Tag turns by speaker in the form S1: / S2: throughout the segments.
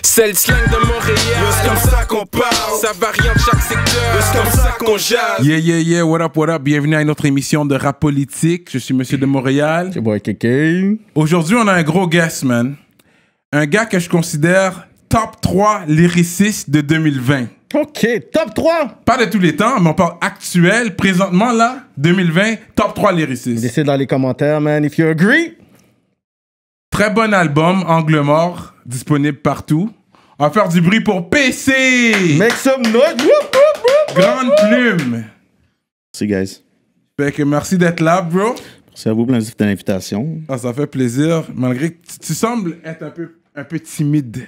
S1: C'est le slang de Montréal. C'est comme ça qu'on parle. Ça varie en chaque secteur. C'est comme ça qu'on jase.
S2: Yeah, what up? Bienvenue à une autre émission de Rap Politique. Je suis Monsieur de Montréal.
S3: C'est boy Kéké.
S2: Aujourd'hui, on a un gros guest, man. Un gars que je considère top 3 lyriciste de 2020.
S3: OK, top 3.
S2: Pas de tous les temps, mais on parle actuel, présentement, là, 2020, top 3 lyriciste.
S3: Laissez dans les commentaires, man, if you agree.
S2: Très bon album, Angle Mort, disponible partout. On va faire du bruit pour PC.
S3: Make some noise. Whoop, whoop, whoop.
S2: Grande plume.
S4: Merci, guys.
S2: Fait que merci d'être là, bro.
S4: Merci à vous pour l'invitation.
S2: Ah, ça fait plaisir. Malgré que tu sembles être un peu timide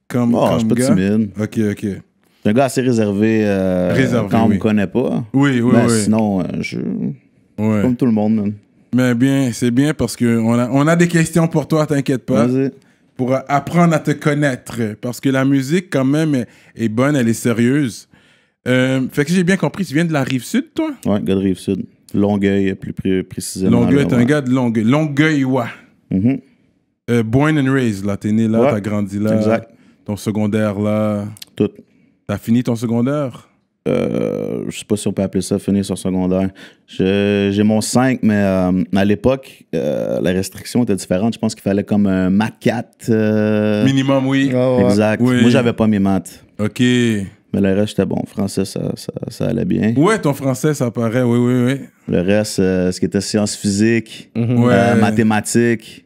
S2: comme,
S4: Oh, je
S2: comme
S4: suis pas
S2: gars.
S4: timide.
S2: Ok.
S4: Je suis un gars assez réservé, quand on
S2: oui.
S4: me connaît pas.
S2: Oui.
S4: Mais sinon, je
S2: Ouais.
S4: comme tout le monde. Man.
S2: Mais bien, c'est bien parce qu'on a des questions pour toi, t'inquiète pas.
S4: Vas-y.
S2: Pour apprendre à te connaître. Parce que la musique, quand même, est bonne, elle est sérieuse. Fait que j'ai bien compris, tu viens de la Rive-Sud, toi?
S4: Ouais, gars de Rive-Sud. Longueuil, plus précisément.
S2: Longueuil,
S4: là,
S2: t'es un gars de Longueuil. Longueuil, ouais.
S4: Mhm.
S2: Born and raised, là. T'es né là,
S4: Ouais,
S2: t'as grandi là.
S4: exact.
S2: Ton secondaire, là.
S4: Tout.
S2: T'as fini ton secondaire?
S4: Je sais pas si on peut appeler ça finir sur secondaire. J'ai mon 5, mais à l'époque, la restriction était différente. Je pense qu'il fallait comme un Mac 4.
S2: Minimum, oui.
S3: Ah ouais.
S4: Exact.
S2: Oui.
S4: Moi, j'avais pas mes maths.
S2: OK.
S4: Mais le reste, j'étais bon. Français, ça allait bien.
S2: Ouais, ton français, ça paraît, oui.
S4: Le reste, ce qui était sciences physiques,
S2: Ouais.
S4: mathématiques,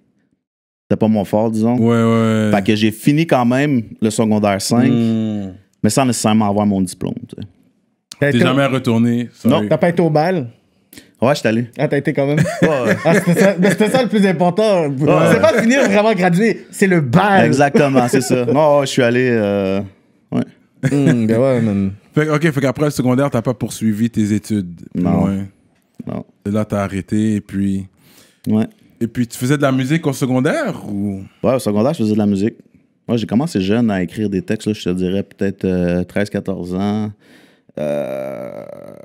S4: c'était pas mon fort, disons.
S2: Ouais.
S4: Fait que j'ai fini quand même le secondaire 5, mais sans nécessairement avoir mon diplôme. Tu sais.
S2: T'es jamais retourné? Sorry.
S3: T'as pas été au bal?
S4: Ouais, j'étais allé.
S3: Ah, t'as été quand même.
S4: Ouais.
S3: Ah, c'était ça le plus important. C'est pas finir vraiment gradué, c'est le bal.
S4: Exactement, c'est ça. Non, je suis allé. Ouais.
S3: Ben ouais, man.
S2: Fait qu'après le secondaire, t'as pas poursuivi tes études. plus
S4: Non.
S2: loin.
S4: Non.
S2: Et là, t'as arrêté, et puis tu faisais de la musique au secondaire ou?
S4: Ouais, au secondaire, je faisais de la musique. Moi, j'ai commencé jeune à écrire des textes, là, je te dirais peut-être 13-14 ans.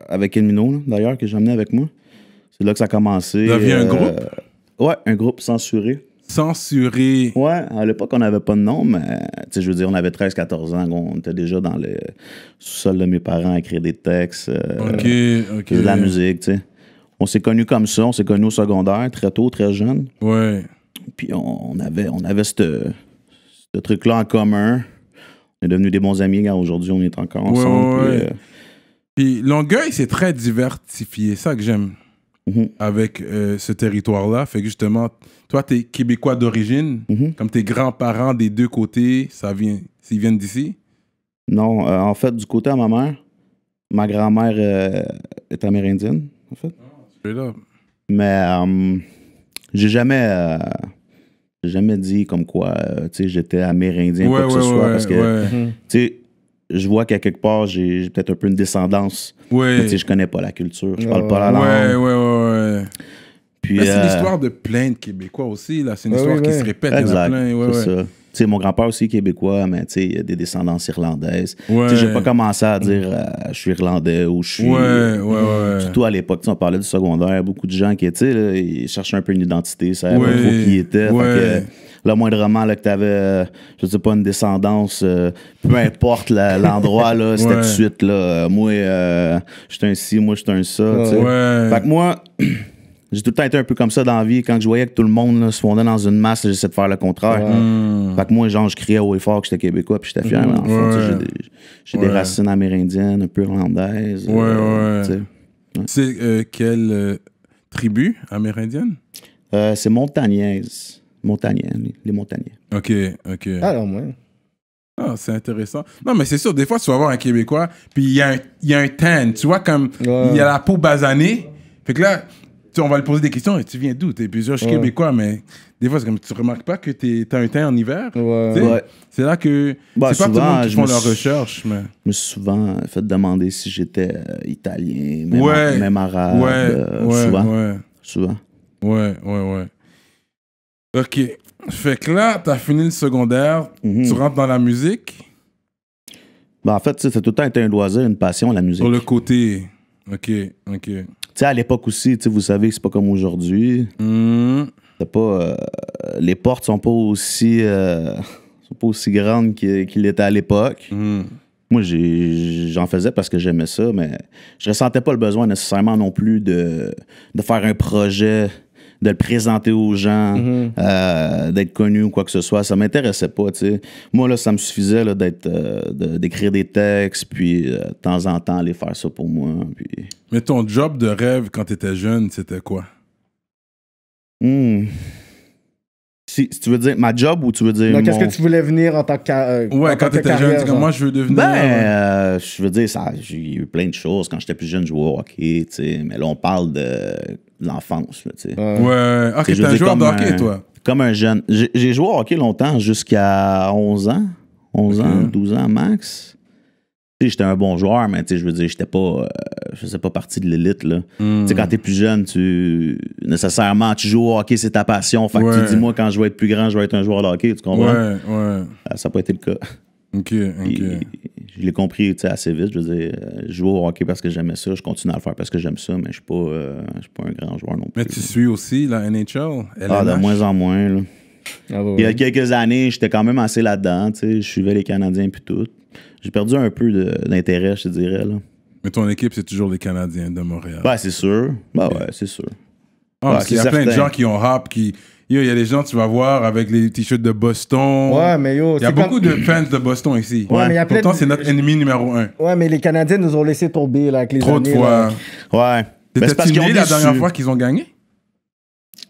S4: Avec Elmino, là, d'ailleurs, que j'ai amené avec moi. C'est là que ça a commencé.
S2: Vous aviez un groupe?
S4: Ouais, un groupe censuré.
S2: Censuré.
S4: Ouais, à l'époque, on n'avait pas de nom, mais je veux dire, on avait 13-14 ans, on était déjà dans le sous-sol de mes parents à écrire des textes,
S2: OK.
S4: de la musique, tu sais. On s'est connus comme ça, on s'est connus au secondaire, très tôt, très jeune.
S2: Ouais.
S4: Puis on avait ce truc-là en commun. On est devenus des bons amis, car aujourd'hui, on est encore ensemble.
S2: Ouais.
S4: Puis,
S2: Puis Longueuil, c'est très diversifié. Ça que j'aime avec ce territoire-là. Fait que justement, toi, t'es Québécois d'origine. Comme tes grands-parents des deux côtés, ils viennent d'ici?
S4: non, en fait, du côté de ma mère, ma grand-mère est amérindienne, en fait.
S2: Straight up.
S4: Mais j'ai jamais dit comme quoi tu sais, j'étais amérindien ou quoi que ce soit. Parce que tu sais, je vois qu'à quelque part, j'ai peut-être un peu une descendance. Mais tu sais, je connais pas la culture, je parle pas la langue.
S2: Ouais.
S4: Puis,
S2: Mais c'est l'histoire de plein de Québécois aussi. Là. C'est une histoire qui se répète. Il y en a
S4: Exact,
S2: plein.
S4: c'est ça. Tu sais, mon grand-père aussi est québécois, mais tu sais, il y a des descendances irlandaises.
S2: Ouais.
S4: Tu sais, j'ai pas commencé à dire je suis irlandais ou je suis...
S2: Ouais.
S4: Surtout à l'époque, tu sais, on parlait du secondaire, beaucoup de gens qui étaient là, ils cherchaient un peu une identité, ils savaient pas trop qui ils étaient.
S2: Ouais.
S4: Fait que, là, moindrement, là, que t'avais, je sais pas, une descendance, peu importe l'endroit, là, c'était tout de suite, là, moi, je suis un ci, moi, je suis un ça, tu sais.
S2: Ouais.
S4: Fait que moi... J'ai tout le temps été un peu comme ça dans la vie. Quand je voyais que tout le monde là, se fondait dans une masse, j'essayais de faire le contraire. Fait que moi, genre, je criais haut et fort que j'étais québécois, puis j'étais fier. Mais en fait, tu sais, j'ai des racines amérindiennes, un peu irlandaises. Tu sais.
S2: C'est quelle tribu amérindienne?
S4: C'est montagnaise. Montagnais, les montagnais.
S2: OK.
S3: Alors, moi.
S2: Ah, c'est intéressant. Non, mais c'est sûr, des fois, tu vas voir un Québécois, puis il y a un tan, tu vois, comme il y a la peau basanée. Fait que là, tu sais, on va lui poser des questions. Tu viens d'où? T'es plusieurs, je suis Québécois, mais des fois, c'est comme tu remarques pas que t'as un teint en hiver. Tu sais, c'est là que c'est pas tout le monde qui font leur recherche. Mais...
S4: Je me suis souvent fait demander si j'étais italien, même arabe. Souvent.
S2: Ouais. OK. Fait que là, t'as fini le secondaire, tu rentres dans la musique.
S4: Ben, en fait, ça a tout le temps été un loisir, une passion, la musique.
S2: Sur le côté. OK.
S4: Tu sais, à l'époque aussi, vous savez que c'est pas comme aujourd'hui. C'est pas... les portes sont pas aussi sont pas aussi grandes qu'il était à l'époque. Moi, j'en faisais parce que j'aimais ça, mais je ressentais pas le besoin nécessairement non plus de faire un projet, de le présenter aux gens, d'être connu ou quoi que ce soit. Ça m'intéressait pas, tu sais. Moi, là, ça me suffisait là, d'écrire des textes, puis de temps en temps, aller faire ça pour moi. Puis...
S2: Mais ton job de rêve quand t'étais jeune, c'était quoi?
S4: Si tu veux dire ma job ou tu veux dire
S3: qu'est-ce que tu voulais venir en tant que
S2: ouais, quand t'étais jeune, comme moi, je veux devenir...
S4: je veux dire, j'ai eu plein de choses. Quand j'étais plus jeune, je jouais au hockey, tu sais. Mais là, on parle de l'enfance, tu sais.
S2: Ouais. Ok, t'es un joueur de hockey, toi?
S4: Comme un jeune. J'ai joué au hockey longtemps, jusqu'à 11 ans. 11 ans, 12 ans max. Tu sais, j'étais un bon joueur, mais tu sais, je veux dire, j'étais pas... je faisais pas partie de l'élite, là. Tu sais, quand t'es plus jeune, nécessairement, tu joues au hockey, c'est ta passion. Fait que tu dis, moi, quand je vais être plus grand, je vais être un joueur de hockey, tu comprends?
S2: Ouais.
S4: Ça n'a pas été le cas.
S2: OK.
S4: Je l'ai compris, tu sais, assez vite. Je veux dire, je joue au hockey parce que j'aimais ça. Je continue à le faire parce que j'aime ça, mais je suis pas un grand joueur non plus.
S2: Mais tu suis aussi la NHL?
S4: De moins en moins, là. Il y a quelques années, j'étais quand même assez là-dedans, tu sais. Je suivais les Canadiens puis tout. J'ai perdu un peu d'intérêt, je te dirais, là.
S2: Mais ton équipe, c'est toujours les Canadiens de Montréal.
S4: Ben, c'est sûr. Ben, ouais, c'est sûr.
S2: Parce qu'il y a plein de gens qui ont rap, il y a des gens, tu vas voir, avec les t-shirts de Boston.
S3: Ouais, mais
S2: il y a beaucoup de fans de Boston ici.
S3: Ouais, mais il y a plein
S2: Pourtant, c'est notre ennemi numéro 1.
S3: Ouais, mais les Canadiens nous ont laissé tomber, là, avec les
S2: Trop
S3: années.
S2: de fois.
S3: Là.
S4: Ouais.
S2: T'étais-tu né la dernière fois qu'ils ont gagné?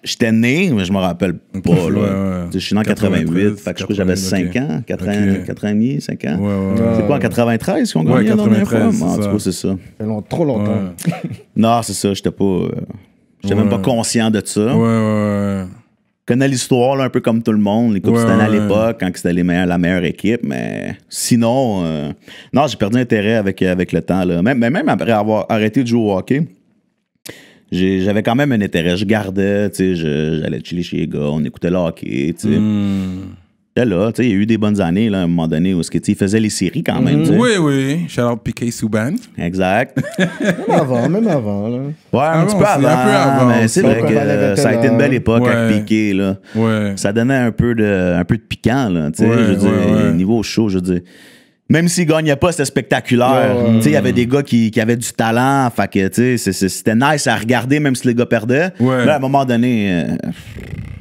S4: J'étais né, mais je me rappelle pas. Là. Je suis né en 88, fait que je crois que j'avais 5 ans, 4 ans et demi, 5 ans. C'est quoi, en 93 qu'on gagnait la dernière fois? C'est ça.
S3: Ça fait trop longtemps.
S4: Non, c'est ça, j'étais pas... J'étais même pas conscient de ça. Je connais l'histoire, là, un peu comme tout le monde. Les Coupes Stanley à l'époque, quand c'était la meilleure équipe, mais sinon... non, j'ai perdu intérêt avec le temps. Là. Même après avoir arrêté de jouer au hockey, j'avais quand même un intérêt. Je gardais, tu sais, j'allais chiller chez les gars, on écoutait le hockey, tu sais. J'étais là, tu sais, il y a eu des bonnes années, là, à un moment donné, où il faisait les séries quand même, tu sais.
S2: Oui. Shout out Piquet Subban.
S4: Exact.
S3: Même avant, là.
S4: Ouais, un petit peu avant, mais c'est vrai que ça a été une belle époque avec Piquet, là. Ça donnait un peu de piquant, là, tu sais, je veux dire, niveau show, je veux dire. Même s'ils ne gagnaient pas, c'était spectaculaire. Il y avait des gars qui avaient du talent. Fait que, c'était nice à regarder, même si les gars perdaient. Là, à un moment donné,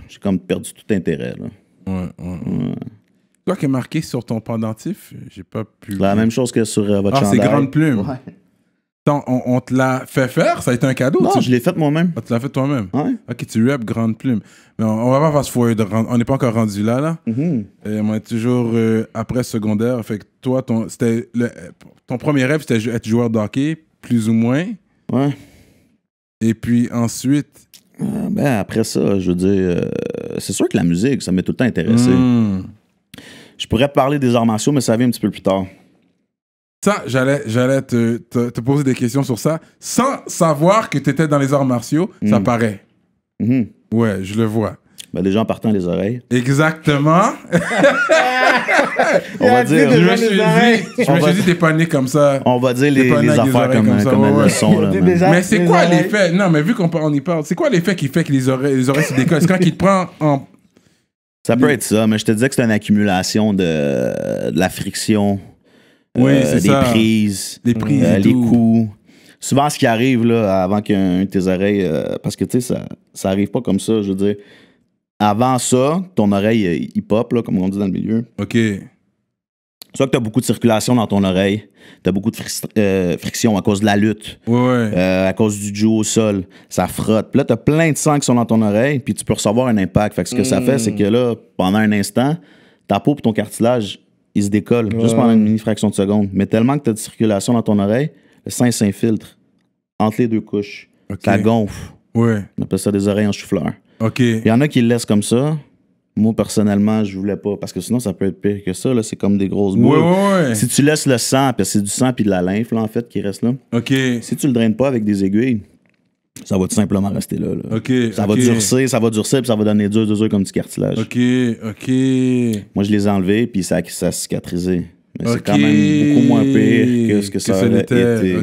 S4: j'ai comme perdu tout intérêt. Là.
S2: Toi qui est marqué sur ton pendentif, j'ai pas pu...
S4: La même chose que sur votre chandail.
S2: C'est Grande Plume. On te l'a fait faire? Ça a été un cadeau?
S4: Non, je l'ai fait moi-même.
S2: Tu l'as fait toi-même?
S4: Ouais.
S2: Ok, tu rap Grande Plume. Mais on va pas fast forward. On n'est pas encore rendu là. On est toujours après secondaire. Fait que toi, ton premier rêve, c'était être joueur de hockey, plus ou moins.
S4: Ouais.
S2: Et puis ensuite...
S4: après ça, je veux dire, c'est sûr que la musique, ça m'a tout le temps intéressé. Je pourrais te parler des arts martiaux, mais ça vient un petit peu plus tard.
S2: Ça, j'allais te poser des questions sur ça. Sans savoir que tu étais dans les arts martiaux, ça paraît. Ouais, je le vois.
S4: Ben, les gens partant les oreilles.
S2: Exactement.
S4: On va dire.
S2: Je me suis dit, t'es pas né comme ça.
S4: On va dire les affaires comme elles le sont. Là,
S2: mais c'est quoi l'effet? Non, mais vu qu'on y parle, c'est quoi l'effet qui fait que les oreilles se décollent? C'est quand il te prend en...
S4: Ça peut être ça, mais je te disais que c'est une accumulation de la friction.
S2: C'est
S4: des prises, les coups. Souvent, ce qui arrive là, avant qu'un de tes oreilles... parce que, tu sais, ça arrive pas comme ça, je veux dire. Avant ça, ton oreille, il pop, là, comme on dit dans le milieu.
S2: OK.
S4: Soit que tu as beaucoup de circulation dans ton oreille, tu as beaucoup de friction à cause de la lutte, à cause du duo au sol, ça frotte. Puis là, tu as plein de sang qui sont dans ton oreille, puis tu peux recevoir un impact. Fait que ce que ça fait, c'est que là, pendant un instant, ta peau et ton cartilage, ils se décollent juste pendant une mini-fraction de seconde. Mais tellement que tu as de circulation dans ton oreille, le sang s'infiltre entre les deux couches. Ça gonfle. On appelle ça des oreilles en chou-fleur. Il y en a qui le laissent comme ça. Moi, personnellement, je voulais pas. Parce que sinon, ça peut être pire que ça. Là. C'est comme des grosses boules. Si tu laisses le sang, puis c'est du sang puis de la lymphe, là, en fait, qui reste là. Si tu le draines pas avec des aiguilles, ça va tout simplement rester là. Ça va durcir, puis ça va donner dur comme du cartilage. Moi, je les ai enlevés, puis ça a cicatrisé. Mais c'est quand même beaucoup moins pire que ce que ça aurait été.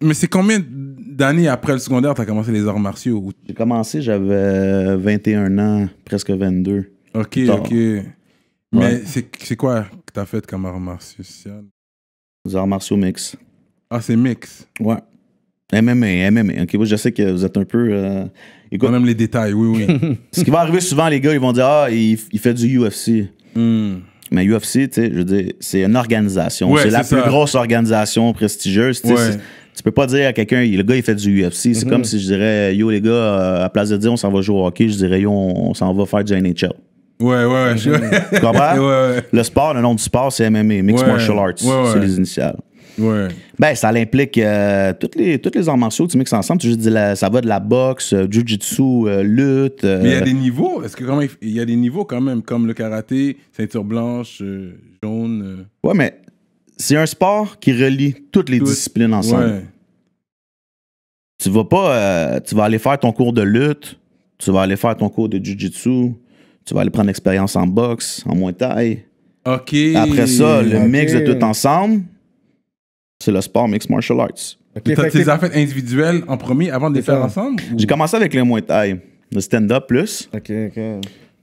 S2: Mais c'est combien d'années après le secondaire t'as commencé les arts martiaux?
S4: J'ai commencé, j'avais 21 ans, presque 22.
S2: Ok, ok. Mais c'est quoi que t'as fait comme art martial?
S4: Les arts martiaux mix.
S2: Ah, c'est mix.
S4: Ouais. MMA. Ok, moi, je sais que vous êtes un peu. Écoute,
S2: On aime les détails, oui, oui.
S4: ce qui va arriver souvent, les gars, ils vont dire ah, il fait du UFC. Mais UFC, tu sais, je veux dire, c'est une organisation.
S2: Ouais,
S4: c'est la
S2: c'est
S4: plus
S2: ça.
S4: grosse organisation prestigieuse. Tu sais,
S2: Ouais.
S4: tu peux pas dire à quelqu'un, le gars, il fait du UFC. C'est comme si je dirais, yo, les gars, à place de dire on s'en va jouer au hockey, je dirais, yo, on s'en va faire du NHL.
S2: Ouais.
S4: Tu comprends?
S2: Ouais.
S4: Le sport, le nom du sport, c'est MMA, Mixed
S2: Ouais.
S4: Martial Arts.
S2: Ouais.
S4: C'est les initiales.
S2: Ouais.
S4: Ben, ça implique toutes les arts martiaux, tu mixes ensemble. Tu dis, ça va de la boxe, jiu-jitsu, lutte.
S2: Mais il y a des niveaux. Est-ce que quand même, il y a des niveaux quand même, comme le karaté, ceinture blanche, jaune.
S4: Ouais, mais c'est un sport qui relie toutes les disciplines ensemble.
S2: Ouais.
S4: Tu vas pas, tu vas aller faire ton cours de lutte, tu vas aller faire ton cours de jiu-jitsu, tu vas aller prendre l'expérience en boxe, en muay thai.
S2: Ok.
S4: Après ça, le mix de tout ensemble, c'est le sport Mixed Martial Arts.
S3: Ok,
S2: T'as
S3: fait que
S2: tes affaires individuelles en premier avant de les faire ensemble? Ou...
S4: J'ai commencé avec le muay thai, le stand-up plus.
S3: Ok.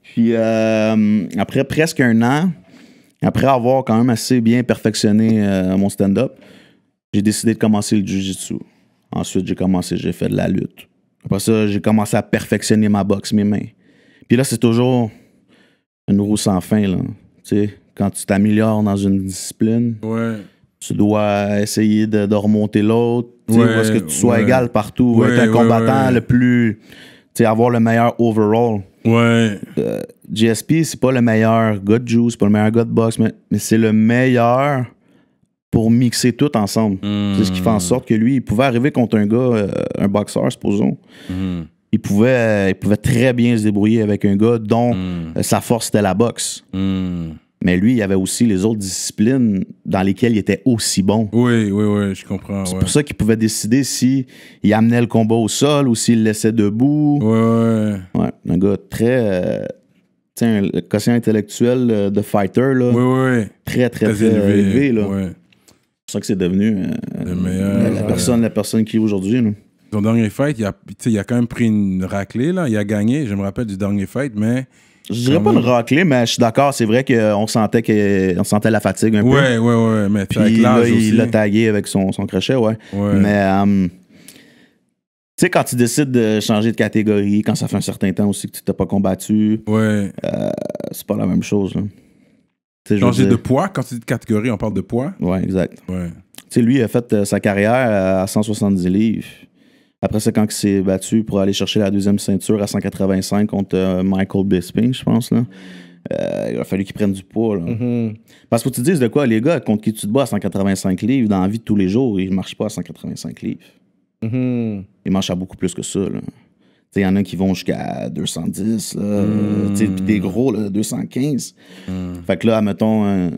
S4: Puis après presque un an, après avoir quand même assez bien perfectionné mon stand-up, j'ai décidé de commencer le jiu-jitsu. Ensuite, j'ai fait de la lutte. Après ça, j'ai commencé à perfectionner ma boxe, mes mains. Puis là, c'est toujours une roue sans fin, là. Tu sais, quand tu t'améliores dans une discipline, tu dois essayer de remonter l'autre, ou est-ce que tu sois égal partout, être un combattant le plus... Tu sais, avoir le meilleur overall.
S2: Ouais.
S4: GSP, c'est pas le meilleur gars de jiu, c'est pas le meilleur gars de boxe, mais c'est le meilleur pour mixer tout ensemble. C'est ce qui fait en sorte que lui, il pouvait arriver contre un gars, un boxeur, supposons. Il pouvait très bien se débrouiller avec un gars dont sa force était la boxe. Mais lui, il y avait aussi les autres disciplines dans lesquelles il était aussi bon.
S2: Oui, je comprends.
S4: C'est pour ça qu'il pouvait décider s'il amenait le combat au sol ou s'il le laissait debout. Ouais, un gars très... tu sais, un quotient intellectuel de fighter, là. Très élevé, là. C'est pour ça que c'est devenu
S2: le meilleur,
S4: la personne qui est aujourd'hui. Là.
S2: Son dernier fight, il a quand même pris une raclée, là. Il a gagné, je me rappelle du dernier fight, mais...
S4: Je dirais pas une raclée, mais je suis d'accord, c'est vrai qu'on sentait la fatigue un peu.
S2: Ouais, mais
S4: puis là, il l'a tagué avec son crochet, ouais. Mais, tu sais, quand tu décides de changer de catégorie, quand ça fait un certain temps aussi que tu t'as pas combattu, c'est pas la même chose, là.
S2: Changer de poids, quand tu dis de catégorie, on parle de poids?
S4: Ouais, exact.
S2: Ouais.
S4: Tu sais, lui, il a fait sa carrière à 170 livres. Après ça, quand il s'est battu pour aller chercher la deuxième ceinture à 185 contre Michael Bisping, je pense, là, il a fallu qu'il prenne du poids. Là. Parce que tu te dises de quoi, les gars contre qui tu te bats à 185 livres, dans la vie de tous les jours, ils ne marchent pas à 185 livres. Ils marchent à beaucoup plus que ça. Il y en a qui vont jusqu'à 210, puis des gros, là, 215. Fait que là, admettons,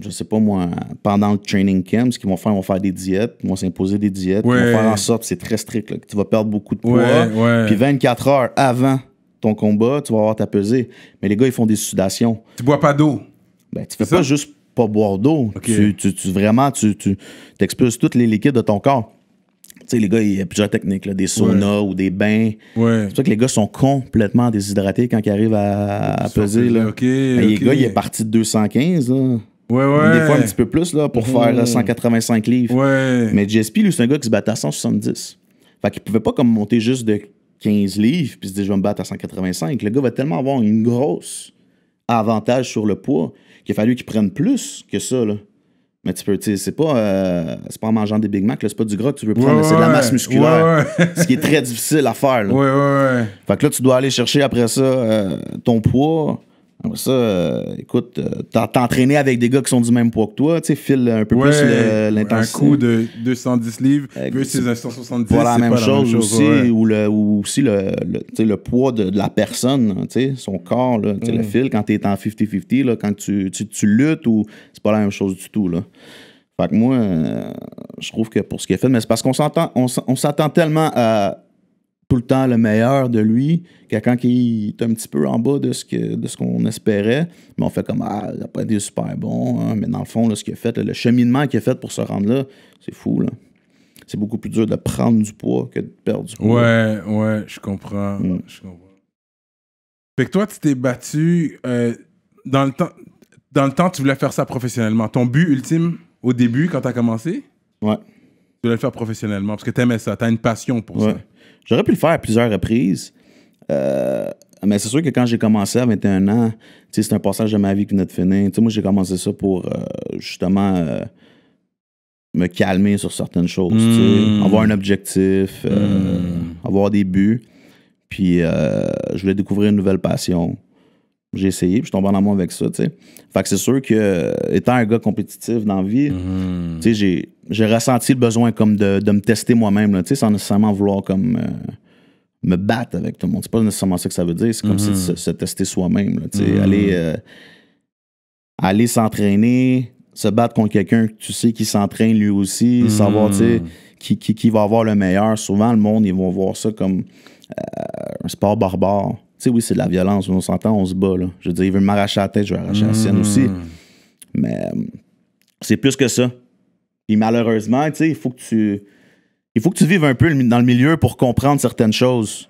S4: je sais pas moi, pendant le training camp, ce qu'ils vont faire, ils vont faire des diètes, ils vont s'imposer des diètes, ils vont faire en sorte, c'est très strict, là, que tu vas perdre beaucoup de poids. Puis 24 heures avant ton combat, tu vas avoir ta pesée. Mais les gars, ils font des sudations.
S2: Tu bois pas d'eau?
S4: Ben, tu fais pas juste pas boire d'eau. Okay. Tu expulses tous les liquides de ton corps. Tu sais, les gars, il y a plusieurs techniques, là, des saunas ou des bains. C'est pour ça que les gars sont complètement déshydratés quand ils arrivent à peser. Là. Les gars, il est parti de 215. Là. Des fois, un petit peu plus là, pour faire 185 livres. Mais GSP, lui, c'est un gars qui se battait à 170. Fait qu'il pouvait pas comme monter juste de 15 livres puis se dire, je vais me battre à 185. Le gars va tellement avoir une grosse avantage sur le poids qu'il a fallu qu'il prenne plus que ça, là. Mais tu peux, tu sais, c'est pas en mangeant des Big Mac, là, c'est pas du gras que tu veux prendre, c'est de la masse musculaire. Ce qui est très difficile à faire. Là. Fait que là, tu dois aller chercher après ça ton poids. Après ça, écoute, t'entraîner avec des gars qui sont du même poids que toi, tu sais, file un peu plus l'intensité.
S2: Un coup de 210 livres versus un 170.
S4: Voilà la même chose aussi, ou aussi le poids de la personne, tu sais, son corps, là, le fil, quand t'es en 50-50, là, quand tu luttes, ou c'est pas la même chose du tout, là. Fait que moi, je trouve que pour ce qu'il a fait, mais c'est parce qu'on s'attend tellement à tout le temps le meilleur de lui, quelqu'un qui est un petit peu en bas de ce qu'on espérait, mais on fait comme, il n'a pas été super bon, hein, mais dans le fond, là, ce qu'il a fait, le cheminement qu'il a fait pour se rendre là, c'est fou, là. C'est beaucoup plus dur de prendre du poids que de perdre du poids.
S2: Ouais, je comprends. Je comprends. Fait que toi, tu t'es battu dans le temps, tu voulais faire ça professionnellement. Ton but ultime au début, quand tu as commencé,
S4: Ouais.
S2: tu voulais le faire professionnellement parce que tu aimais ça, tu as une passion pour ça.
S4: J'aurais pu le faire à plusieurs reprises. Mais c'est sûr que quand j'ai commencé à 21 ans, c'est un passage de ma vie qui venait de finir. Moi, j'ai commencé ça pour justement me calmer sur certaines choses. Avoir un objectif, avoir des buts. Puis je voulais découvrir une nouvelle passion. J'ai essayé, puis je tombe en amour avec ça. Fait que c'est sûr que, étant un gars compétitif dans la vie, j'ai ressenti le besoin comme de me tester moi-même, là, sans nécessairement vouloir comme me battre avec tout le monde. C'est pas nécessairement ça que ça veut dire. C'est comme si se tester soi-même. Là, aller s'entraîner, se battre contre quelqu'un que tu sais qui s'entraîne lui aussi, savoir qui va avoir le meilleur. Souvent, le monde, ils vont voir ça comme un sport barbare. Oui, c'est de la violence. On s'entend, on se bat. Là. Je veux dire, il veut m'arracher la tête, je vais arracher la sienne aussi. Mais c'est plus que ça. Puis malheureusement, il faut que tu vives un peu dans le milieu pour comprendre certaines choses.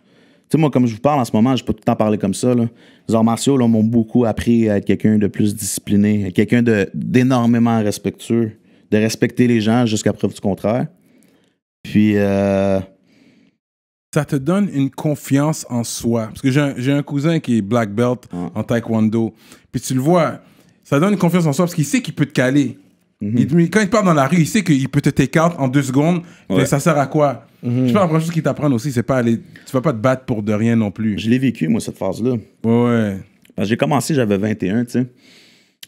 S4: Moi, comme je vous parle en ce moment, je ne peux pas tout le temps parler comme ça. Là. Les arts martiaux là, m'ont beaucoup appris à être quelqu'un de plus discipliné, à être quelqu'un d'énormément respectueux, de respecter les gens jusqu'à preuve du contraire. Puis...
S2: ça te donne une confiance en soi. Parce que j'ai un cousin qui est black belt en taekwondo. Puis tu le vois, ça donne une confiance en soi parce qu'il sait qu'il peut te caler. Quand il part dans la rue, il sait qu'il peut te take out en 2 secondes. Mais ça sert à quoi? Je pense que la première chose qu'il t'apprend aussi, c'est pas aller... Tu vas pas te battre pour de rien non plus.
S4: Je l'ai vécu, moi, cette phase-là.
S2: Ouais.
S4: J'ai commencé, j'avais 21, tu sais. Tu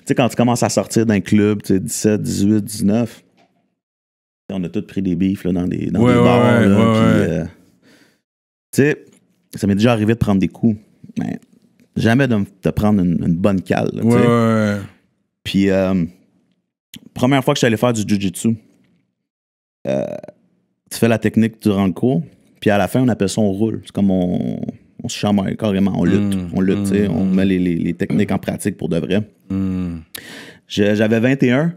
S4: sais, quand tu commences à sortir d'un club, tu sais, 17, 18, 19, on a tous pris des beefs là, dans des bars. Là, tu sais, ça m'est déjà arrivé de prendre des coups, mais jamais de prendre une bonne cale. Là, Puis, première fois que je suis allé faire du jiu-jitsu, tu fais la technique durant le cours, puis à la fin, on appelle ça on roule. C'est comme on se chamaille carrément, on lutte. On met les techniques en pratique pour de vrai. J'avais 21,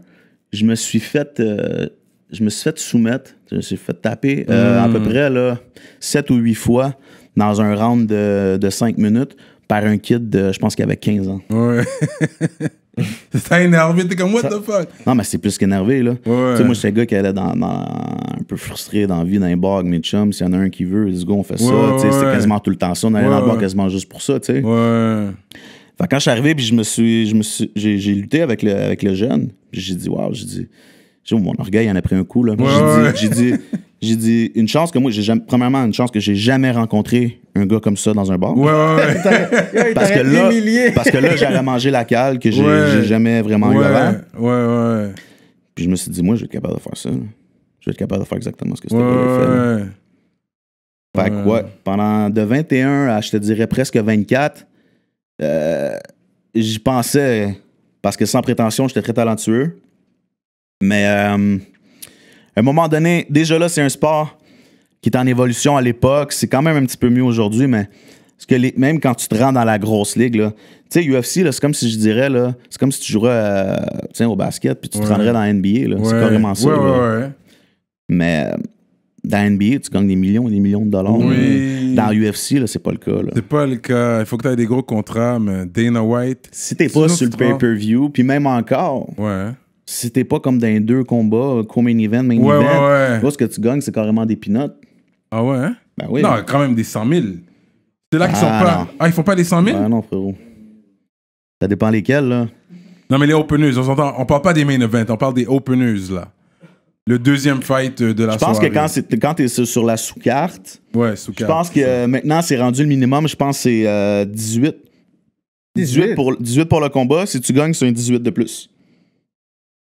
S4: je me suis fait soumettre, je me suis fait taper à peu près là, 7 ou 8 fois dans un round de 5 minutes par un kid de, je pense qu'il avait 15 ans.
S2: Ouais. T'as énervé, t'es comme what the fuck?
S4: Non, mais c'est plus qu'énervé, là. Ouais. Tu sais, moi, j'étais un gars qui allait un peu frustré dans la vie, dans les bars avec mes chums. S'il y en a un qui veut, let's go, on fait ça. Tu sais, c'était quasiment tout le temps ça. On allait dans le bar quasiment juste pour ça, tu sais. Ouais. Fait que quand je suis arrivé, puis j'ai lutté avec le jeune, j'ai dit, wow, mon orgueil en a pris un coup, là. J'ai dit, une chance que moi, premièrement, une chance que j'ai jamais rencontré un gars comme ça dans un bar. Parce que là, j'allais manger la cale que j'ai jamais vraiment eu avant. Puis je me suis dit, moi, je vais être capable de faire ça. Là. Je vais être capable de faire exactement ce que ce gars-là fait. Fait que, pendant de 21 à, je te dirais, presque 24, j'y pensais, parce que sans prétention, j'étais très talentueux. Mais à un moment donné, déjà là, c'est un sport qui est en évolution à l'époque. C'est quand même un petit peu mieux aujourd'hui, mais parce que même quand tu te rends dans la grosse ligue, là, tu sais, UFC, là, c'est comme si je dirais, là, c'est comme si tu jouerais au basket puis tu te rendrais dans la NBA. Là. C'est carrément ça. Mais dans la NBA, tu gagnes des millions et des millions de dollars. Dans l'UFC, là, c'est pas le cas. Là.
S2: C'est pas le cas. Il faut que tu aies des gros contrats, mais Dana White...
S4: Si t'es pas sur le pay-per-view, puis même encore... Si t'es pas comme dans les 2 combats, co-main event, main event, ce que tu gagnes, c'est carrément des peanuts.
S2: Ah ouais? Hein?
S4: Ben oui.
S2: Non, quand même des 100 000. C'est là qu'ils sont pas... Non. Ah, ils font pas les 100 000?
S4: Ah non, frérot. Ça dépend lesquels, là.
S2: Non, mais les openers, on parle pas des main events, on parle des openers, là. Le deuxième fight de la soirée.
S4: Je pense que quand t'es sur la sous-carte,
S2: sous-carte,
S4: je pense que maintenant, c'est rendu le minimum. Je pense que c'est 18. 18 pour le combat. Si tu gagnes, c'est un 18 de plus.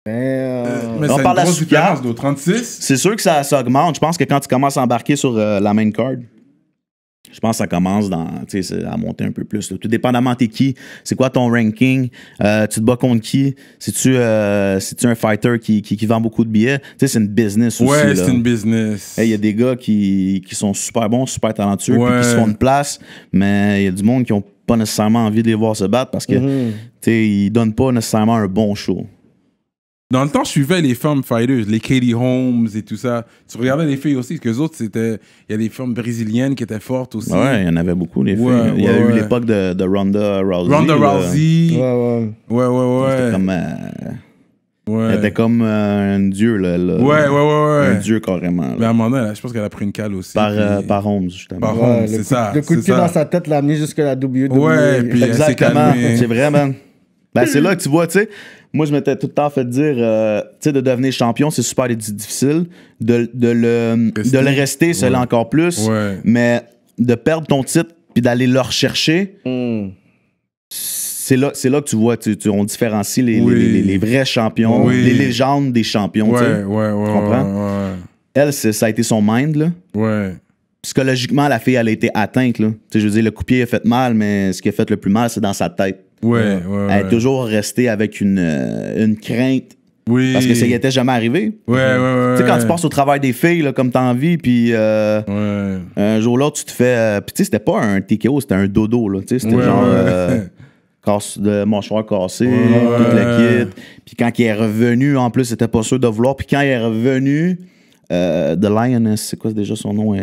S2: Mais c'est une grosse différence de 36.
S4: C'est sûr que ça augmente. Je pense que quand tu commences à embarquer sur la main card, je pense que ça commence à monter un peu plus. Là. Tout dépendamment t'es qui, c'est quoi ton ranking, tu te bats contre qui, si-tu un fighter qui vend beaucoup de billets, c'est une business aussi.
S2: Ouais, c'est une business.
S4: Il y a des gars qui sont super bons, super talentueux, puis qui se font une place, mais il y a du monde qui n'ont pas nécessairement envie de les voir se battre parce que ils donnent pas nécessairement un bon show.
S2: Dans le temps, je suivais les femmes fighters, les Katie Holmes et tout ça. Tu regardais les filles aussi, parce que les autres, c'était... Il y a des femmes brésiliennes qui étaient fortes aussi.
S4: Ouais, il y en avait beaucoup, les filles.
S2: Ouais,
S4: il y a eu
S2: ouais.
S4: l'époque de Ronda Rousey.
S2: Ronda Rousey.
S3: Ouais.
S2: C'était
S4: comme...
S2: Ouais.
S4: Elle était comme un dieu, là.
S2: Ouais.
S4: Un dieu, carrément. Là.
S2: Mais à un moment donné, je pense qu'elle a pris une cale aussi.
S4: Par Holmes, justement.
S2: Par Holmes, c'est
S3: le
S2: ça.
S3: Le coup de pied dans sa tête l'a amené jusqu'à la WWE.
S2: Ouais, puis elle s'est
S4: Exactement.
S2: calmée.
S4: C'est vrai, man. Ben, c'est là que tu vois, tu sais, moi, je m'étais tout le temps fait dire, tu sais, de devenir champion, c'est super difficile. De le rester, c'est là encore plus.
S2: Ouais.
S4: Mais de perdre ton titre puis d'aller le rechercher, c'est là que tu vois, on différencie les vrais champions, les légendes des champions, tu sais.
S2: Ouais.
S4: Tu comprends? Elle, ça a été son mind, là.
S2: Ouais.
S4: Psychologiquement, la fille, elle a été atteinte, là. Tu sais, je veux dire, le coup de pied a fait mal, mais ce qui a fait le plus mal, c'est dans sa tête.
S2: Ouais.
S4: Elle est toujours restée avec une crainte.
S2: Oui.
S4: Parce que ça y était jamais arrivé.
S2: Ouais.
S4: Tu sais, quand tu passes au travail des filles, là, comme t'as envie, puis un jour ou l'autre, tu te fais... puis tu sais, c'était pas un TKO, c'était un dodo, là. Tu sais, c'était casse de mâchoire cassée, tout le kit. Puis quand il est revenu, en plus, c'était pas sûr de vouloir. Puis quand il est revenu, The Lioness, c'est quoi déjà son nom?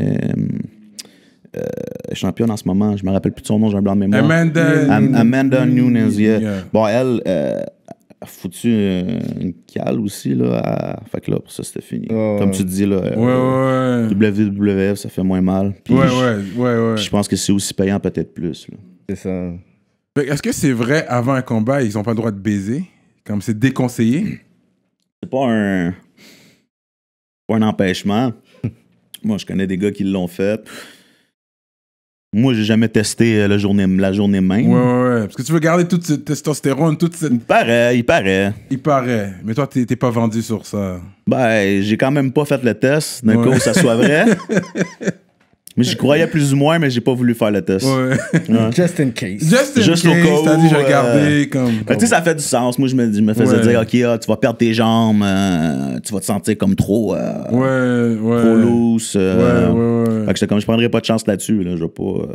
S4: Championne en ce moment, je me rappelle plus de son nom, j'ai un blanc de mémoire. Amanda Nunes, yeah. Bon, elle a foutu une cale aussi, là. Fait que là, pour ça, c'était fini. Comme tu dis, là, WWF, ça fait moins mal. Puis je pense que c'est aussi payant, peut-être plus. Là.
S3: C'est ça.
S2: Est-ce que c'est vrai, avant un combat, ils n'ont pas le droit de baiser? Comme c'est déconseillé?
S4: C'est pas un empêchement. Moi, je connais des gars qui l'ont fait. Moi, j'ai jamais testé la journée même.
S2: Ouais. Parce que tu veux garder toute cette testostérone, toute cette...
S4: Il paraît.
S2: Mais toi, t'es pas vendu sur ça.
S4: Ben, j'ai quand même pas fait le test, d'un cas où ça soit vrai. Mais j'y croyais plus ou moins, mais j'ai pas voulu faire le test.
S2: Ouais.
S3: Just in case.
S4: Juste au cas où.
S2: T'as dit, j'ai regardé comme...
S4: Tu sais, ça fait du sens. Moi, je me faisais dire, OK, tu vas perdre tes jambes, tu vas te sentir comme trop trop loose. Fait que j'étais comme, je prendrais pas de chance là-dessus. Là. Je vais pas...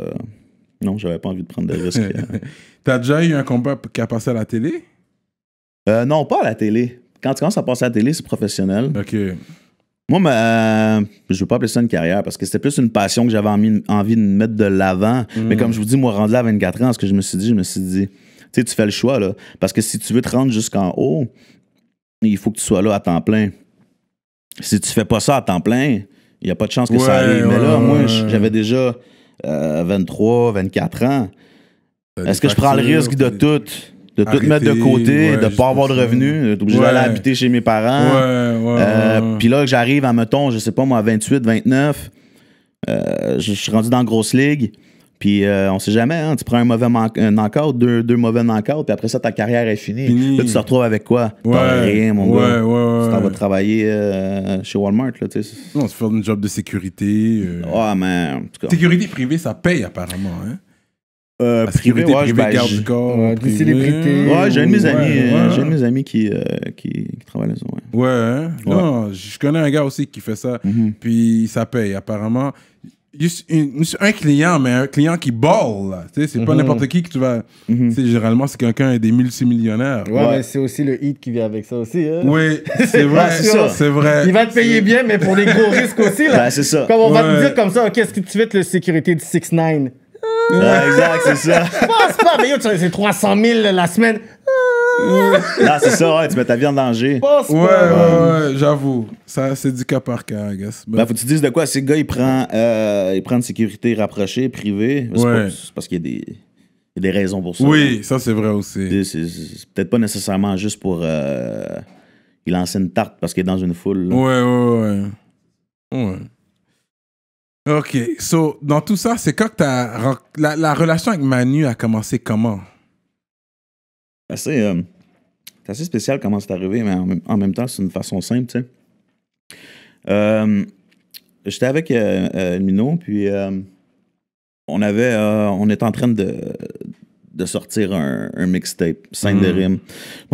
S4: Non, j'avais pas envie de prendre de risques.
S2: T'as déjà eu un combat qui a passé à la télé?
S4: Non, pas à la télé. Quand tu commences à passer à la télé, c'est professionnel.
S2: OK.
S4: Moi, je veux pas appeler ça une carrière parce que c'était plus une passion que j'avais envie de mettre de l'avant. Mais comme je vous dis, moi, rendu à 24 ans, ce que je me suis dit, tu sais, tu fais le choix, là. Parce que si tu veux te rendre jusqu'en haut, il faut que tu sois là à temps plein. Si tu fais pas ça à temps plein, il n'y a pas de chance que ça arrive. Mais là, moi, j'avais déjà 23, 24 ans. Est-ce que je prends le risque de tout mettre de côté, de ne pas avoir de revenus, d'être obligé d'aller habiter chez mes parents. Puis là, j'arrive à, mettons, je sais pas moi, 28, 29, je suis rendu dans la grosse ligue, puis on sait jamais, hein, tu prends un mauvais knockout, deux mauvais knockouts, puis après ça, ta carrière est finie. Là, tu te retrouves avec quoi? T'as rien, mon gars. Tu t'en vas travailler chez Walmart, là, tu sais.
S2: Non, tu fais un job de sécurité.
S4: Mais en tout cas.
S2: Sécurité privée, ça paye apparemment, hein?
S4: Privé,
S2: garde du corps.
S3: Des célébrités.
S4: Ouais, j'ai un de mes amis qui travaille là-dessus.
S2: Ouais, hein? Non, je connais un gars aussi qui fait ça, puis ça paye apparemment. Juste un client, mais un client qui ball, là. Tu sais, c'est pas n'importe qui que tu vas... Tu sais, généralement, c'est quelqu'un des multimillionnaires.
S3: Ouais, mais c'est aussi le hit qui vient avec ça aussi, hein?
S2: Oui, c'est vrai, c'est vrai.
S3: Il va te payer bien, mais pour des gros risques aussi, là.
S4: Ben, c'est ça.
S3: Comme on va te dire comme ça, qu'est-ce que tu fais de la sécurité du 6ix9ine?
S4: Exact, c'est ça.
S3: Je pense pas, mais yo, c'est 300 000 la semaine.
S4: Là, c'est ça, tu mets ta vie en danger.
S2: Ouais, j'avoue. Ça, c'est du cas par cas, I guess.
S4: Ben, faut que tu dises de quoi. Si le gars, il prend une sécurité rapprochée, privée, c'est parce qu'il y a des raisons pour ça.
S2: Oui, ça, c'est vrai aussi.
S4: C'est peut-être pas nécessairement juste pour il lancer une tarte parce qu'il est dans une foule.
S2: Là. Ouais. OK. So, dans tout ça, c'est quand que la relation avec Manu a commencé comment?
S4: C'est assez spécial comment c'est arrivé, mais en même temps, c'est une façon simple, tu sais. J'étais avec Mino, puis on était en train de sortir un mixtape, Scène de rime.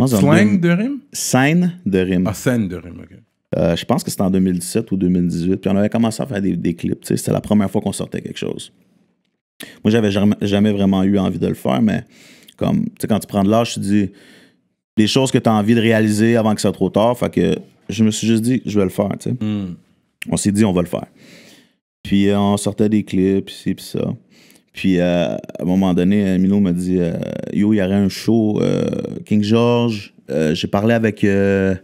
S2: Slang de rime?
S4: Scène de rime.
S2: Ah, scène de rime, OK.
S4: Je pense que c'était en 2017 ou 2018. Puis on avait commencé à faire des clips. C'était la première fois qu'on sortait quelque chose. Moi, j'avais jamais vraiment eu envie de le faire, mais comme, tu sais, quand tu prends de l'âge, tu te dis, des choses que tu as envie de réaliser avant que ça soit trop tard. Fait que je me suis juste dit, je vais le faire, tu sais. On s'est dit, on va le faire. Puis on sortait des clips, ci, puis ça. Puis à un moment donné, Mino m'a dit, yo, il y aurait un show, King George. J'ai parlé avec un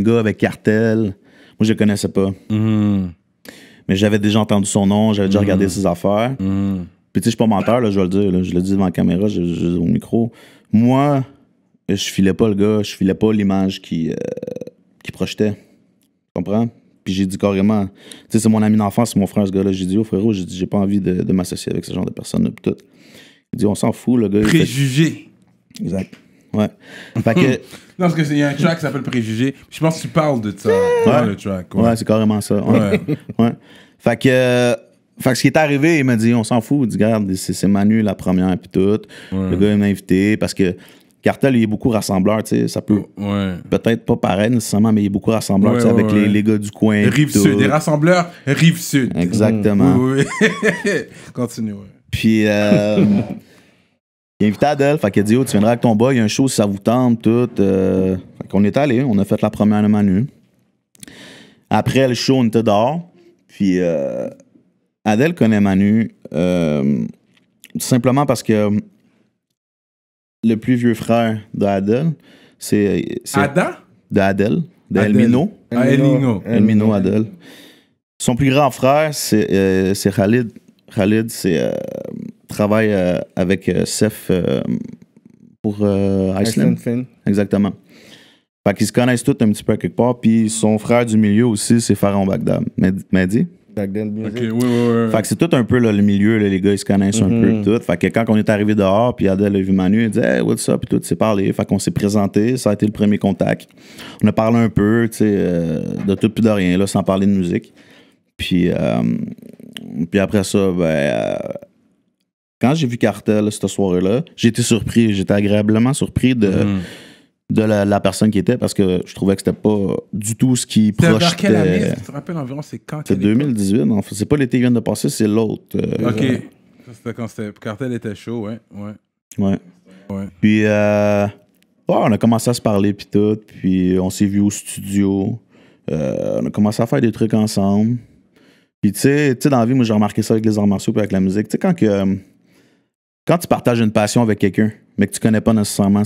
S4: gars, avec Cartel. Moi, je le connaissais pas. Mais j'avais déjà entendu son nom, j'avais déjà regardé ses affaires. Puis tu sais, je suis pas menteur, là, je vais le dire. Là, je le dis devant la caméra, au micro. Moi, je filais pas le gars, je filais pas l'image qui projetait. Tu comprends? Puis j'ai dit carrément, tu sais, c'est mon ami d'enfance, c'est mon frère, ce gars-là. J'ai dit, oh frérot, j'ai pas envie de m'associer avec ce genre de personnes-là. Puis tout. Il dit, on s'en fout, le gars.
S2: Préjugé.
S4: Exact. Ouais. Fait que.
S2: Non, parce qu'il y a un track qui s'appelle Préjugé. Je pense que tu parles de ça.
S4: Ouais,
S2: le track.
S4: Ouais, c'est carrément ça. Ouais. Ouais. Fait que ce qui est arrivé, il m'a dit, on s'en fout. Il dit, regarde, c'est Manu la première, puis tout. Le gars, il m'a invité parce que. Cartel, il est beaucoup rassembleur, tu sais, ça peut peut-être pas paraître nécessairement, mais il est beaucoup rassembleur, tu sais, avec les gars du coin.
S2: Rive-Sud, des rassembleurs Rive-Sud.
S4: Exactement.
S2: Oui. Continue,
S4: Puis, il a invité Adèle, fait qu'il a dit, oh, tu viendras avec ton boy, il y a un show si ça vous tente, tout. Fait qu'on est allé, on a fait la première de Manu. Après le show, on était dehors, puis Adèle connaît Manu, tout simplement parce que le plus vieux frère d'Adèle, c'est
S2: Ada?
S4: D'Adèle, d'Elmino. Elmino Adèle. Son plus grand frère, c'est Khalid. Khalid, travaille avec Seth pour Iceland. Exactement. Fait qu'ils se connaissent tous un petit peu quelque part. Puis son frère du milieu aussi, c'est Pharaon Bagdad. Mehdi?
S3: Bagdad Music.
S2: Okay, ouais.
S4: Fait que c'est tout un peu là, le milieu, là, les gars ils se connaissent un peu tout. Fait que quand on est arrivé dehors, puis Adèle a vu Manu, il dit hey, what's up, puis tout, s'est parlé. Fait qu'on s'est présenté, ça a été le premier contact. On a parlé un peu, tu sais, de tout puis de rien, là, sans parler de musique. Puis après ça, quand j'ai vu Cartel cette soirée-là, j'ai été surpris, j'étais agréablement surpris de la personne qui était parce que je trouvais que c'était pas du tout ce qui projetait.
S2: Vers quelle année? Tu te rappelles environ c'est quand?
S4: C'est 2018, non? C'est pas l'été qui vient de passer, c'est l'autre.
S2: OK. C'était quand Cartel était chaud, ouais.
S4: Puis on a commencé à se parler puis tout, puis on s'est vu au studio. On a commencé à faire des trucs ensemble. Puis tu sais dans la vie, moi j'ai remarqué ça avec les arts martiaux puis avec la musique. Tu sais quand tu partages une passion avec quelqu'un, mais que tu connais pas nécessairement,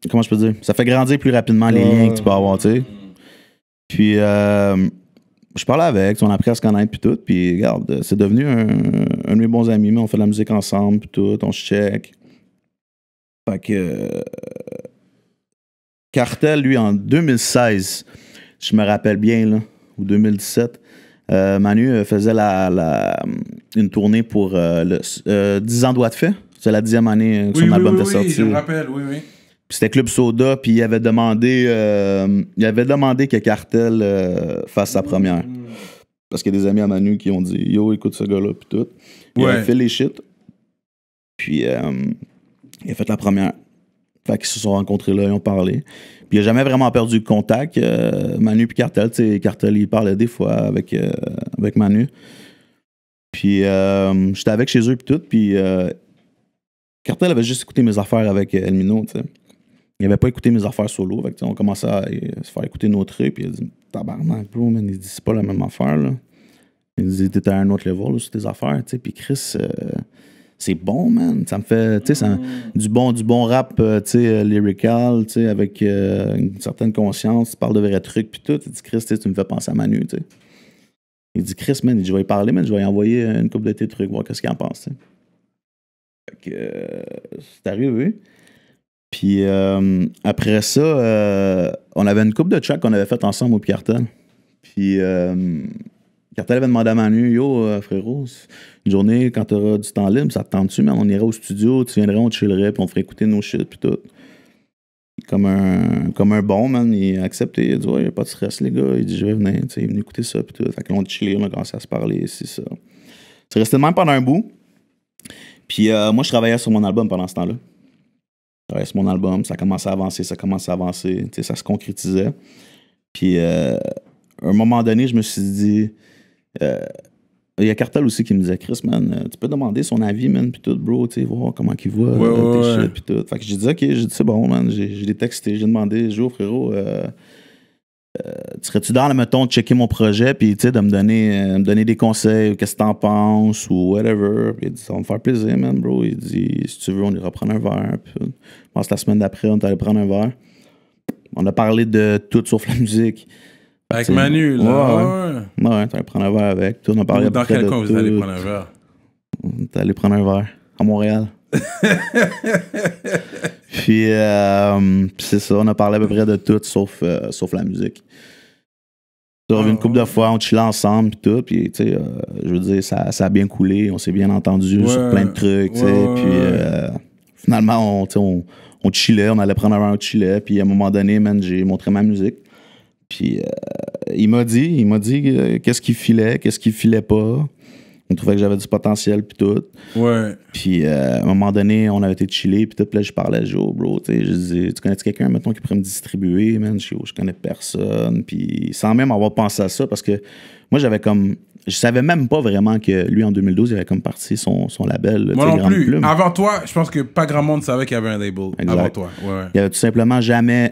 S4: comment je peux dire? Ça fait grandir plus rapidement les liens que tu peux avoir, tu sais. Puis, je parlais avec, on a appris à se connaître, puis tout. Puis, regarde, c'est devenu un de mes bons amis, mais on fait de la musique ensemble, puis tout, on se check. Fait que. Cartel, lui, en 2016, je me rappelle bien, là, ou 2017, Manu faisait une tournée pour 10 ans doigts de fait. C'est la 10e année que son album était sorti.
S2: Oui, je me rappelle, oui.
S4: Puis c'était Club Soda, puis il avait demandé que Cartel fasse sa première. Parce qu'il y a des amis à Manu qui ont dit « Yo, écoute ce gars-là », puis tout. Puis il a fait les shit. Puis il a fait la première. Fait qu'ils se sont rencontrés là, ils ont parlé. Puis il n'a jamais vraiment perdu contact, Manu puis Cartel. Tu sais, Cartel, il parlait des fois avec Manu. Puis j'étais avec chez eux, puis tout, puis... Cartel avait juste écouté mes affaires avec Elmino, tu sais. Il avait pas écouté mes affaires solo. Fait que, on commençait à se faire écouter nos trucs. Puis il a dit tabarnak, bro, man. Il dit c'est pas la même affaire, là. Il dit t'étais à un autre level là, sur tes affaires, tu sais. Puis Chris, c'est bon, man. Ça me fait, tu sais, du bon rap, tu sais, lyrical, tu sais, avec une certaine conscience. Tu parles de vrais trucs, puis tout. Il dit Chris, tu me fais penser à Manu, tu sais. Il dit Chris, man, je vais y parler, man. Je vais y envoyer une couple de tes trucs, voir qu'est-ce qu'il en pense, tu sais. Fait que c'est arrivé. Puis après ça, on avait une couple de tracks qu'on avait fait ensemble au Cartel. Puis Cartel avait demandé à Manu, yo frérot, une journée quand t'auras du temps libre, ça te tente-tu, mais on irait au studio, tu viendrais, on te chillerait, puis on te ferait écouter nos shit, puis tout. Puis comme un bon, man, il a accepté. Il a dit, ouais, y'a pas de stress, les gars. Il dit, je vais venir, tu sais, il est venu écouter ça, puis tout. Fait que là, on a chillé, on a commencé à se parler, c'est ça. C'est resté de même pendant un bout. Puis moi, je travaillais sur mon album pendant ce temps-là. Je travaillais sur mon album, ça commençait à avancer, tu sais, ça se concrétisait. Puis à un moment donné, je me suis dit, il y a Cartel aussi qui me disait, Chris, man, tu peux demander son avis, man, pis tout, bro, tu sais, voir comment il voit tes shit, pis tout. Fait que j'ai dit, ok, c'est bon, man, j'ai des textés, j'ai demandé, j'ai dit, frérot, serais-tu dans, mettons, de checker mon projet, puis, tu sais, de me donner des conseils, qu'est-ce que t'en penses, ou whatever. Puis il dit, ça va me faire plaisir, man, bro. Il dit, si tu veux, on ira prendre un verre. Puis, je pense que la semaine d'après, on est allé prendre un verre. On a parlé de tout sauf la musique.
S2: Avec Manu, là.
S4: Ouais, t'allais prendre un verre avec. Tout, on a parlé
S2: dans quel coin vous allez prendre un verre?
S4: On est allé prendre un verre à Montréal. Puis c'est ça, on a parlé à peu près de tout sauf la musique. On est revenu une couple de fois, on chillait ensemble puis tout, puis tu sais, je veux dire, ça a bien coulé, on s'est bien entendu sur plein de trucs, tu sais, puis finalement, on chillait, on allait prendre un verre, on chillait, puis à un moment donné, man, j'ai montré ma musique, puis il m'a dit qu'est-ce qu'il filait pas. On trouvait que j'avais du potentiel, puis tout.
S2: Ouais.
S4: Puis, à un moment donné, on avait été chillés, puis tout. Puis là, je parlais à Joe, bro. Tu sais, je disais, tu connais-tu quelqu'un, mettons, qui pourrait me distribuer, man? Je connais personne. Puis, sans même avoir pensé à ça, parce que moi, j'avais comme. Je savais même pas vraiment que lui, en 2012, il avait comme parti son label.
S2: Moi non plus. Plume. Avant toi, je pense que pas grand monde savait qu'il y avait un label. Exact. Avant toi. Ouais.
S4: Il avait tout simplement jamais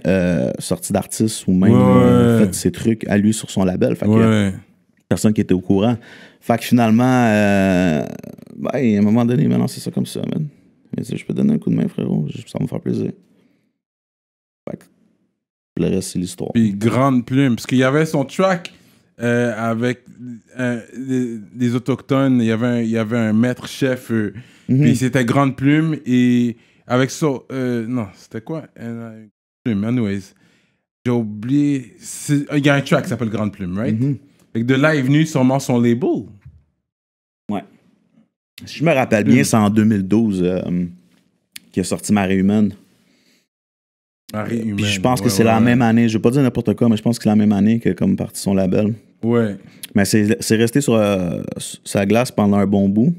S4: sorti d'artiste ou même fait ses trucs à lui sur son label. Fait que personne qui était au courant. Fait que finalement, à un moment donné, il m'a lancé ça comme ça, man. Il m'a dit, je peux te donner un coup de main, frérot, ça va me faire plaisir. Fait que le reste, c'est l'histoire.
S2: Puis Grande Plume, parce qu'il y avait son track avec des Autochtones, il y avait un maître-chef, puis c'était Grande Plume, et avec ça, non, c'était quoi? Plume, anyways. J'ai oublié, il y a un track qui s'appelle Grande Plume, right? Fait que de là est venu sûrement son label.
S4: Ouais. Si je me rappelle bien, c'est en 2012 qu'il a sorti Marée Humaine.
S2: Marée Humaine.
S4: Puis je pense que c'est la même année, je vais pas dire n'importe quoi, mais je pense que c'est la même année que comme parti son label.
S2: Ouais.
S4: Mais c'est resté sur sa glace pendant un bon bout.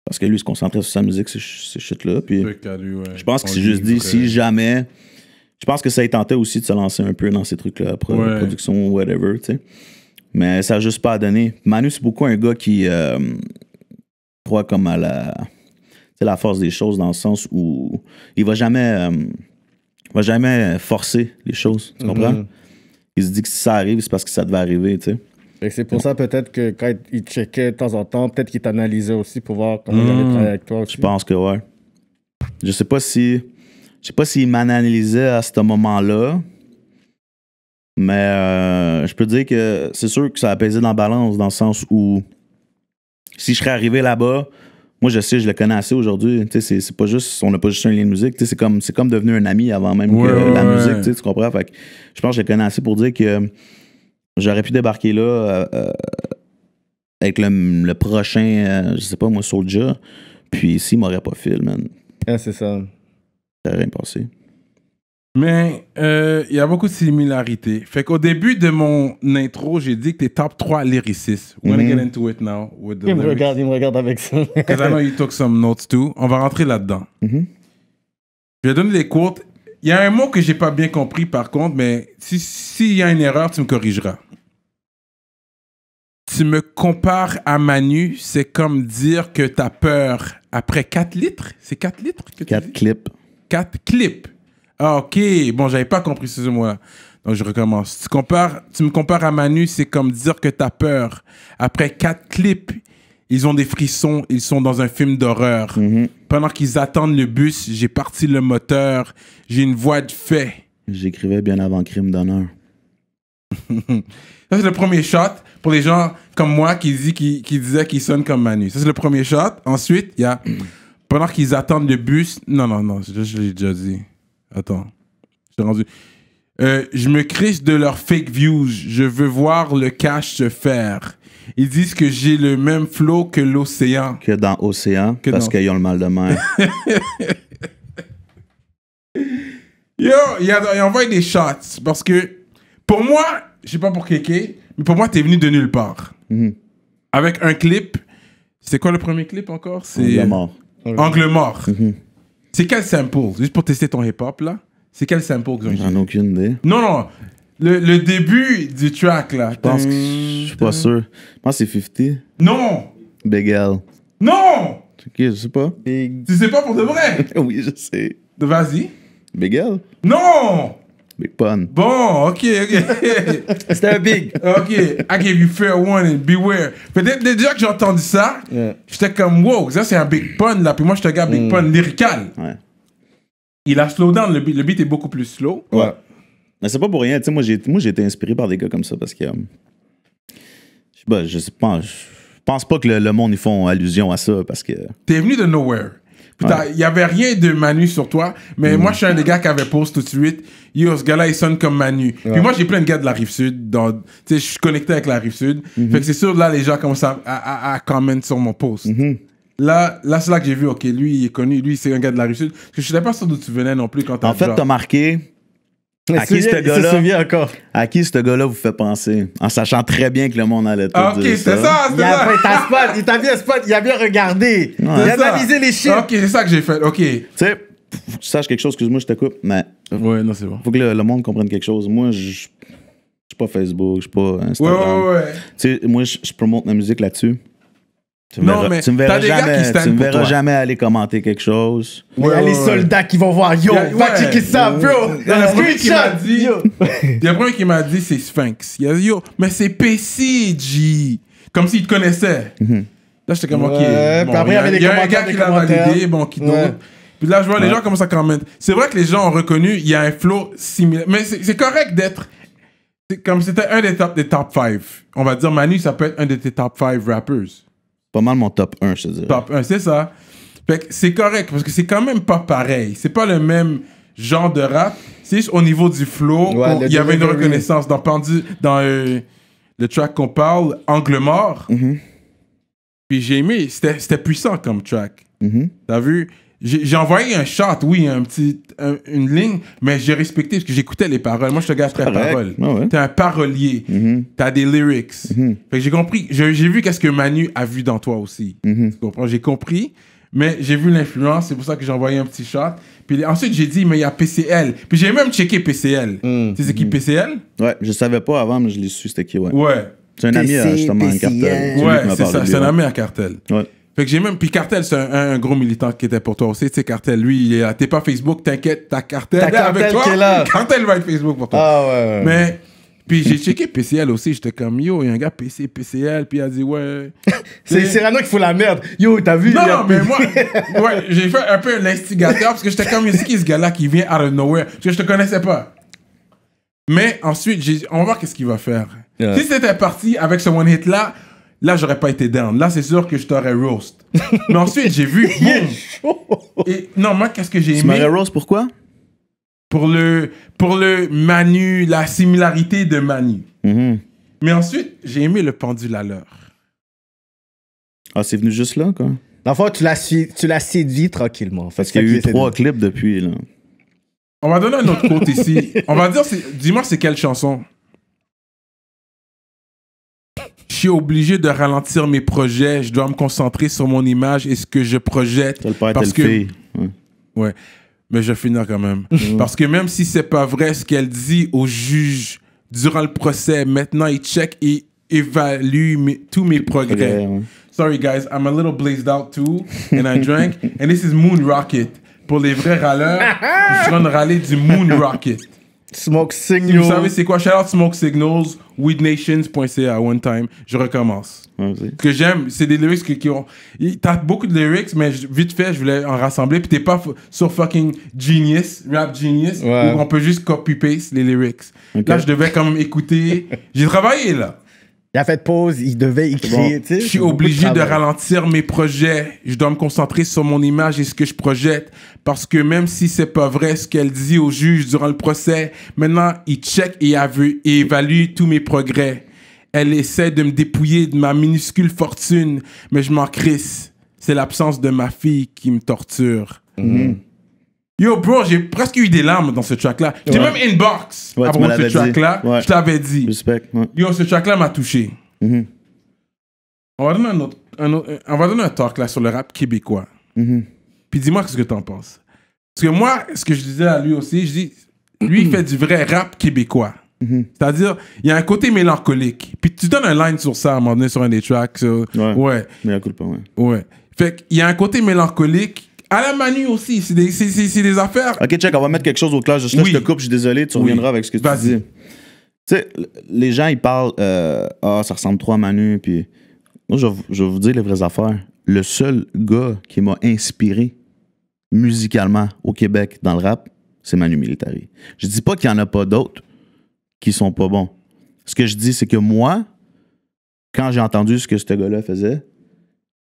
S4: Parce que lui, il se concentrait sur sa musique, ces shit-là. Puis je pense qu'il s'est juste dit, si jamais... Je pense que ça y tentait aussi de se lancer un peu dans ces trucs-là, production, whatever, tu sais. Mais ça n'a juste pas donné. Manu, c'est beaucoup un gars qui croit comme à la force des choses, dans le sens où il va jamais forcer les choses, tu comprends? Il se dit que si ça arrive, c'est parce que ça devait arriver, tu sais.
S3: Et c'est pour ça peut-être que quand il checkait de temps en temps, peut-être qu'il t'analysait aussi pour voir comment il allait travailler avec toi aussi.
S4: Je pense que ouais. Je sais pas s'il m'analysait à ce moment-là, mais je peux dire que c'est sûr que ça a pesé dans la balance, dans le sens où si je serais arrivé là-bas, moi je sais, je le connais assez aujourd'hui. C'est pas juste, on n'a pas juste un lien de musique, c'est comme devenu un ami avant même que la musique, tu comprends? Fait que je pense que je le connais assez pour dire que j'aurais pu débarquer là avec le prochain, je sais pas moi, Soulja, puis s'il m'aurait pas filé, man.
S3: Ah, c'est ça.
S4: Ça n'a rien passé.
S2: Mais il y a beaucoup de similarités. Fait qu'au début de mon intro, j'ai dit que t'es top 3 lyricistes. We're gonna get into it now. With the
S3: il me regarde avec ça.
S2: Because I know you took some notes too. On va rentrer là-dedans. Je vais donner des quotes. Il y a un mot que j'ai pas bien compris par contre, mais s'il y a une erreur, tu me corrigeras. Tu me compares à Manu, c'est comme dire que t'as peur après 4 litres. C'est 4 litres que tu dis?
S4: 4 clips.
S2: 4 clips. Ah, ok. Bon, j'avais pas compris ce mot-là. Donc, je recommence. Tu me compares à Manu, c'est comme dire que t'as peur. Après 4 clips, ils ont des frissons, ils sont dans un film d'horreur. Pendant qu'ils attendent le bus, j'ai parti le moteur, j'ai une voix de fait.
S4: J'écrivais bien avant Crime d'honneur.
S2: Ça, c'est le premier shot pour les gens comme moi qui disaient qu'ils sonnent comme Manu. Ça, c'est le premier shot. Ensuite, il y a... Pendant qu'ils attendent le bus... Non, je l'ai déjà dit. Attends. Je t'ai rendu... je me crisse de leurs fake views. Je veux voir le cash se faire. Ils disent que j'ai le même flow que l'océan.
S4: Que dans Océan, parce qu'ils ont le mal de mer.
S2: Yo, il envoie des shots. Parce que, pour moi, je sais pas pour Kéké, mais pour moi, t'es venu de nulle part. Avec un clip. C'est quoi le premier clip encore? C'est
S4: Angle mort.
S2: Angle mort. C'est quel sample? Juste pour tester ton hip-hop, là. C'est quel sample que
S4: J'en ai aucune idée.
S2: Non. Le début du track, là.
S4: Je pense que je suis pas sûr. Je pense que c'est 50.
S2: Non!
S4: Big L.
S2: Non!
S4: Ok, je sais pas.
S3: Big.
S2: Tu sais pas pour de vrai?
S4: Oui, je sais.
S2: Vas-y.
S4: Big L?
S2: Non!
S4: Big Pun.
S2: Bon, ok.
S3: C'était un big.
S2: Ok, I gave you fair warning, beware. Peut-être déjà que j'ai entendu ça,
S3: Yeah.
S2: j'étais comme, wow, ça c'est un big pun là. Puis moi, je te garde big pun lyrical.
S4: Ouais.
S2: Il a slow down, le beat est beaucoup plus slow.
S3: Ouais.
S4: Mais c'est pas pour rien. Tu sais, moi, j'ai été inspiré par des gars comme ça parce que. Je sais pas, je pense pas que le monde, ils font allusion à ça parce que.
S2: T'es venu de nowhere. Il y avait rien de Manu sur toi, mais moi, je suis un des gars qui avait posé tout de suite. Yo, ce gars-là, il sonne comme Manu. Puis moi, j'ai plein de gars de la Rive-Sud. Tu sais, je suis connecté avec la Rive-Sud. Fait que c'est sûr, là, les gens commencent à comment sur mon post. Là, c'est là que j'ai vu, ok, lui, il est connu. Lui, c'est un gars de la Rive-Sud. Parce que je savais pas sûr d'où tu venais non plus quand t'as
S4: En fait, t'as marqué. À qui ce
S3: Il se
S4: gars-là
S3: souvient encore.
S4: À qui ce gars-là vous fait penser? En sachant très bien que le monde allait tout
S2: Ah, ok,
S4: dire
S2: c'est ça, c'est ça.
S3: Il t'a bien spot, il a bien regardé. Il a
S2: ça.
S3: analysé les chiffres.
S2: Ok, c'est ça que j'ai fait, ok.
S4: Tu sais, faut que tu saches quelque chose, excuse-moi, je te coupe, mais
S2: Ouais, non, c'est bon.
S4: faut que le monde comprenne quelque chose. Moi, je suis pas Facebook, je suis pas Instagram.
S2: Ouais.
S4: Tu sais, moi, je promote ma musique là-dessus. Tu me
S2: Non,
S4: verras-
S2: mais
S4: tu me
S2: t'as
S4: verras
S2: des gars
S4: jamais,
S2: qui standent
S4: tu me
S2: pour
S4: verras
S2: toi.
S4: jamais aller commenter quelque chose.
S3: Il y a les soldats qui vont voir. Yo, va checker ça, bro.
S2: Le premier qui m'a
S3: Screenshot.
S2: dit,
S3: Yo.
S2: le premier qui m'a dit, c'est Sphinx. Il a dit, yo, mais c'est PC, G. Comme s'il te connaissait. Là, j'étais comme, ok.
S3: Ouais,
S2: bon,
S3: puis après, il y avait
S2: il y a un
S3: des
S2: gars qui l'a
S3: commentaires.
S2: validé, bon, qui d'autre.
S3: Ouais.
S2: Puis là, je vois les gens commencent à commenter. C'est vrai que les gens ont reconnu, il y a un flow similaire. Mais c'est correct d'être. Comme c'était un des top 5. On va dire, Manu, ça peut être un de tes top 5 rappers.
S4: Pas mal mon top 1, je te dirais.
S2: Top 1, c'est ça. Fait que c'est correct parce que c'est quand même pas pareil. C'est pas le même genre de rap. C'est juste au niveau du flow.
S3: Ouais,
S2: Il y avait une
S3: delivery.
S2: reconnaissance dans le track qu'on parle, Angle mort. Puis j'ai aimé. C'était puissant comme track. T'as vu? J'ai envoyé un shot, oui, une ligne, mais j'ai respecté parce que j'écoutais les paroles. Moi, je te gâche les
S4: correct.
S2: paroles.
S4: Ah ouais.
S2: T'es un parolier. T'as des lyrics. Fait que j'ai compris. J'ai vu qu'est-ce que Manu a vu dans toi aussi. Tu comprends? J'ai compris, mais j'ai vu l'influence. C'est pour ça que j'ai envoyé un petit shot. Puis ensuite, j'ai dit, mais il y a PCL. Puis j'ai même checké PCL. Tu sais c'est qui PCL?
S4: Ouais, je savais pas avant, mais je l'ai su, c'était qui, ouais.
S2: Ouais.
S4: C'est un ami, justement, un cartel. C'est lui
S2: Ouais,
S4: qui m'a
S2: c'est
S4: parlé
S2: ça.
S4: de
S2: C'est
S4: lui,
S2: un
S4: ouais.
S2: ami à Cartel.
S4: Ouais.
S2: Fait que j'ai même. Puis Cartel, c'est un gros militant qui était pour toi aussi. Tu sais, Cartel, lui, il est là. T'es pas Facebook, t'inquiète, t'as Cartel.
S3: T'as Cartel
S2: avec toi.
S3: qui est là.
S2: Cartel va être Facebook pour toi.
S3: Ah ouais.
S2: Mais. Puis j'ai checké PCL aussi. J'étais comme, yo, il y a un gars PCL. Puis il a dit, ouais.
S3: C'est Cyrano qui fout la merde. Yo, t'as vu?
S2: Non,
S3: il y a-
S2: non, mais moi, ouais, j'ai fait un peu l'instigateur parce que j'étais comme, c'est qui ce gars-là qui vient out of nowhere? Parce que je te connaissais pas. Mais ensuite, on va voir qu'est-ce qu'il va faire.
S3: Yeah.
S2: Si c'était parti avec ce one-hit-là, là, j'aurais pas été down. Là, c'est sûr que je t'aurais roast. Mais ensuite, j'ai vu, boum. Et non, moi, qu'est-ce que j'ai
S4: Tu
S2: aimé?
S4: m'aurais Rose, pourquoi?
S2: Pour le Manu, la similarité de Manu. Mais ensuite, j'ai aimé le pendule à l'heure.
S4: Ah, c'est venu juste là, quoi.
S3: Dans le fond, tu l'as séduit tranquillement.
S4: Parce qu'il y a eu 3 clips depuis, là.
S2: On va donner un autre quote ici. On va dire, dis-moi, c'est quelle chanson? Je suis obligé de ralentir mes projets. Je dois me concentrer sur mon image et ce que je projette.
S4: Ça, le père
S2: Parce
S4: telle
S2: que-
S4: fille. Ouais.
S2: Ouais, mais je vais finir quand même. Parce que même si c'est pas vrai ce qu'elle dit au juge durant le procès, maintenant il check et évalue tous mes progrès.
S4: Ouais.
S2: Sorry guys, I'm a little blazed out too, and I drank, and this is Moon Rocket. Pour les vrais râleurs, je suis en train de râler du Moon Rocket.
S3: Smoke
S2: Si
S3: Signal.
S2: vous savez c'est quoi, shout out Smoke Signals, weednations.ca one time. Je recommence.
S4: Ouais, vas-y.
S2: Ce que j'aime, c'est des lyrics qui ont... T'as beaucoup de lyrics, mais vite fait, je voulais en rassembler. Puis t'es pas sur fucking Genius, Rap Genius,
S3: Ouais.
S2: où on peut juste copy-paste les lyrics. Là, je devais quand même écouter. J'ai travaillé, là.
S3: Il a fait pause, il devait écrire. tu sais,
S2: Je suis
S3: c'est beaucoup
S2: obligé de
S3: travail.
S2: ralentir mes projets. Je dois me concentrer sur mon image et ce que je projette. Parce que même si c'est pas vrai ce qu'elle dit au juge durant le procès, maintenant, il check et évalue tous mes progrès. Elle essaie de me dépouiller de ma minuscule fortune, mais je m'en crisse. C'est l'absence de ma fille qui me torture. Yo, bro, j'ai presque eu des larmes dans ce track-là. J'étais même inbox
S4: Ouais,
S2: à
S4: tu
S2: propos
S4: me
S2: de ce
S4: l'avais dit.
S2: track-là.
S4: Ouais.
S2: Je t'avais dit.
S4: Respect. Ouais.
S2: Yo, ce track-là m'a touché.
S4: Mhm.
S2: On va donner on va donner un talk là sur le rap québécois. Puis dis-moi ce que t'en penses. Parce que moi, ce que je disais à lui aussi, je dis, lui, il fait du vrai rap québécois. C'est-à-dire, il y a un côté mélancolique. Puis tu donnes un line sur ça à un moment donné sur un des tracks. Ouais.
S4: Mais la culpa, ouais.
S2: Ouais. Fait qu'il y a un côté mélancolique. À la Manu aussi, c'est des affaires.
S4: Ok, check, on va mettre quelque chose au clair. Juste là, je te coupe, je suis désolé, tu reviendras avec ce que tu dis. Tu sais, les gens, ils parlent, ça ressemble trop à Manu, puis moi, je vais vous dire les vraies affaires. Le seul gars qui m'a inspiré musicalement au Québec dans le rap, c'est Manu Militari. Je dis pas qu'il y en a pas d'autres qui sont pas bons. Ce que je dis, c'est que moi, quand j'ai entendu ce que ce gars-là faisait,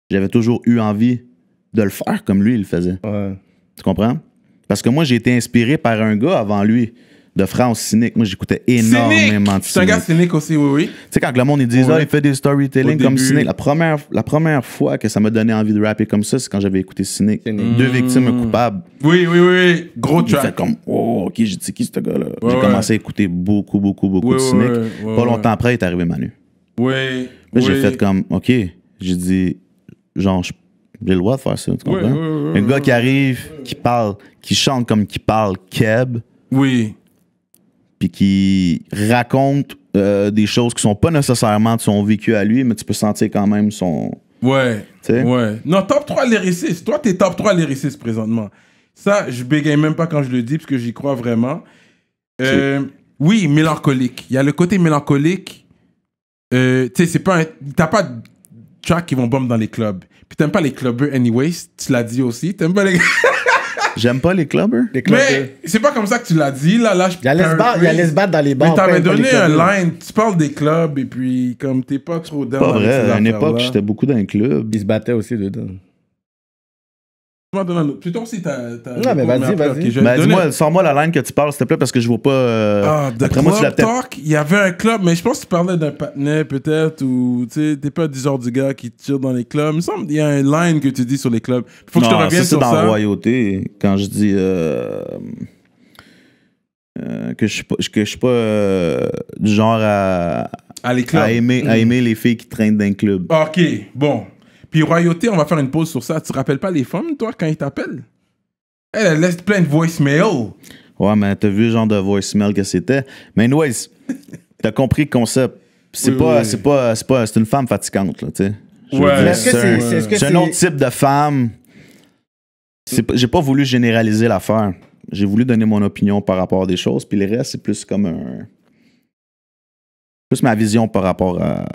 S4: j'avais toujours eu envie de le faire comme lui, il le faisait.
S3: Ouais.
S4: Tu comprends? Parce que moi, j'ai été inspiré par un gars avant lui, de France Cynic. Moi, j'écoutais énormément de Cynic.
S2: C'est un gars Cynic aussi, oui.
S4: Tu sais, quand le monde, ils disent, il fait des storytelling comme Cynic. La première fois que ça m'a donné envie de rapper comme ça, c'est quand j'avais écouté Cynic. Deux victimes, un coupable.
S2: Oui. Gros track.
S4: Fait comme, ok, j'ai dit qui ce gars-là? J'ai commencé à écouter beaucoup de Cynic. Pas longtemps après, il est arrivé Manu.
S2: Oui.
S4: Là, j'ai fait comme, ok. J'ai dit, genre, j'ai le droit de faire ça, tu comprends? Un gars qui arrive, qui parle, qui chante comme qui parle Keb.
S2: Oui.
S4: Puis qui raconte des choses qui sont pas nécessairement de son vécu à lui, mais tu peux sentir quand même son...
S2: Ouais.
S4: T'sais?
S2: Ouais. Non, top 3 lyricistes. Toi, t'es top 3 lyricistes présentement. Ça, je bégaye même pas quand je le dis, parce que j'y crois vraiment. Oui, mélancolique. Il y a le côté mélancolique. Tu sais, c'est pas t'as pas de tracks qui vont bomber dans les clubs. Puis t'aimes pas les clubbers anyways, tu l'as dit aussi. T'aimes pas les...
S4: J'aime pas les clubbers.
S2: Mais c'est pas comme ça que tu l'as dit. Là,
S3: il y a les battre dans les bars.
S2: Mais t'avais donné un line, tu parles des clubs et puis comme t'es pas trop down.
S4: Pas vrai, à une époque, j'étais beaucoup dans les clubs.
S3: Ils se battaient aussi dedans.
S2: Plutôt si t'as...
S3: Non, mais vas-y.
S4: Okay, dis-moi, sors-moi la line que tu parles, s'il te plaît, parce que je vois pas...
S2: Après moi, tu l'as peut-être... Il y avait un club, mais je pense que tu parlais d'un patinet, peut-être, ou tu sais, t'es pas du genre du gars qui tire dans les clubs. Il me semble qu'il y a un line que tu dis sur les clubs. Faut que je te revienne sur ça.
S4: C'est dans Royauté, quand je dis... que je suis pas du genre à aimer les filles qui traînent dans un club.
S2: Ok, bon. Puis Royauté, on va faire une pause sur ça. Tu te rappelles pas les femmes, toi, quand ils t'appellent? Elle laisse plein de voicemail.
S4: Ouais, mais t'as vu le genre de voicemail que c'était. Mais anyways, t'as compris le concept. C'est une femme fatigante, là, tu sais.
S2: Ouais.
S4: C'est un autre type de femme. J'ai pas voulu généraliser l'affaire. J'ai voulu donner mon opinion par rapport à des choses, puis le reste, c'est plus comme plus ma vision par rapport à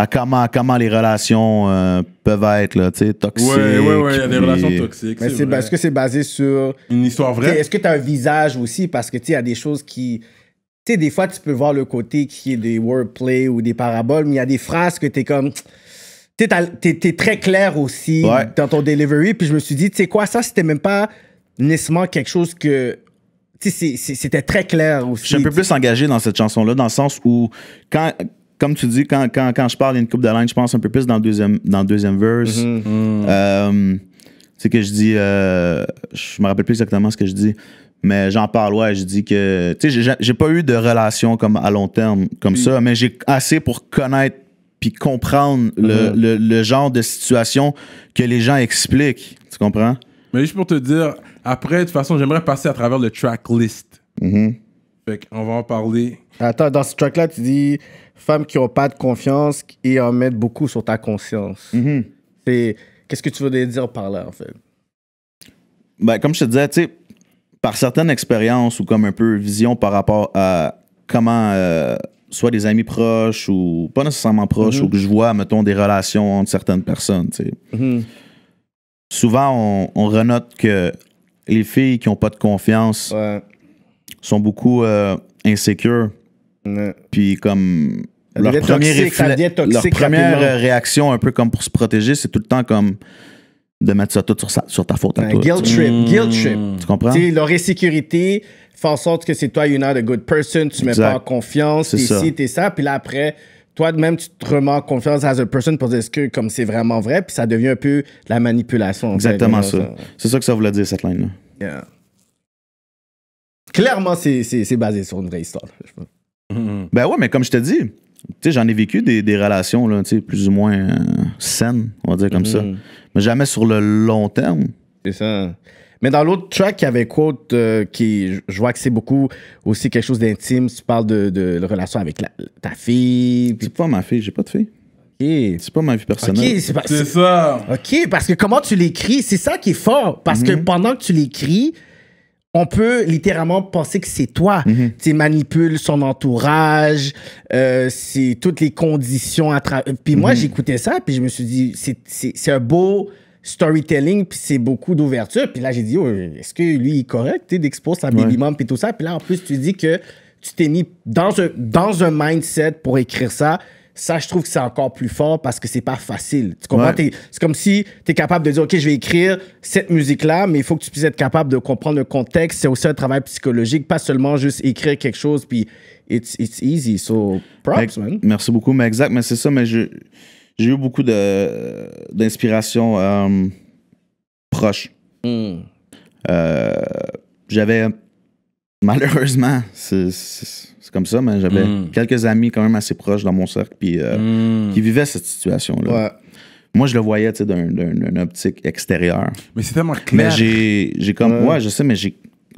S4: comment les relations peuvent être, là, tu sais, toxiques.
S2: Ouais, il y a des relations toxiques.
S3: Mais est-ce que c'est basé sur...
S2: une histoire vraie?
S3: Est-ce que tu as un visage aussi? Parce que, tu sais, il y a des choses qui... Tu sais, des fois, tu peux voir le côté qui est des wordplay ou des paraboles, mais il y a des phrases que t'es comme... T'es très clair aussi dans ton delivery, puis je me suis dit, tu sais quoi, ça, c'était même pas nécessairement quelque chose que... Tu sais, c'était très clair aussi.
S4: Je suis un peu plus engagé dans cette chanson-là, dans le sens où, comme tu dis, quand je parle d'une coupe de line, je pense un peu plus dans le deuxième verse. C'est que je dis... je me rappelle plus exactement ce que je dis, mais j'en parle, je dis que... Tu sais, j'ai pas eu de relation comme à long terme comme ça, mais j'ai assez pour connaître puis comprendre le genre de situation que les gens expliquent. Tu comprends?
S2: Mais juste pour te dire, après, de toute façon, j'aimerais passer à travers le track list. Fait qu'on va en parler.
S3: Attends, dans ce track-là, tu dis femmes qui n'ont pas de confiance et en mettent beaucoup sur ta conscience. Qu'est-ce que tu veux dire par là, en fait?
S4: Ben, comme je te disais, tu sais, par certaines expériences ou comme un peu vision par rapport à comment soit des amis proches ou pas nécessairement proches ou que je vois, mettons, des relations entre certaines personnes, tu sais. Souvent, on renote que les filles qui n'ont pas de confiance sont beaucoup insécures. Puis comme leur première réaction, un peu comme pour se protéger, c'est tout le temps comme de mettre ça tout sur ta faute à toi.
S3: Guilt trip.
S4: Tu comprends?
S3: Leur insécurité fait en sorte que c'est toi, you're not a good person, tu mets pas en confiance, t'es ci, t'es ça, puis là après, toi-même, tu te remets en confiance as a person pour dire est-ce que comme c'est vraiment vrai, puis ça devient un peu la manipulation.
S4: Exactement ça. C'est ça que ça voulait dire, cette ligne-là.
S3: Yeah. Clairement, c'est basé sur une vraie histoire.
S4: Ben ouais, mais comme je te dis, tu sais, j'en ai vécu des relations, là, tu sais, plus ou moins saines, on va dire comme ça. Mais jamais sur le long terme.
S3: C'est ça. Mais dans l'autre track, il y avait quote qui, je vois que c'est beaucoup aussi quelque chose d'intime. Tu parles de relation avec ta fille.
S4: C'est pas ma fille, j'ai pas de fille. C'est pas ma vie personnelle.
S2: C'est ça.
S3: OK, parce que comment tu l'écris, c'est ça qui est fort. Parce que pendant que tu l'écris, on peut littéralement penser que c'est toi. Tu manipules son entourage, c'est toutes les conditions à travers. Puis moi, j'écoutais ça, puis je me suis dit, c'est un beau storytelling, puis c'est beaucoup d'ouverture. Puis là, j'ai dit, oh, est-ce que lui, il est correct d'exposer sa baby mom, puis tout ça? Puis là, en plus, tu dis que tu t'es mis dans un mindset pour écrire ça. Ça, je trouve que c'est encore plus fort parce que c'est pas facile. Tu comprends? C'est comme si tu es capable de dire, OK, je vais écrire cette musique-là, mais il faut que tu puisses être capable de comprendre le contexte. C'est aussi un travail psychologique, pas seulement juste écrire quelque chose, puis it's easy. So, props, man.
S4: Merci beaucoup, mais exact, mais c'est ça, mais j'ai eu beaucoup d'inspiration proche. J'avais, malheureusement, c'est comme ça, mais j'avais quelques amis quand même assez proches dans mon cercle qui vivaient cette situation-là. Moi, je le voyais d'une optique extérieure.
S2: Mais c'est tellement clair.
S4: Mais j'ai comme... Ouais, je sais, mais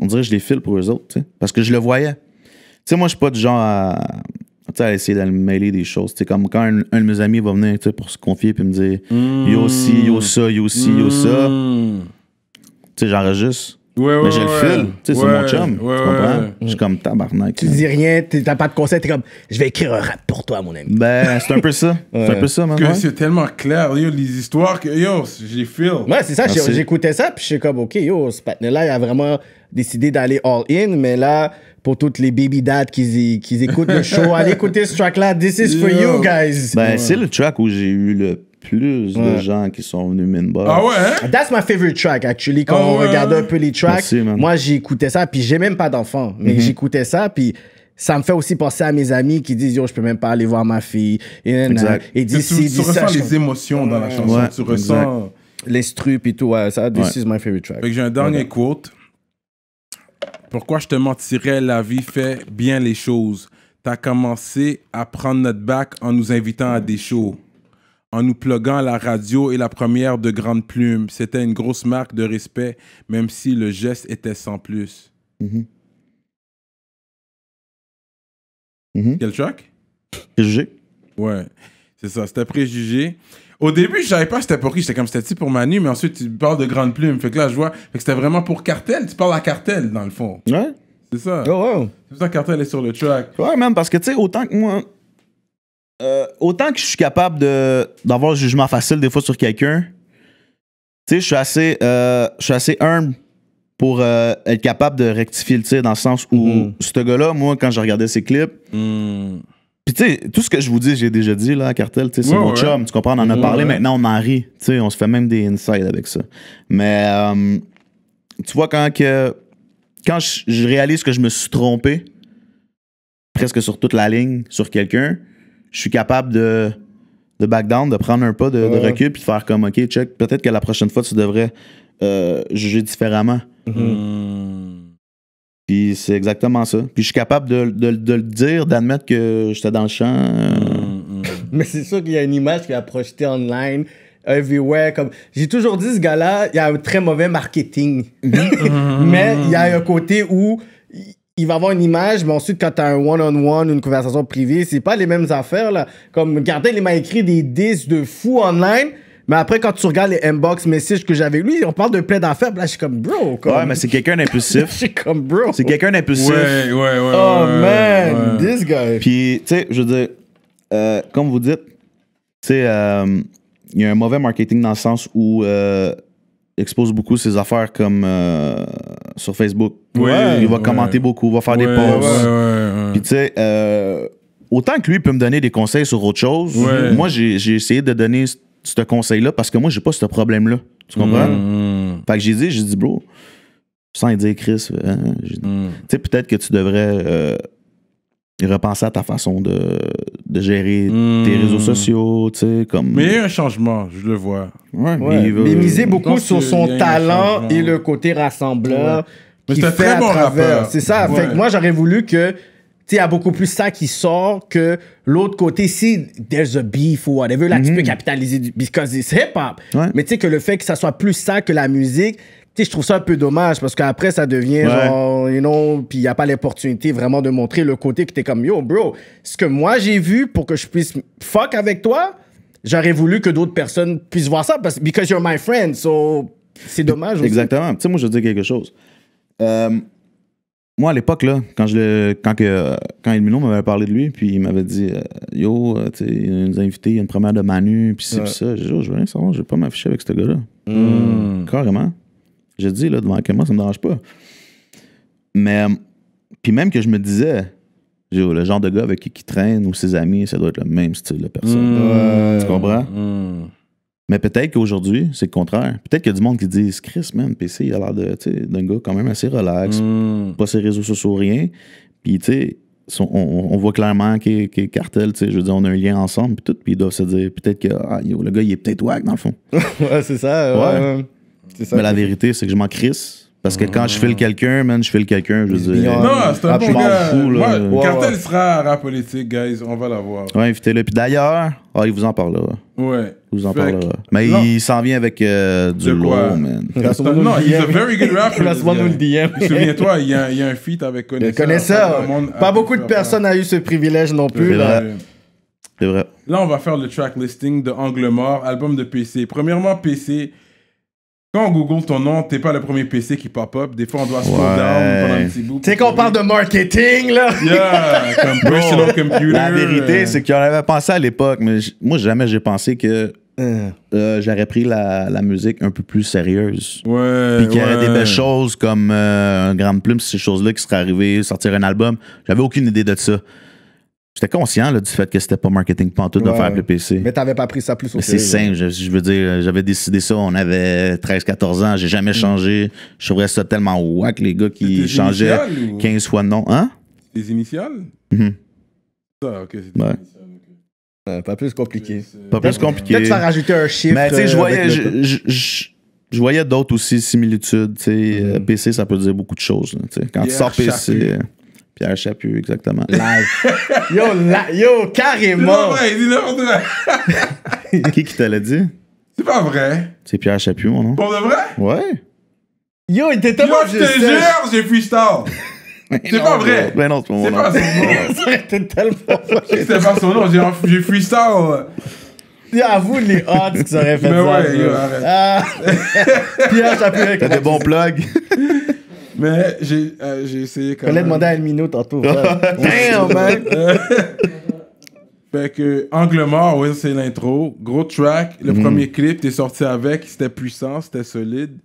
S4: on dirait que je les file pour eux autres, t'sais, parce que je le voyais. Tu sais, moi, je suis pas du genre à essayer d'aller me mêler des choses. T'sais, comme quand un de mes amis va venir pour se confier et me dire yo ci, yo ça, yo ci, yo ça. Tu sais, j'enregistre. Mais j'ai le fil, tu sais, c'est mon chum, tu comprends? Je suis comme tabarnak.
S3: Tu dis rien, t'as pas de conseil, t'es comme, je vais écrire un rap pour toi, mon ami.
S4: Ben, c'est un peu ça. C'est un peu ça, man.
S2: C'est tellement clair, yo, les histoires que, yo, j'ai feel.
S3: Ouais, c'est ça, j'écoutais ça, puis je suis comme, OK, yo, ce patin-là, il a vraiment décidé d'aller all-in, mais là, pour toutes les baby dads qui écoutent le show, allez écouter ce track-là, this is for you, guys.
S4: Ben, c'est le track où j'ai eu le plus de gens qui sont venus m'inbox.
S2: Ah ouais, hein?
S3: That's my favorite track, actually. Quand on regardait un peu les tracks, moi, j'écoutais ça, puis j'ai même pas d'enfant, mais j'écoutais ça, puis ça me fait aussi penser à mes amis qui disent, yo, je peux même pas aller voir ma fille.
S4: Exact.
S3: Et
S2: tu ressens les émotions dans la chanson. Tu ressens
S3: l'instru, puis tout. Ouais, ça, this is my favorite track.
S2: Fait que j'ai un dernier quote. Pourquoi je te mentirais, la vie fait bien les choses. T'as commencé à prendre notre bac en nous invitant à des shows, en nous pluguant à la radio et la première de Grande Plume. C'était une grosse marque de respect, même si le geste était sans plus. Quel track?
S4: Préjugé.
S2: Ouais, c'est ça, c'était Préjugé. Au début, je savais pas c'était pour qui. J'étais comme, c'était-tu pour Manu, mais ensuite, tu parles de Grande Plume. Fait que là, je vois, fait que c'était vraiment pour Cartel. Tu parles à Cartel, dans le fond.
S4: Ouais.
S2: C'est ça.
S3: Oh,
S2: c'est ça, Cartel est sur le track.
S4: Ouais, même, parce que, tu sais, autant que moi... autant que je suis capable d'avoir le jugement facile des fois sur quelqu'un, tu sais, je suis assez humble pour être capable de rectifier le tir dans le sens où ce gars-là, moi, quand je regardais ses clips, puis tu sais, tout ce que je vous dis, j'ai déjà dit là à Cartel, tu sais, c'est mon chum, tu comprends, on en a parlé, maintenant on en rit, tu sais, on se fait même des insides avec ça. Mais tu vois, quand je réalise que je me suis trompé, presque sur toute la ligne, sur quelqu'un, je suis capable de back down, de prendre un pas de recul, puis de faire comme, OK, check, peut-être que la prochaine fois, tu devrais juger différemment. Puis c'est exactement ça. Puis je suis capable de le dire, d'admettre que j'étais dans le champ.
S3: Mais c'est sûr qu'il y a une image qui a projetée online, everywhere. Comme... J'ai toujours dit, ce gars-là, il a un très mauvais marketing. Mais il y a un côté où... il va avoir une image, mais ensuite, quand t'as un one-on-one, une conversation privée, c'est pas les mêmes affaires, là. Comme, Cartel, il m'a écrit des disques de fou online, mais après, quand tu regardes les inbox messages que j'avais lui, on parle de plein d'affaires, là, je suis comme, bro. Comme...
S4: Ouais, mais c'est quelqu'un d'impulsif.
S3: Je suis comme, bro.
S4: C'est quelqu'un d'impulsif.
S2: Ouais.
S3: Oh, man, this guy.
S4: Puis, tu sais, je veux dire, comme vous dites, tu sais, il y a un mauvais marketing dans le sens où expose beaucoup ses affaires comme sur Facebook. Il va commenter beaucoup, va faire des posts. Puis tu sais, autant que lui peut me donner des conseils sur autre chose, moi j'ai essayé de donner ce conseil-là parce que moi j'ai pas ce problème-là. Tu comprends? Fait que j'ai dit, bro, sans y dire Chris, tu sais, peut-être que tu devrais repenser à ta façon de gérer tes réseaux sociaux, tu sais, comme...
S2: Mais il y a un changement, je le vois.
S3: Mais miser beaucoup sur son talent et le côté rassembleur qui fait très bon rappeur. C'est ça. Fait que moi, j'aurais voulu que, tu sais, il y a beaucoup plus ça qui sort que l'autre côté. Si there's a beef ou whatever, là, tu peux capitaliser because it's hip-hop. Mais tu sais, que le fait que ça soit plus ça que la musique, sais, je trouve ça un peu dommage parce qu'après, ça devient genre, you know, puis il n'y a pas l'opportunité vraiment de montrer le côté que t'es comme, yo, bro, ce que moi j'ai vu pour que je puisse fuck avec toi, j'aurais voulu que d'autres personnes puissent voir ça parce because you're my friend, so c'est dommage aussi.
S4: Exactement. Tu sais, moi, je veux dire quelque chose. Moi, à l'époque, là, quand Elmino m'avait parlé de lui, puis il m'avait dit yo, tu sais, il nous a invités, il y a une première de Manu, puis c'est ça. J'ai dit, je veux rien savoir, je vais pas m'afficher avec ce gars-là. Carrément. J'ai dit, là, devant moi, ça me dérange pas. Mais, puis même que je me disais, le genre de gars avec qui traîne ou ses amis, ça doit être le même style de personne. Tu comprends? Mais peut-être qu'aujourd'hui, c'est le contraire. Peut-être qu'il y a du monde qui dit Chris, man, PC, il a l'air d'un gars quand même assez relax, pas ses réseaux sociaux, rien. Puis, tu sais, on voit clairement qu'il est cartel, tu sais, je veux dire, on a un lien ensemble, puis tout, puis ils doivent se dire peut-être que le gars, il est peut-être wack, dans le fond.
S3: Ouais, c'est ça. Ouais.
S4: C'est ça. Mais la vérité, c'est que je m'en crisse. Parce que quand je file quelqu'un, man, je file quelqu'un, je veux dire.
S2: Non, c'est un bon gars.
S4: Fou, là.
S2: Cartel sera rap politique, guys, on va l'avoir.
S4: Ouais, invitez-le. Puis d'ailleurs, il vous en parlera.
S2: Ouais.
S4: Il vous en parlera. Mais il s'en vient avec du lourd, man.
S2: Non, he's a very good rapper.
S3: Laisse-moi nous le dire.
S2: Souviens-toi, il y a un feat avec Connaisseur.
S3: Connaisseur. Pas beaucoup de personnes ont eu ce privilège non plus.
S4: C'est vrai.
S2: Là, on va faire le track listing de Angle Mort, album de PC. Premièrement, PC. Quand on google ton nom, t'es pas le premier PC qui pop-up. Des fois, on doit scroll down pendant un petit bout.
S3: Tu sais qu'on parle de marketing, là?
S2: Yeah, comme personal computer.
S4: La vérité, c'est qu'on avait pensé à l'époque, mais moi, jamais j'ai pensé que j'aurais pris la musique un peu plus sérieuse.
S2: Ouais.
S4: Puis qu'il y aurait des belles choses comme un Grande Plume, ces choses-là qui seraient arrivées, sortir un album. J'avais aucune idée de ça. J'étais conscient là, du fait que c'était pas marketing pantoute de faire le PC.
S3: Mais t'avais pas pris ça plus au
S4: sérieux. C'est simple, je veux dire, j'avais décidé ça, on avait 13-14 ans, j'ai jamais changé. Je trouverais ça tellement wack, les gars qui changeaient 15 fois de nom. Hein?
S2: Des initiales? Ça, ok, c'est des initiales.
S3: Pas plus compliqué.
S4: Pas plus compliqué.
S3: Peut-être tu vas rajouter un chiffre.
S4: Mais tu sais, je voyais d'autres aussi similitudes. PC, ça peut dire beaucoup de choses. Là, quand tu sors PC... Pierre Chaput, exactement.
S3: Live. Yo, carrément.
S2: C'est pas vrai, il dit n'importe quoi.
S4: Qui te l'a dit?
S2: C'est pas vrai.
S4: C'est Pierre Chaput, mon nom.
S2: Pour de vrai?
S4: Ouais.
S3: Yo, il était tellement
S2: juste. Yo, je te jure, j'ai freestyle. C'est pas vrai.
S4: Ben non, c'est pas mon nom.
S2: C'est pas son nom.
S3: C'était tellement...
S2: C'était pas son nom, j'ai freestyle.
S3: Avoue les odds qu'ils auraient fait
S2: mais
S3: ça.
S2: Mais ouais, yo, arrête.
S3: Pierre Chaput.
S4: T'as des bons plugs.
S2: Mais j'ai essayé quand même.
S3: Fallait demander à Elmino tantôt. Damn, man!
S2: Fait que Angle Mort, oui, c'est l'intro. Gros track. Le premier clip, t'es sorti avec. C'était puissant, c'était solide.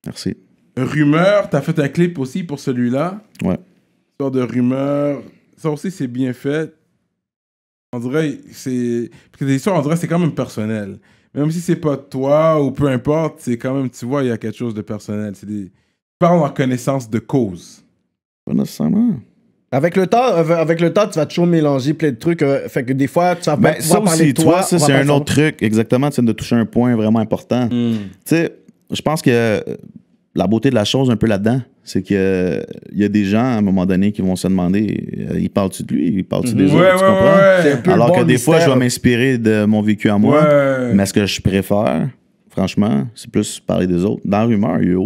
S4: Merci.
S2: Rumeur, t'as fait un clip aussi pour celui-là.
S4: Ouais.
S2: Histoire de Rumeur. Ça aussi, c'est bien fait. On dirait, c'est... Parce que des histoires, on dirait, c'est quand même personnel. Même si c'est pas toi ou peu importe, c'est quand même, tu vois, il y a quelque chose de personnel. C'est des... Parle en connaissance de cause.
S4: Pas nécessairement.
S3: Avec le temps, tu vas toujours mélanger plein de trucs. Fait que des fois, tu vas pas pouvoir parler de toi.
S4: Ça, c'est un autre truc. Exactement, tu viens de toucher un point vraiment important. Tu sais, je pense que la beauté de la chose un peu là-dedans, c'est qu'il y a des gens, à un moment donné, qui vont se demander, il parle-tu de lui, il parle-tu des autres, tu comprends? Alors que des fois, je vais m'inspirer de mon vécu à moi. Mais ce que je préfère... Franchement, c'est plus parler des autres. Dans Rumeur, il n'y a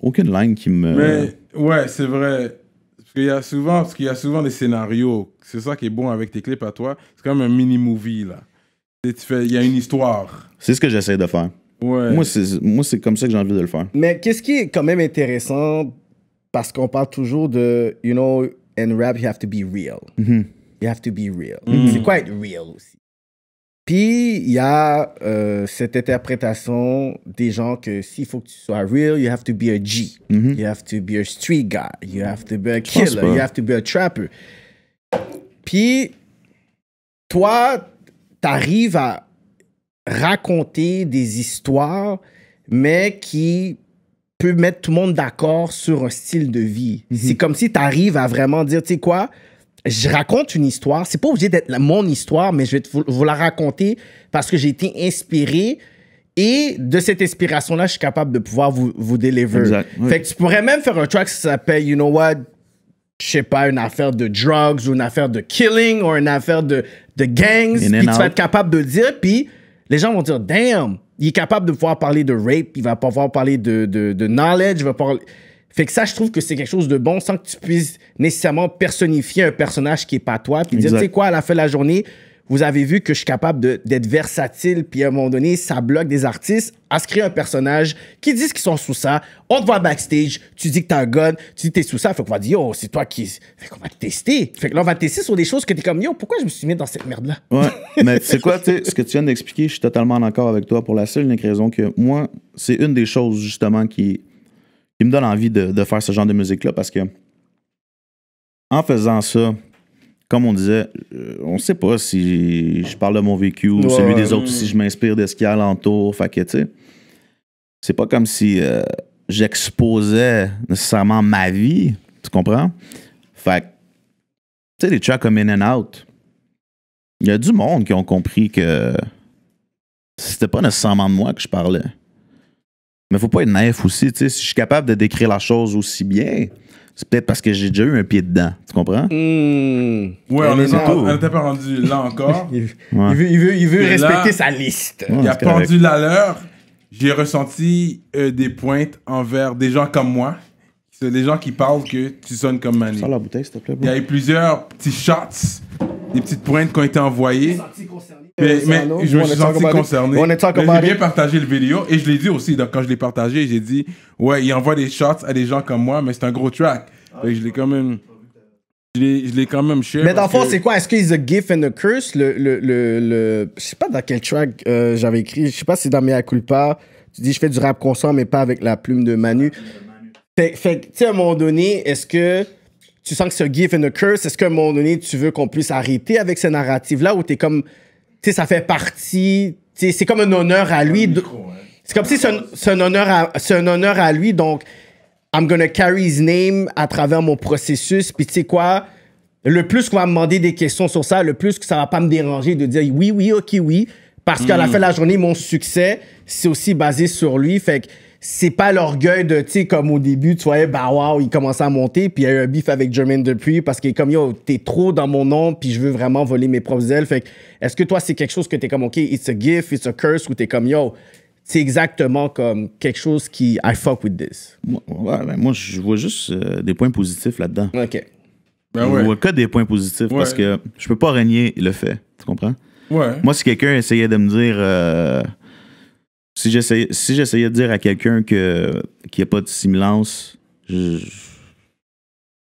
S4: aucune ligne qui me...
S2: Mais, ouais, c'est vrai. Parce qu'il y a souvent des scénarios. C'est ça qui est bon avec tes clips à toi. C'est comme un mini-movie, là. Il y a une histoire.
S4: C'est ce que j'essaie de faire.
S2: Ouais.
S4: Moi, c'est comme ça que j'ai envie de le faire.
S3: Mais qu'est-ce qui est quand même intéressant, parce qu'on parle toujours de, you know, in rap, you have to be real. You have to be real. C'est quoi être real aussi? Puis, il y a cette interprétation des gens que s'il faut que tu sois real, you have to be a G. You have to be a street guy. You have to be a killer. You have to be a trapper. Puis, toi, t'arrives à raconter des histoires, mais qui peut mettre tout le monde d'accord sur un style de vie. C'est comme si t'arrives à vraiment dire, tu sais quoi, je raconte une histoire. C'est pas obligé d'être mon histoire, mais je vais vous la raconter parce que j'ai été inspiré. Et de cette inspiration-là, je suis capable de pouvoir vous deliver.
S4: Exact, oui.
S3: Fait que tu pourrais même faire un track qui s'appelle, you know what, je sais pas, une affaire de drugs ou une affaire de killing ou une affaire de gangs. Puis tu vas être capable de le dire. Puis les gens vont dire, damn, il est capable de pouvoir parler de rape, il va pouvoir parler de knowledge, il va pouvoir... Fait que ça, je trouve que c'est quelque chose de bon sans que tu puisses nécessairement personnifier un personnage qui est pas toi. Puis dire, tu sais quoi, à la fin de la journée, vous avez vu que je suis capable d'être versatile. Puis à un moment donné, ça bloque des artistes à se créer un personnage qui disent qu'ils sont sous ça. On te voit backstage, tu dis que t'as un gun, tu dis que t'es sous ça. Fait qu'on va dire, yo, c'est toi qui... Fait qu'on va te tester. Fait que là, on va te tester sur des choses que t'es comme, yo, pourquoi je me suis mis dans cette merde-là?
S4: Ouais, mais tu sais quoi, tu sais, ce que tu viens d'expliquer, je suis totalement d'accord avec toi pour la seule et unique raison que moi, c'est une des choses, justement, qui me donne envie de faire ce genre de musique-là parce que en faisant ça, comme on disait, on sait pas si je parle de mon vécu ou celui des autres, si je m'inspire de ce qu'il y a alentour. Fait que, tu sais, c'est pas comme si j'exposais nécessairement ma vie, tu comprends? Fait que, tu sais, les tracks comme In and Out, il y a du monde qui ont compris que c'était pas nécessairement de moi que je parlais. Mais faut pas être naïf aussi, tu sais. Si je suis capable de décrire la chose aussi bien, c'est peut-être parce que j'ai déjà eu un pied dedans. Tu comprends?
S2: Ouais, on n'était pas rendu là encore.
S3: Il veut respecter sa liste.
S2: Il a pendu la leur. J'ai ressenti des pointes envers des gens comme moi. C'est des gens qui parlent que tu sonnes comme Manu.
S4: Sors la bouteille, s'il te plaît.
S2: Il y a eu plusieurs petits shots, des petites pointes qui ont été envoyées. Mais je me suis senti concerné. J'ai bien partagé le vidéo et je l'ai dit aussi. Donc, quand je l'ai partagé, j'ai dit, ouais, il envoie des shots à des gens comme moi, mais c'est un gros track. Je l'ai quand même... Je l'ai quand même share.
S3: Mais dans le fond, c'est quoi? Est-ce qu'il y a a gift and a curse? Je sais pas dans quel track j'avais écrit. Je sais pas si c'est dans Mea Culpa. Tu dis, je fais du rap conscient, mais pas avec la plume de Manu. Fait tu sais, à un moment donné, est-ce que tu sens que c'est un gift and a curse? Est-ce qu'à un moment donné, tu veux qu'on puisse arrêter avec ces narratives-là ou t'es comme... Tu sais, ça fait partie... Tu sais, c'est comme un honneur à lui. C'est comme si c'est un honneur à lui, donc... I'm gonna carry his name à travers mon processus. Puis tu sais quoi? Le plus qu'on va me demander des questions sur ça, le plus que ça va pas me déranger de dire oui, ok, oui. Parce qu'à la fin de la journée, mon succès, c'est aussi basé sur lui. Fait que c'est pas l'orgueil de, tu sais, comme au début, tu voyais, bah wow, il commençait à monter. Puis il y a eu un beef avec Jermaine Dupri parce qu'il est comme, yo, t'es trop dans mon nom, puis je veux vraiment voler mes propres ailes. Fait que est-ce que toi, c'est quelque chose que t'es comme, ok, it's a gift, it's a curse, ou t'es comme, yo, c'est exactement comme quelque chose qui I fuck with this.
S4: Moi, je vois juste des points positifs là-dedans.
S3: OK.
S2: Ben
S4: je vois que des points positifs parce que je peux pas renier le fait. Tu comprends?
S2: Ouais.
S4: Moi, si quelqu'un essayait de me dire... si j'essayais de dire à quelqu'un qu'il n'y a pas de similance, je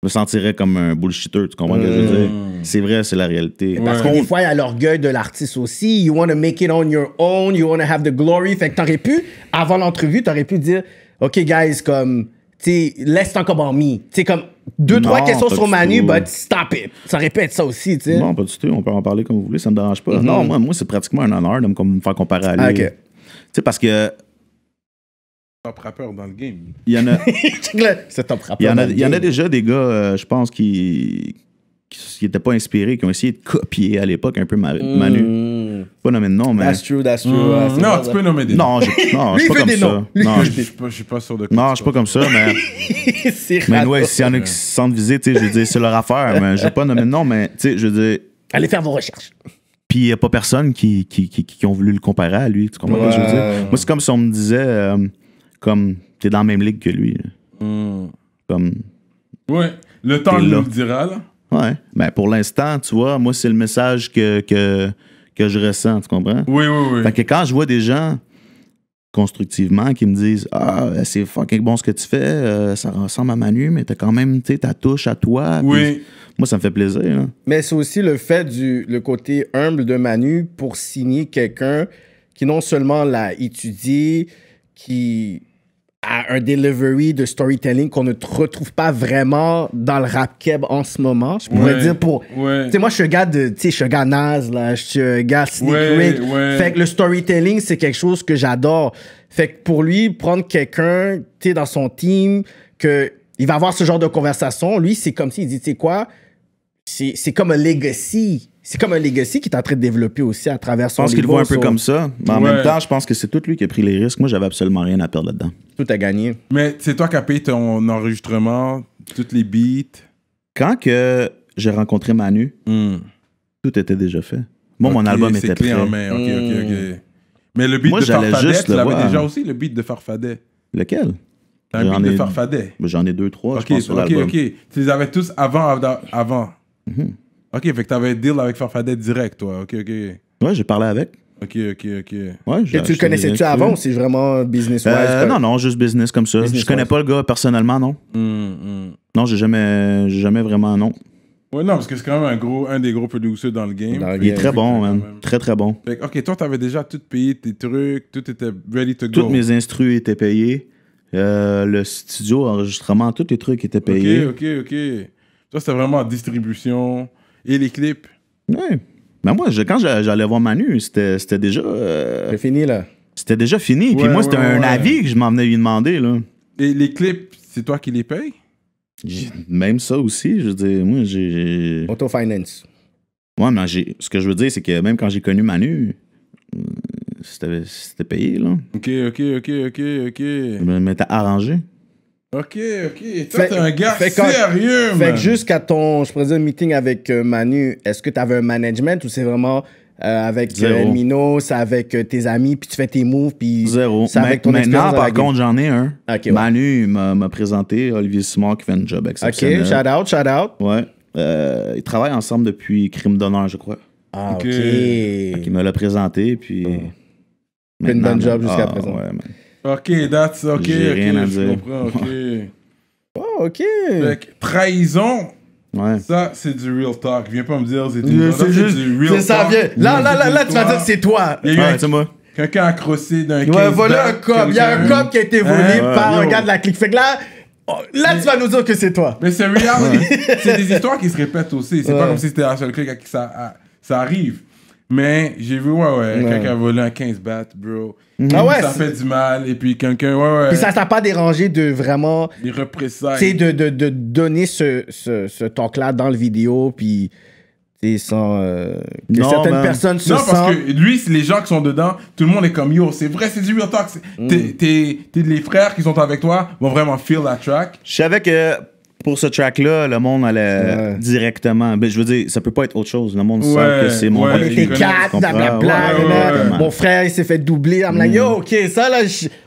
S4: me sentirais comme un bullshitter. Tu comprends ce que je veux dire? C'est vrai, c'est la réalité.
S3: Parce que des fois, il y a l'orgueil de l'artiste aussi. You want to make it on your own. You want to have the glory. Fait que t'aurais pu, avant l'entrevue, t'aurais pu dire, OK, guys, comme, tu sais, laisse ton comme en me. Tu sais, comme, 2-3 questions sur Manu, but stop it. Ça aurait pu être ça aussi, tu sais.
S4: Non, pas du tout. On peut en parler comme vous voulez. Ça me dérange pas. Non, moi, c'est pratiquement un honneur de me faire comparer à lui.
S3: OK.
S4: Tu sais, parce que...
S2: Top rappeur dans le game.
S4: Il y en a...
S3: c'est top rappeur.
S4: Il y en a déjà des gars, je pense, qui n'étaient pas inspirés, qui ont essayé de copier à l'époque un peu Manu. Pas nommer de nom, mais...
S3: That's true.
S2: Non, tu peux nommer des noms.
S4: Non, je suis pas comme ça. Non,
S2: je suis pas sûr de quoi.
S4: Non, je suis pas comme ça, mais... mais ouais, s'il y en a qui se sentent visés, tu sais, je veux dire, c'est leur affaire, mais je vais pas nommer de nom, mais, tu sais, je veux dire...
S3: Allez faire vos recherches.
S4: Puis il n'y a pas personne qui ont voulu le comparer à lui, tu comprends ce que je veux dire? Moi, c'est comme si on me disait, comme, t'es dans la même ligue que lui. Comme...
S2: Ouais, le temps nous le dira, là.
S4: Ouais, mais pour l'instant, tu vois, moi, c'est le message que je ressens, tu comprends?
S2: Oui.
S4: Fait que quand je vois des gens constructivement qui me disent « Ah, c'est fucking bon ce que tu fais, ça ressemble à Manu, mais t'as quand même, tu sais, ta touche à toi. »
S2: Oui.
S4: Moi, ça me fait plaisir. Hein.
S3: Mais c'est aussi le fait le côté humble de Manu pour signer quelqu'un qui non seulement l'a étudié, qui a un delivery de storytelling qu'on ne retrouve pas vraiment dans le rap keb en ce moment. Je pourrais dire pour... Tu sais, moi, je suis un gars tu sais, je suis un gars naze, là. Je suis un gars sneak rig. Fait que le storytelling, c'est quelque chose que j'adore. Fait que pour lui, prendre quelqu'un, tu sais, dans son team, que il va avoir ce genre de conversation, lui, c'est comme s'il dit, tu sais quoi, c'est comme un legacy. C'est comme un legacy qui est en train de développer aussi à travers son...
S4: Je pense qu'il le voit un peu comme ça. Mais en même temps, je pense que c'est tout lui qui a pris les risques. Moi, j'avais absolument rien à perdre là-dedans.
S3: Tout a gagné.
S2: Mais c'est toi qui as payé ton enregistrement, toutes les beats.
S4: Quand que j'ai rencontré Manu, tout était déjà fait. Moi, mon album était prêt.
S2: En main. OK. Mais le beat
S4: Moi,
S2: de
S4: j'allais
S2: Farfadet,
S4: juste
S2: tu
S4: le
S2: l'avais
S4: voir.
S2: déjà aussi, le beat de Farfadet.
S4: Lequel?
S2: T'as un beat de Farfadet.
S4: J'en ai 2-3, je pense, sur
S2: Ok,
S4: l'album.
S2: ok. Tu les avais tous avant. Ok, fait que t'avais deal avec Farfadet direct, toi. Ok.
S4: Ouais, j'ai parlé avec.
S2: Ok.
S4: Ouais,
S3: Et tu le connaissais-tu avant ou c'est vraiment business-wise?
S4: Non, juste business comme ça. Je connais pas le gars personnellement, non. Non, j'ai jamais vraiment, non.
S2: Ouais, non, parce que c'est quand même un des gros producers dans le game.
S4: Il est très bon, man. Très, très bon.
S2: Fait que, ok, toi, t'avais déjà tout payé, tes trucs, tout était ready to go.
S4: Toutes mes instrus étaient payés. Le studio, enregistrement, tous les trucs étaient payés.
S2: Ok. Ça, c'était vraiment en distribution. Et les clips?
S4: Ouais. Mais moi, quand j'allais voir Manu, c'était déjà...
S3: C'est fini, là.
S4: C'était déjà fini. Puis moi, c'était un avis que je m'en venais lui demander, là.
S2: Et les clips, c'est toi qui les payes?
S4: Même ça aussi, je veux dire, moi, j'ai...
S3: Auto-finance.
S4: Ouais, mais ce que je veux dire, c'est que même quand j'ai connu Manu, c'était payé, là.
S2: Ok.
S4: Mais t'as arrangé.
S2: Ok. Toi, t'es un gars sérieux, man.
S3: Fait que jusqu'à ton, je pourrais dire, meeting avec Manu, est-ce que t'avais un management ou c'est vraiment avec Mino, c'est avec tes amis, puis tu fais tes moves, puis
S4: Zéro.
S3: c'est avec ton
S4: Maintenant,
S3: expérience
S4: par contre, j'en ai un.
S3: Ok, ouais.
S4: Manu m'a présenté Olivier Simard qui fait un job exceptionnel.
S3: Ok, shout out.
S4: Ouais. Ils travaillent ensemble depuis Crime d'honneur, je crois.
S3: Ah, ok.
S4: Il me l'a présenté, puis...
S3: Fait une bonne job jusqu'à présent.
S4: Ouais, man.
S2: Ok, that's ok.
S4: J'ai rien à
S2: je
S4: dire.
S2: comprends, ok.
S3: Oh, ok.
S2: Fait que trahison,
S4: Ouais.
S2: ça, c'est du real talk. Viens pas me dire c'est
S3: C'est juste,
S2: du real
S3: c'est ça,
S2: talk.
S3: viens. Là, tu vas dire que c'est toi.
S2: Il y a eu
S4: Ouais, c'est moi.
S2: quelqu'un a crossé d'un case
S3: Ouais, voilà un
S2: back,
S3: cop. Il y a un
S2: quelqu'un-
S3: cop qui a été volé
S2: Hein?
S3: par un
S2: Yo.
S3: gars de la clique. Fait que là, tu vas nous dire que c'est toi.
S2: Mais c'est reality. C'est des histoires qui se répètent aussi. C'est pas comme si c'était la seule clique à qui ça arrive. Mais j'ai vu, quelqu'un a volé un 15 bat, bro.
S3: Ah ouais,
S2: Ça fait du mal. Et puis quelqu'un, ouais.
S3: Puis ça t'a pas dérangé de vraiment,
S2: Les
S3: tu
S2: représailles.
S3: sais, de donner ce talk-là dans le vidéo, puis, tu sais, sans que
S4: Non,
S3: certaines
S4: man.
S3: personnes se
S2: Non, parce
S3: sentent...
S2: que lui, c'est les gens qui sont dedans, tout le monde est comme yo, c'est vrai, c'est du real talk. Les frères qui sont avec toi vont vraiment feel la track.
S4: Je savais que pour ce track-là, le monde allait directement. Ben, je veux dire, ça peut pas être autre chose. Le monde sent que c'est mon.
S2: ouais.
S3: On était
S2: ils
S3: quatre,
S4: connaissent,
S3: blablabla.
S2: ouais,
S3: là.
S4: ouais.
S3: Mon frère, il s'est fait doubler. I'm like, yo, OK, ça, là,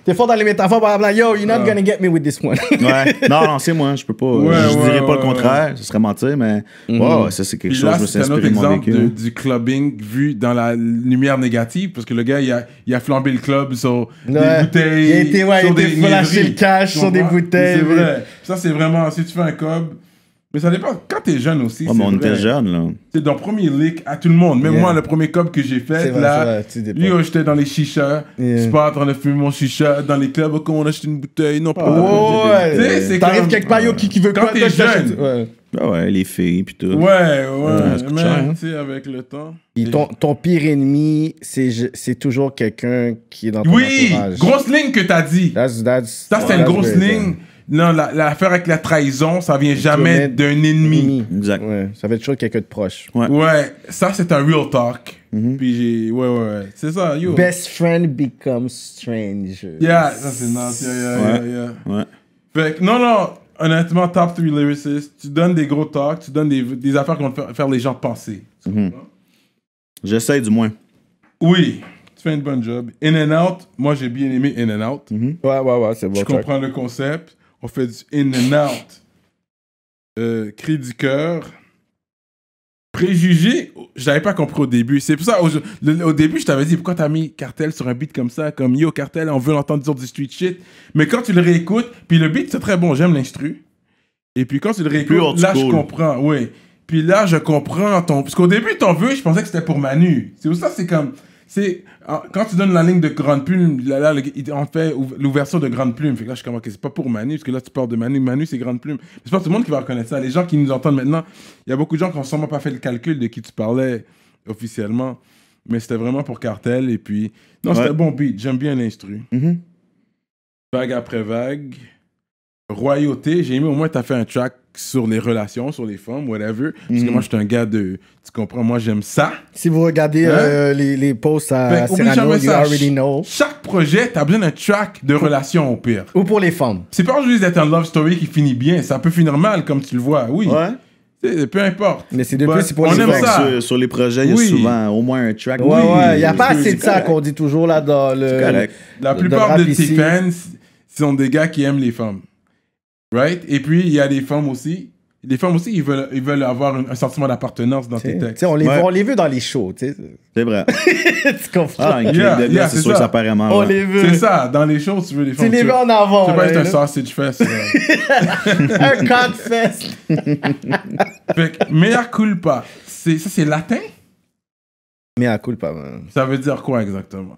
S3: t'es fort dans les métaphores. I'm like, yo, you're not gonna get me with this one.
S4: Ouais. Non, c'est moi. Je peux pas. Je dirais pas le contraire. Ce serait mentir, mais. Ouais, ça, c'est quelque
S2: Puis
S4: chose.
S2: là,
S4: Je me suis
S2: c'est un autre
S4: inspiré de mon
S2: exemple
S4: vécu.
S2: du clubbing vu dans la lumière négative, parce que le gars, il a flambé le club sur des bouteilles.
S3: Il a été,
S2: sur des
S3: flasher le
S2: niaiseries.
S3: cash
S2: Tu
S3: sur des
S2: comprends?
S3: bouteilles.
S2: C'est vrai. Ça, c'est vraiment, si tu fais un cob. Mais ça dépend. Quand t'es jeune aussi,
S4: Ouais, mais on
S2: c'est
S4: était
S2: vrai.
S4: jeunes, là.
S2: C'est dans le premier leak à tout le monde. Même moi, le premier cob que j'ai fait,
S3: C'est vrai,
S2: là,
S3: c'est vrai, tu dis pas.
S2: yo, j'étais dans les chichas. Je suis pas en train de fumer mon chicha dans les clubs. Quand on achète une bouteille, non, pas. Tu sais, c'est
S3: T'arrives
S2: comme-
S3: quelque part, yo, qui veut
S2: Quand
S3: quoi,
S2: t'es
S3: toi, je t'achète.
S2: jeune.
S3: Ouais.
S4: Ah ouais, les filles, puis tout.
S2: Ouais,
S4: ça coûte
S2: mais
S4: cher, hein.
S2: tu sais, avec le temps.
S3: Puis ton pire ennemi, c'est toujours quelqu'un qui est dans ton
S2: Oui,
S3: entourage.
S2: grosse ligne que t'as dit. Ça, c'est une grosse ligne. Non, l'affaire avec la trahison, ça vient jamais d'un ennemi.
S4: Exact.
S3: Ouais, ça va être toujours quelqu'un de proche.
S2: Ouais, ça, c'est un real talk. Puis j'ai. Ouais. C'est ça, yo.
S3: Best friend becomes stranger.
S2: Yeah, ça, c'est nice. Yeah.
S4: Ouais.
S2: Fait que, non, honnêtement, top 3 lyricists, tu donnes des gros talks, tu donnes des affaires qui vont faire les gens penser. Tu comprends?
S4: J'essaie du moins.
S2: Oui, tu fais une bonne job. In and Out, moi j'ai bien aimé In and Out.
S3: Ouais, c'est bon.
S2: Je comprends le concept. On fait du In and Out. Cri du cœur. Préjugé, je l'avais pas compris au début. C'est pour ça, au début, je t'avais dit, pourquoi t'as mis Cartel sur un beat comme ça, comme Yo Cartel, on veut l'entendre dire du street shit. Mais quand tu le réécoutes, puis le beat, c'est très bon, j'aime l'instru. Et puis quand tu le
S4: Plus
S2: réécoutes,
S4: old
S2: là, je
S4: school.
S2: comprends, oui. Puis là, je comprends ton... Parce qu'au début, ton vœu, je pensais que c'était pour Manu. C'est pour ça, c'est comme... Quand tu donnes la ligne de Grande Plume, là, on fait l'ouverture de Grande Plume. Fait que là, je suis comme, ok, c'est pas pour Manu, parce que là, tu parles de Manu. Manu, c'est Grande Plume. C'est pas tout le monde qui va reconnaître ça. Les gens qui nous entendent maintenant, il y a beaucoup de gens qui n'ont sûrement pas fait le calcul de qui tu parlais officiellement. Mais c'était vraiment pour Cartel. Et puis, non, c'était un bon beat. J'aime bien l'instru. Vague après vague. Royauté. J'ai aimé, au moins, tu as fait un track sur les relations, sur les femmes, whatever. Parce que moi, je suis un gars de... Tu comprends? Moi, j'aime ça.
S3: Si vous regardez les posts à
S2: Fait, oublie
S3: Cyrano,
S2: jamais
S3: you
S2: ça.
S3: already know.
S2: Chaque projet, t'as besoin d'un track de relation au pire.
S3: Ou pour les femmes.
S2: C'est pas juste d'être un love story qui finit bien. Ça peut finir mal, comme tu le vois, oui.
S4: Ouais.
S2: Peu importe.
S3: Mais c'est depuis, c'est pour
S2: on
S3: les
S2: aime
S3: fans.
S2: ça.
S4: Sur les projets, il y a souvent au moins un track.
S3: Ouais, il n'y a pas
S2: parce que
S3: assez de ça
S2: correct.
S3: qu'on dit toujours là dans le.
S4: C'est correct.
S2: La
S3: de
S2: plupart
S3: rap
S2: de tes
S3: ici.
S2: fans sont des gars qui aiment les femmes. Right? Et puis, il y a des femmes aussi. Les femmes aussi, ils veulent avoir un sentiment d'appartenance dans tes textes.
S3: On les veut dans les shows, tu sais.
S4: C'est vrai.
S3: Tu comprends?
S4: Ah, un clip de gars, c'est sûr que ça paraît mal.
S3: On les veut.
S2: C'est ça, dans les shows, tu veux les
S3: Tu
S2: femmes.
S3: les veux en avant.
S2: Tu veux pas être
S3: là,
S2: un
S3: là.
S2: sausage fest.
S3: Un codfest.
S2: Fait que, mea culpa, ça c'est latin?
S3: Mais à cool pas, man.
S2: Ça veut dire quoi exactement?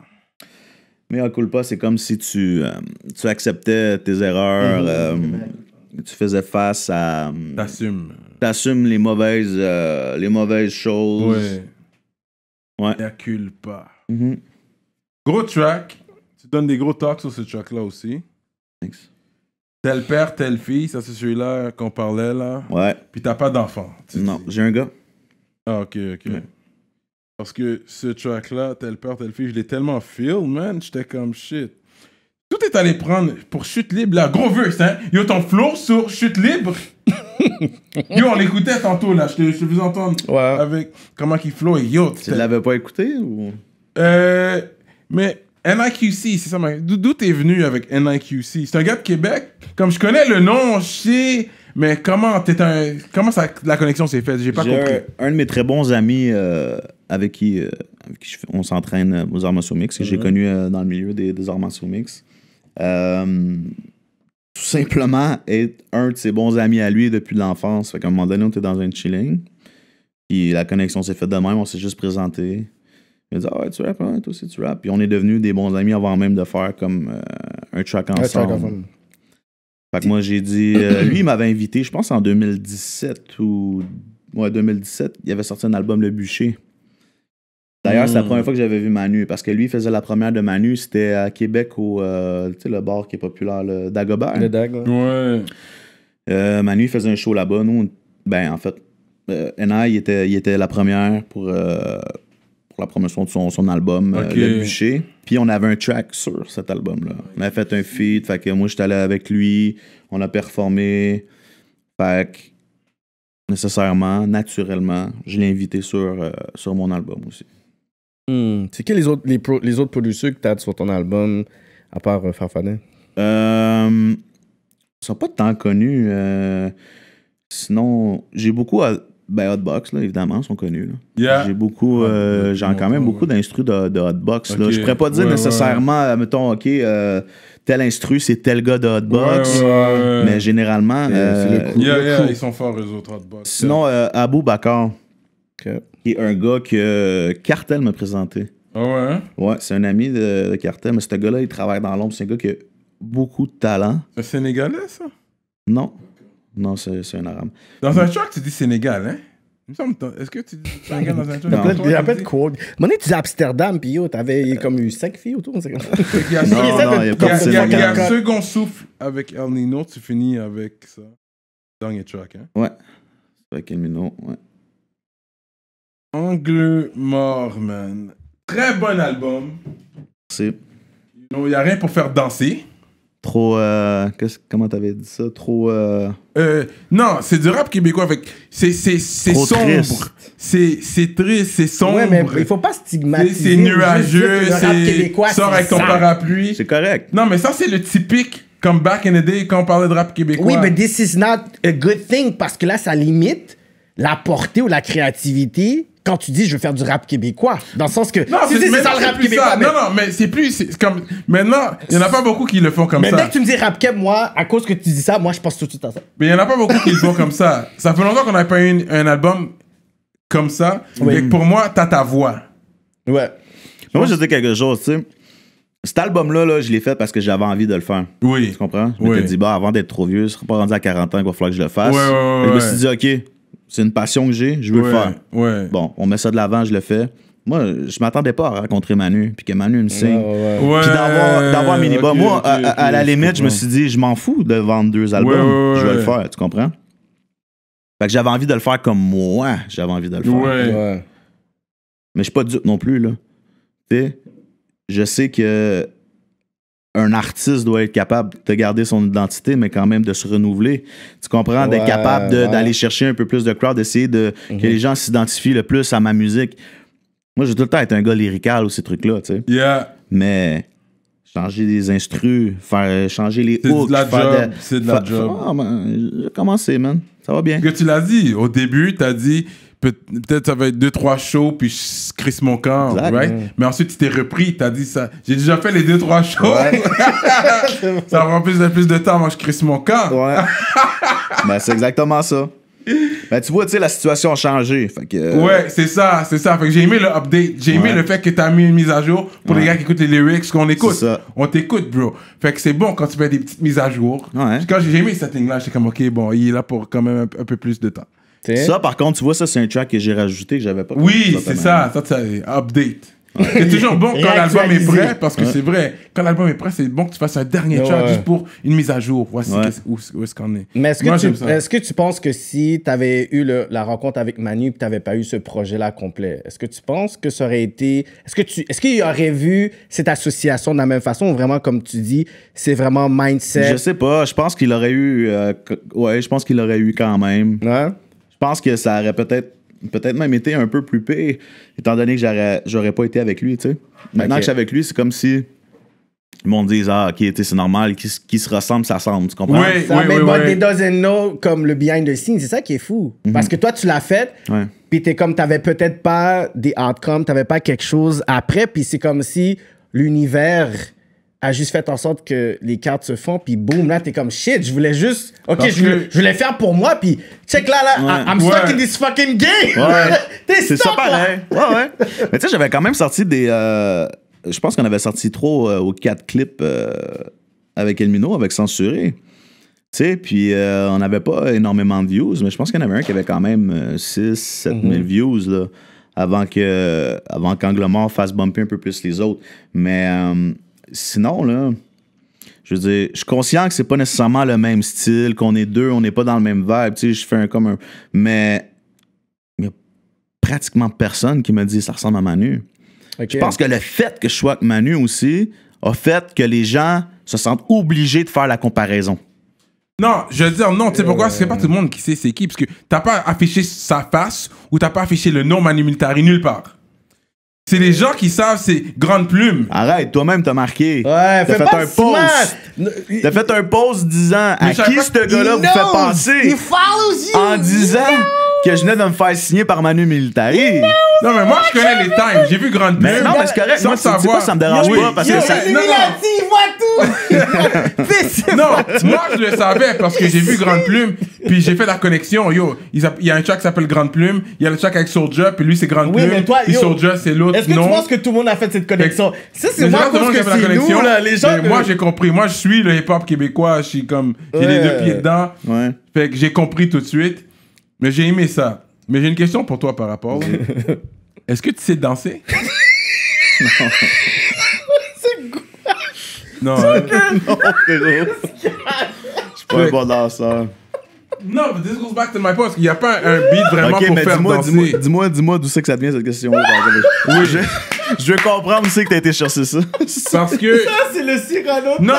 S4: Mais à culpa, c'est comme si tu acceptais tes erreurs, tu faisais face à...
S2: T'assumes
S4: les mauvaises choses. Ouais.
S2: Mea culpa.
S4: Mhm.
S2: Gros track. Tu donnes des gros talks sur ce track-là aussi.
S4: Thanks.
S2: Tel père, telle fille, ça c'est celui-là qu'on parlait là.
S4: Ouais.
S2: Puis t'as pas d'enfant.
S4: Non, j'ai un gars.
S2: Ah, ok.
S4: Ouais.
S2: Parce que ce track-là, tel père, telle fille, je l'ai tellement feel, man. J'étais comme shit. Tout est allé prendre pour Chute Libre, là. Gros verse, hein. Yo, ton flow sur Chute Libre. Yo, on l'écoutait tantôt, là. Je te faisais entendre avec comment qu'il flow. Et yo,
S4: Tu l'avais pas écouté ou...
S2: Mais NIQC, c'est ça. D'où t'es venu avec NIQC? C'est un gars de Québec? Comme je connais le nom, je sais... Mais comment la connexion s'est faite? J'ai pas compris.
S4: Un de mes très bons amis avec qui on s'entraîne aux arts martiaux mix, que j'ai connu dans le milieu des arts martiaux mix. Tout simplement être un de ses bons amis à lui depuis l'enfance. Fait qu'à un moment donné, on était dans un chilling. Puis la connexion s'est faite de même, on s'est juste présenté. Il a dit « Ah ouais, tu rappes, hein? Toi aussi tu rappes. » Puis on est devenus des bons amis avant même de faire comme un track ensemble. Fait que moi, j'ai dit... lui, il m'avait invité, je pense, en 2017 ou... Ouais, 2017, il avait sorti un album, Le Bûcher. D'ailleurs, c'est la première fois que j'avais vu Manu, parce que lui, il faisait la première de Manu, c'était à Québec, tu sais, le bar qui est populaire, le Dagobert.
S3: Le Dag,
S2: Ouais.
S4: Manu, il faisait un show là-bas. Nous, en fait, N.I., il était la première pour la promotion de son album, Le Bûcher. Puis on avait un track sur cet album-là. On avait fait un feat, fait que moi, j'étais allé avec lui, on a performé. Fait que, nécessairement, naturellement, je l'ai invité sur mon album aussi.
S3: C'est qui les autres producteurs que tu as sur ton album, à part Farfadet?
S4: Ils sont pas tant connus. Sinon, j'ai beaucoup... Hotbox, là, évidemment, sont connus. Là.
S2: Yeah.
S4: J'ai beaucoup... j'ai quand même beaucoup d'instrus de Hotbox. Okay. Là. Je pourrais pas dire nécessairement, mettons, OK, tel instru, c'est tel gars de Hotbox. Mais généralement...
S2: c'est le coup. Ils sont forts, eux autres, Hotbox.
S4: Sinon, Abou Bakar, qui est un gars que Cartel m'a présenté.
S2: Ah ouais?
S4: Ouais, c'est un ami de Cartel, mais ce gars-là, il travaille dans l'ombre. C'est un gars qui a beaucoup de talent.
S2: C'est un Sénégalais, ça?
S4: Non. Non, c'est un arabe.
S2: Dans un track, tu dis Sénégal, hein? Est-ce que tu dis Sénégal dans un track?
S3: Il y a plein de quotes. Mon tu dis Amsterdam, puis yo, t'avais comme eu 5 filles autour.
S2: Il y a Second Souffle avec El Nino, tu finis avec ça. Dernier track, hein?
S4: Ouais. Avec El Nino, ouais.
S2: Angle mort, man. Très bon album.
S4: Merci.
S2: Il n'y a rien pour faire danser.
S4: Trop... comment t'avais dit ça? Trop...
S2: non, c'est du rap québécois. C'est sombre. C'est triste, c'est sombre.
S3: Ouais, mais il faut pas stigmatiser.
S2: C'est nuageux.
S3: Le rap québécois,
S2: sors avec ton parapluie.
S4: C'est correct.
S2: Non, mais ça, c'est le typique, comme back in the day, quand on parlait de rap québécois.
S3: Oui, mais this is not a good thing, parce que là, ça limite la portée ou la créativité quand tu dis je veux faire du rap québécois. Dans le sens que...
S2: Non, c'est ça le rap québécois. Mais... Non, mais c'est plus... C'est comme... Maintenant, il n'y en a pas beaucoup qui le font comme ça.
S3: Mais dès que tu me dis rap québécois, moi, à cause que tu dis ça, moi, je pense tout de suite à ça.
S2: Mais il n'y en a pas beaucoup qui le font comme ça. Ça fait longtemps qu'on n'a pas eu un album comme ça. Oui. Et pour moi, t'as ta voix.
S4: Ouais. Mais moi, je dis quelque chose, tu sais. Cet album-là, là, je l'ai fait parce que j'avais envie de le faire.
S2: Oui.
S4: Tu comprends? Je m'étais dit, avant d'être trop vieux, je serais pas rendu à 40 ans qu'il va falloir que je le fasse.
S2: Ouais,
S4: je me suis dit, OK, c'est une passion que j'ai, je veux le faire.
S2: Ouais.
S4: Bon, on met ça de l'avant, je le fais. Moi, je m'attendais pas à rencontrer Manu, puis que Manu me signe. Puis d'avoir minimum. Moi, à la limite, je me suis dit, je m'en fous de vendre 2 albums. Je vais le faire, tu comprends? Fait que j'avais envie de le faire comme moi, j'avais envie de le faire.
S3: Ouais.
S4: Mais je suis pas dupe non plus, là. Tu sais, je sais que un artiste doit être capable de garder son identité, mais quand même de se renouveler. Tu comprends? D'être capable d'aller chercher un peu plus de crowd, d'essayer que les gens s'identifient le plus à ma musique. Moi, j'ai tout le temps été un gars lyrical ou ces trucs-là, tu sais.
S2: Yeah.
S4: Mais changer des instrus, changer les hooks.
S2: C'est de la job.
S4: Ah, ben, j'ai commencé, man. Ça va bien.
S2: Que tu l'as dit. Au début, tu as dit... Peut-être ça va être 2-3 shows, puis je crisse mon camp, right? Mais ensuite, tu t'es repris, tu as dit ça. J'ai déjà fait les 2-3 shows. Ouais. Ça prend plus de temps, moi, je crisse mon camp.
S4: Ouais. Ben, c'est exactement ça. Ben, tu vois, tu sais, la situation a changé. Fait que,
S2: ouais, c'est ça. Fait que j'ai aimé le update. J'ai aimé le fait que tu as mis une mise à jour pour les gars qui écoutent les lyrics, qu'on écoute. On t'écoute, bro. Fait que c'est bon quand tu fais des petites mises à jour. Ouais. Quand j'ai aimé cette ligne-là, j'étais comme, OK, bon, il est là pour quand même un peu plus de temps.
S4: Ça, par contre, tu vois, ça, c'est un track que j'ai rajouté que j'avais pas.
S2: Oui, c'est ça. Ça, c'est update. C'est toujours bon quand l'album est prêt, parce que c'est vrai, quand l'album est prêt, c'est bon que tu fasses un dernier track juste pour une mise à jour. Voici où est-ce qu'on est.
S3: Mais est-ce que tu penses que si tu avais eu la rencontre avec Manu et que tu n'avais pas eu ce projet-là complet, est-ce que tu penses que ça aurait été... Est-ce qu'il aurait vu cette association de la même façon ou vraiment, comme tu dis, c'est vraiment mindset?
S4: Je sais pas. Je pense qu'il aurait eu... je pense qu'il aurait eu quand même.
S3: Ouais.
S4: Je pense que ça aurait peut-être même été un peu plus pire, étant donné que j'aurais pas été avec lui, tu sais. Maintenant que je suis avec lui, c'est comme si le monde dise, OK, c'est normal, qui se ressemble, ça ressemble, tu comprends?
S3: Oui, but they doesn't know, comme le behind the scenes, c'est ça qui est fou. Parce que toi, tu l'as fait, puis t'es comme, t'avais peut-être pas des outcomes, t'avais pas quelque chose après, puis c'est comme si l'univers a juste fait en sorte que les cartes se font, puis boum, là, t'es comme, shit, je voulais juste... OK, je voulais faire pour moi, puis check là, I'm stuck in this fucking game!
S4: Ouais. C'est ça pareil. Ouais. Mais tu sais, j'avais quand même sorti des... je pense qu'on avait sorti 3 ou 4 clips avec Elmino, avec Censuré. Tu sais, puis on n'avait pas énormément de views, mais je pense qu'il y en avait un qui avait quand même 6-7 000 views, là, avant qu'Angle Mort fasse bumper un peu plus les autres. Mais... sinon, là, je veux dire, je suis conscient que c'est pas nécessairement le même style, qu'on est deux, on n'est pas dans le même vibe, tu sais, je fais un comme un... Mais il y a pratiquement personne qui me dit ça ressemble à Manu. Okay. Je pense que le fait que je sois avec Manu aussi a fait que les gens se sentent obligés de faire la comparaison.
S2: Non, je veux dire, non, tu sais pourquoi? C'est pas tout le monde qui sait c'est qui, parce que t'as pas affiché sa face ou t'as pas affiché le nom Manu Militari nulle part. C'est les gens qui savent, c'est Grande Plume.
S4: Arrête, toi-même t'as marqué.
S3: Ouais,
S4: t'as fait un post. T'as fait un post disant à qui ce gars-là vous fait penser en disant que je venais de me faire signer par Manu Militari.
S2: Non, mais moi je connais les times. J'ai vu Grande Plume.
S4: Mais non, mais c'est correct. Moi, ça me dérange pas parce que ça.
S3: Il voit tout.
S2: Non, moi je le savais parce que j'ai vu Grande Plume, puis j'ai fait la connexion. Yo, il y a un track qui s'appelle Grande Plume, il y a le track avec Soulja, puis lui c'est Grande Plume, puis Soulja c'est l'autre.
S3: Est-ce que tu penses que tout le monde a fait cette connexion? Ça, c'est moi qui pense que c'est nous, là, les gens.
S2: Moi j'ai compris. Moi je suis le hip-hop québécois, je suis comme. J'ai les 2 pieds dedans. Ouais. Fait que j'ai compris tout de suite. Mais j'ai aimé ça. Mais j'ai une question pour toi par rapport. Est-ce que tu sais danser?
S4: Non.
S3: C'est quoi?
S2: Non,
S4: non, frérot. Je suis pas un bon danseur.
S2: Non, mais this goes back to my point, parce qu'il n'y a pas un beat vraiment pour faire danser.
S4: Dis-moi d'où c'est que ça vient cette question-là. Oui, je veux comprendre où c'est que t'as été chercher ça.
S2: Parce que...
S3: Ça, c'est le Cyrano.
S2: Non,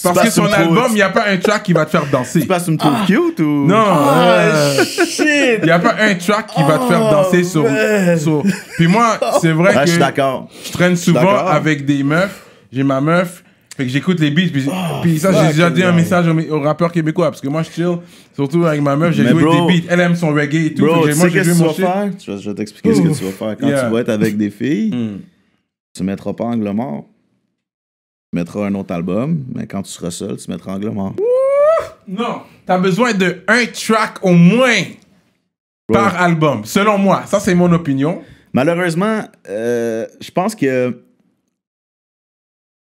S2: parce que son album, il n'y a pas un track qui va te faire danser.
S4: Tu passes une trouve cute ou...
S2: Non.
S3: Shit.
S2: Il n'y a pas un track qui va te faire danser sur... Puis moi, c'est vrai que...
S4: Je suis d'accord.
S2: Je traîne souvent avec des meufs. J'ai ma meuf... Fait que j'écoute les beats, puis ça, j'ai déjà dit un message aux rappeurs québécois, parce que moi, je chill, surtout avec ma meuf, j'ai joué des beats, elle aime son reggae et tout.
S4: Bro,
S2: moi, j'ai joué mon shit.
S4: Je vais t'expliquer ce que tu vas faire. Quand tu vas être avec des filles, tu mettras pas Angle Mort. Tu mettras un autre album, mais quand tu seras seul, tu mettras Angle Mort.
S2: Non, t'as besoin de un track au moins par album, selon moi. Ça, c'est mon opinion.
S4: Malheureusement, je pense que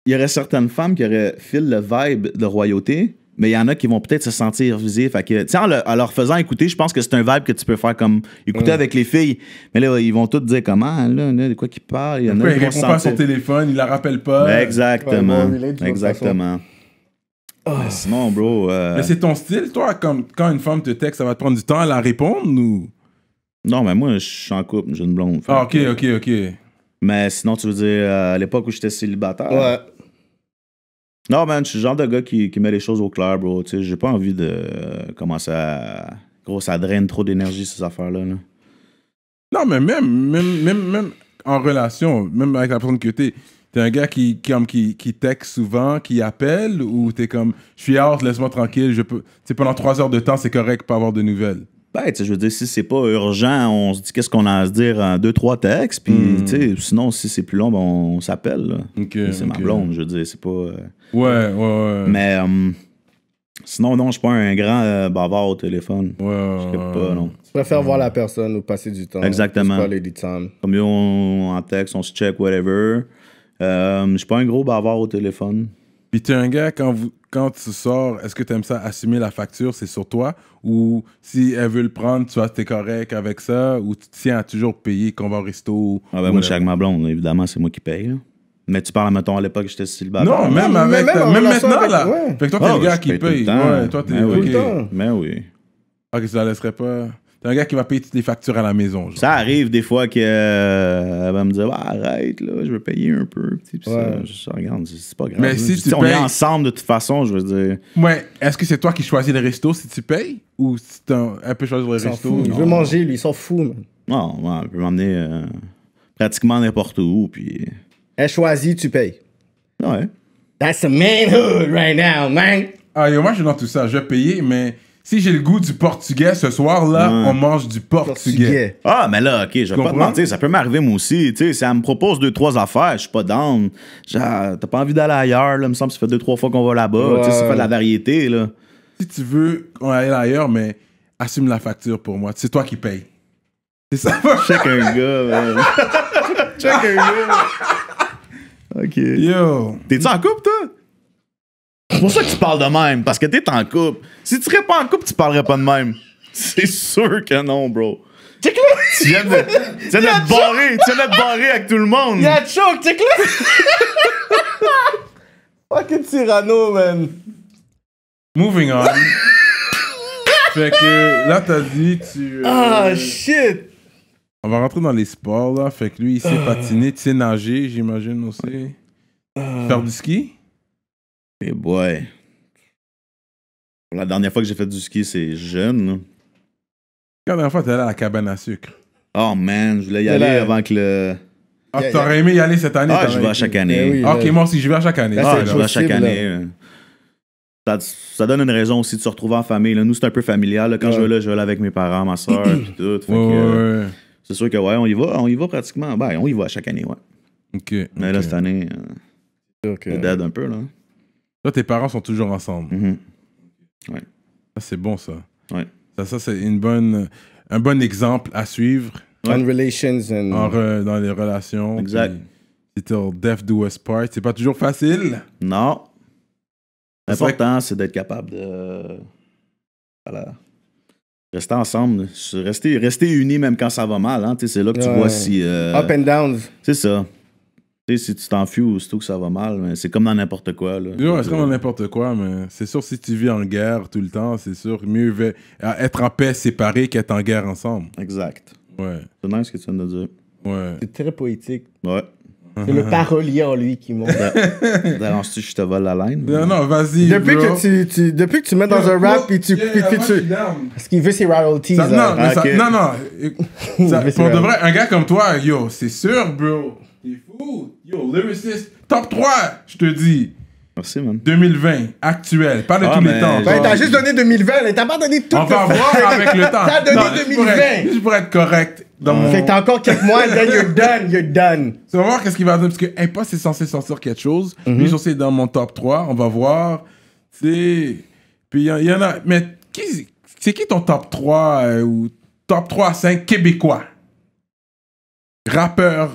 S4: il y aurait certaines femmes qui auraient fil le vibe de royauté, mais il y en a qui vont peut-être se sentir visées. Fait que, en leur faisant écouter, je pense que c'est un vibe que tu peux faire comme écouter avec les filles. Mais là, ils vont tous dire comment, là, de quoi qu'ils parlent. Il y en a qui
S2: il répond pas à son téléphone, il la rappelle pas.
S4: Ben, exactement. Exactement. Mais sinon, bro.
S2: Mais c'est ton style, toi, comme quand une femme te texte, ça va te prendre du temps à la répondre ou.
S4: Non, mais moi, je suis en couple, j'ai une blonde.
S2: Ah, ok. Mais
S4: sinon, tu veux dire, à l'époque où j'étais célibataire.
S3: Ouais.
S4: Non, man, je suis le genre de gars qui met les choses au clair, bro. Tu sais, j'ai pas envie de commencer à... Gros, ça draine trop d'énergie, ces affaires-là. Là.
S2: Non, mais même en relation, même avec la personne que t'es un gars qui texte souvent, qui appelle, ou t'es comme, je suis out, laisse-moi tranquille, je peux... Tu sais, pendant 3 heures de temps, c'est correct pas avoir de nouvelles.
S4: Ben, tu sais, je veux dire, si c'est pas urgent, on se dit qu'est-ce qu'on a à se dire en 2-3 textes, puis, tu sais, sinon, si c'est plus long, ben, on s'appelle, là. C'est ma blonde, je veux dire, c'est pas...
S2: Ouais.
S4: Mais, sinon, non, je suis pas un grand bavard au téléphone. Je sais pas, non.
S3: Tu préfères voir la personne ou passer du temps.
S4: Exactement.
S3: Quality time.
S4: Comme en texte, on se check, whatever. Je suis pas un gros bavard au téléphone.
S2: Puis t'es un gars, quand tu sors, est-ce que t'aimes ça assumer la facture, c'est sur toi? Ou si elle veut le prendre, tu vois, t'es correct avec ça? Ou tu tiens à toujours payer qu'on va au resto?
S4: Ah ben moi, je suis avec ma blonde, évidemment, c'est moi qui paye. Là. Mais tu parles, mettons, à l'époque, j'étais célibataire.
S2: Non, même maintenant, là. Ouais. Fait que toi, t'es le gars qui paye.
S4: Ouais,
S2: toi, t'es
S4: tout
S2: le
S4: temps. Mais oui.
S2: Ok, ça la laisserait pas... T'es un gars qui va payer toutes les factures à la maison. Genre.
S4: Ça arrive des fois qu'elle va me dire arrête, là, je veux payer un peu. Puis ça, regarde, c'est pas grave.
S2: Mais si
S4: on est ensemble de toute façon, je veux dire.
S2: Ouais, est-ce que c'est toi qui choisis le resto si tu payes? Ou si elle peut choisir le resto?
S3: Il veut manger, lui, il s'en fout, man.
S4: Non, elle peut m'emmener pratiquement n'importe où. Puis...
S3: Elle choisit, tu payes.
S4: Ouais.
S3: That's a manhood right now, man.
S2: Ah, moi, je suis dans tout ça. Je vais payer, mais... Si j'ai le goût du portugais ce soir-là, on mange du portugais.
S4: Ah, mais là, OK, je vais pas te mentir, ça peut m'arriver moi aussi. Tu sais, si elle me propose 2-3 affaires, je suis pas down. Genre, t'as pas envie d'aller ailleurs, là, il me semble que ça fait 2-3 fois qu'on va là-bas. Tu sais, ça fait de la variété, là.
S2: Si tu veux qu'on aille ailleurs, mais assume la facture pour moi. C'est toi qui payes. C'est ça.
S4: Check un gars, man. Check un gars. OK.
S2: Yo.
S4: T'es-tu en couple, toi? C'est pour ça que tu parles de même, parce que t'es en couple. Si tu serais pas en couple, tu parlerais pas de même. C'est sûr que non, bro. Tu viens de te barrer avec tout le monde.
S3: Y'a choc, check là. Fucking Cyrano, man.
S2: Moving on. Fait que là, t'as dit,
S3: Shit.
S2: On va rentrer dans les sports, là. Fait que lui, il sait patiner, tu sais nager, j'imagine aussi. Faire du ski?
S4: Eh boy. La dernière fois que j'ai fait du ski, c'est jeune. Là.
S2: La dernière fois, t'es allé à la cabane à sucre.
S4: Oh man, je voulais y aller avant que le...
S2: Ah, t'aurais aimé y aller cette année?
S4: Ah, je vais à chaque année.
S2: Ok, moi aussi, je vais à chaque année.
S4: Je vais à chaque année. Ça donne une raison aussi de se retrouver en famille. Là. Nous, c'est un peu familial. Là. Quand je vais là avec mes parents, ma soeur, puis tout. Fait que, c'est sûr que ouais, on y va pratiquement. Ben, on y va à chaque année, ouais.
S2: Ok.
S4: Mais là, cette année, c'est dead un peu, là.
S2: Toi, tes parents sont toujours ensemble.
S4: Ouais.
S2: Ça, c'est bon, ça.
S4: Ouais.
S2: Ça c'est un bon exemple à suivre.
S3: On relations
S2: dans les relations.
S4: Exact.
S2: C'est till death do us part. C'est pas toujours facile.
S4: Non. L'important, c'est d'être capable de... Voilà. Rester ensemble. Rester unis même quand ça va mal. Hein. C'est là que tu vois si...
S3: Up and down.
S4: C'est ça. Si tu t'enfuis aussitôt que ça va mal, c'est comme dans n'importe quoi. Là.
S2: C'est comme dans n'importe quoi, mais c'est sûr, si tu vis en guerre tout le temps, c'est sûr, mieux être en paix séparé qu'être en guerre ensemble.
S4: Exact.
S2: Ouais.
S4: C'est nice ce que tu viens de dire.
S2: Ouais.
S3: C'est très poétique.
S4: Ouais.
S3: C'est le parolier en lui qui monte.
S4: Déranges-tu que je te vole la laine?
S2: Non, vas-y.
S3: Depuis que tu mets dans un rap et tu. Ce qu'il veut, c'est royalties.
S2: Non. Pour de vrai, un gars comme toi, yo, c'est sûr, bro. T'es fou. Yo, lyricist, top 3, je te dis.
S4: Merci, man.
S2: 2020, actuel, pas de tous les temps.
S3: Ben, t'as juste donné 2020, t'as pas donné tout.
S2: On va voir avec le temps.
S3: T'as donné 2020.
S2: Juste pour être correct.
S3: Fait que t'as encore quelques mois, then you're done.
S2: On va voir qu'est-ce qu'il va donner, parce que Impost est censé sortir quelque chose. Lui, je sais, dans mon top 3, on va voir. Puis il y en a. Mais c'est qui ton top 3 ou top 3 à 5 québécois? Rappeur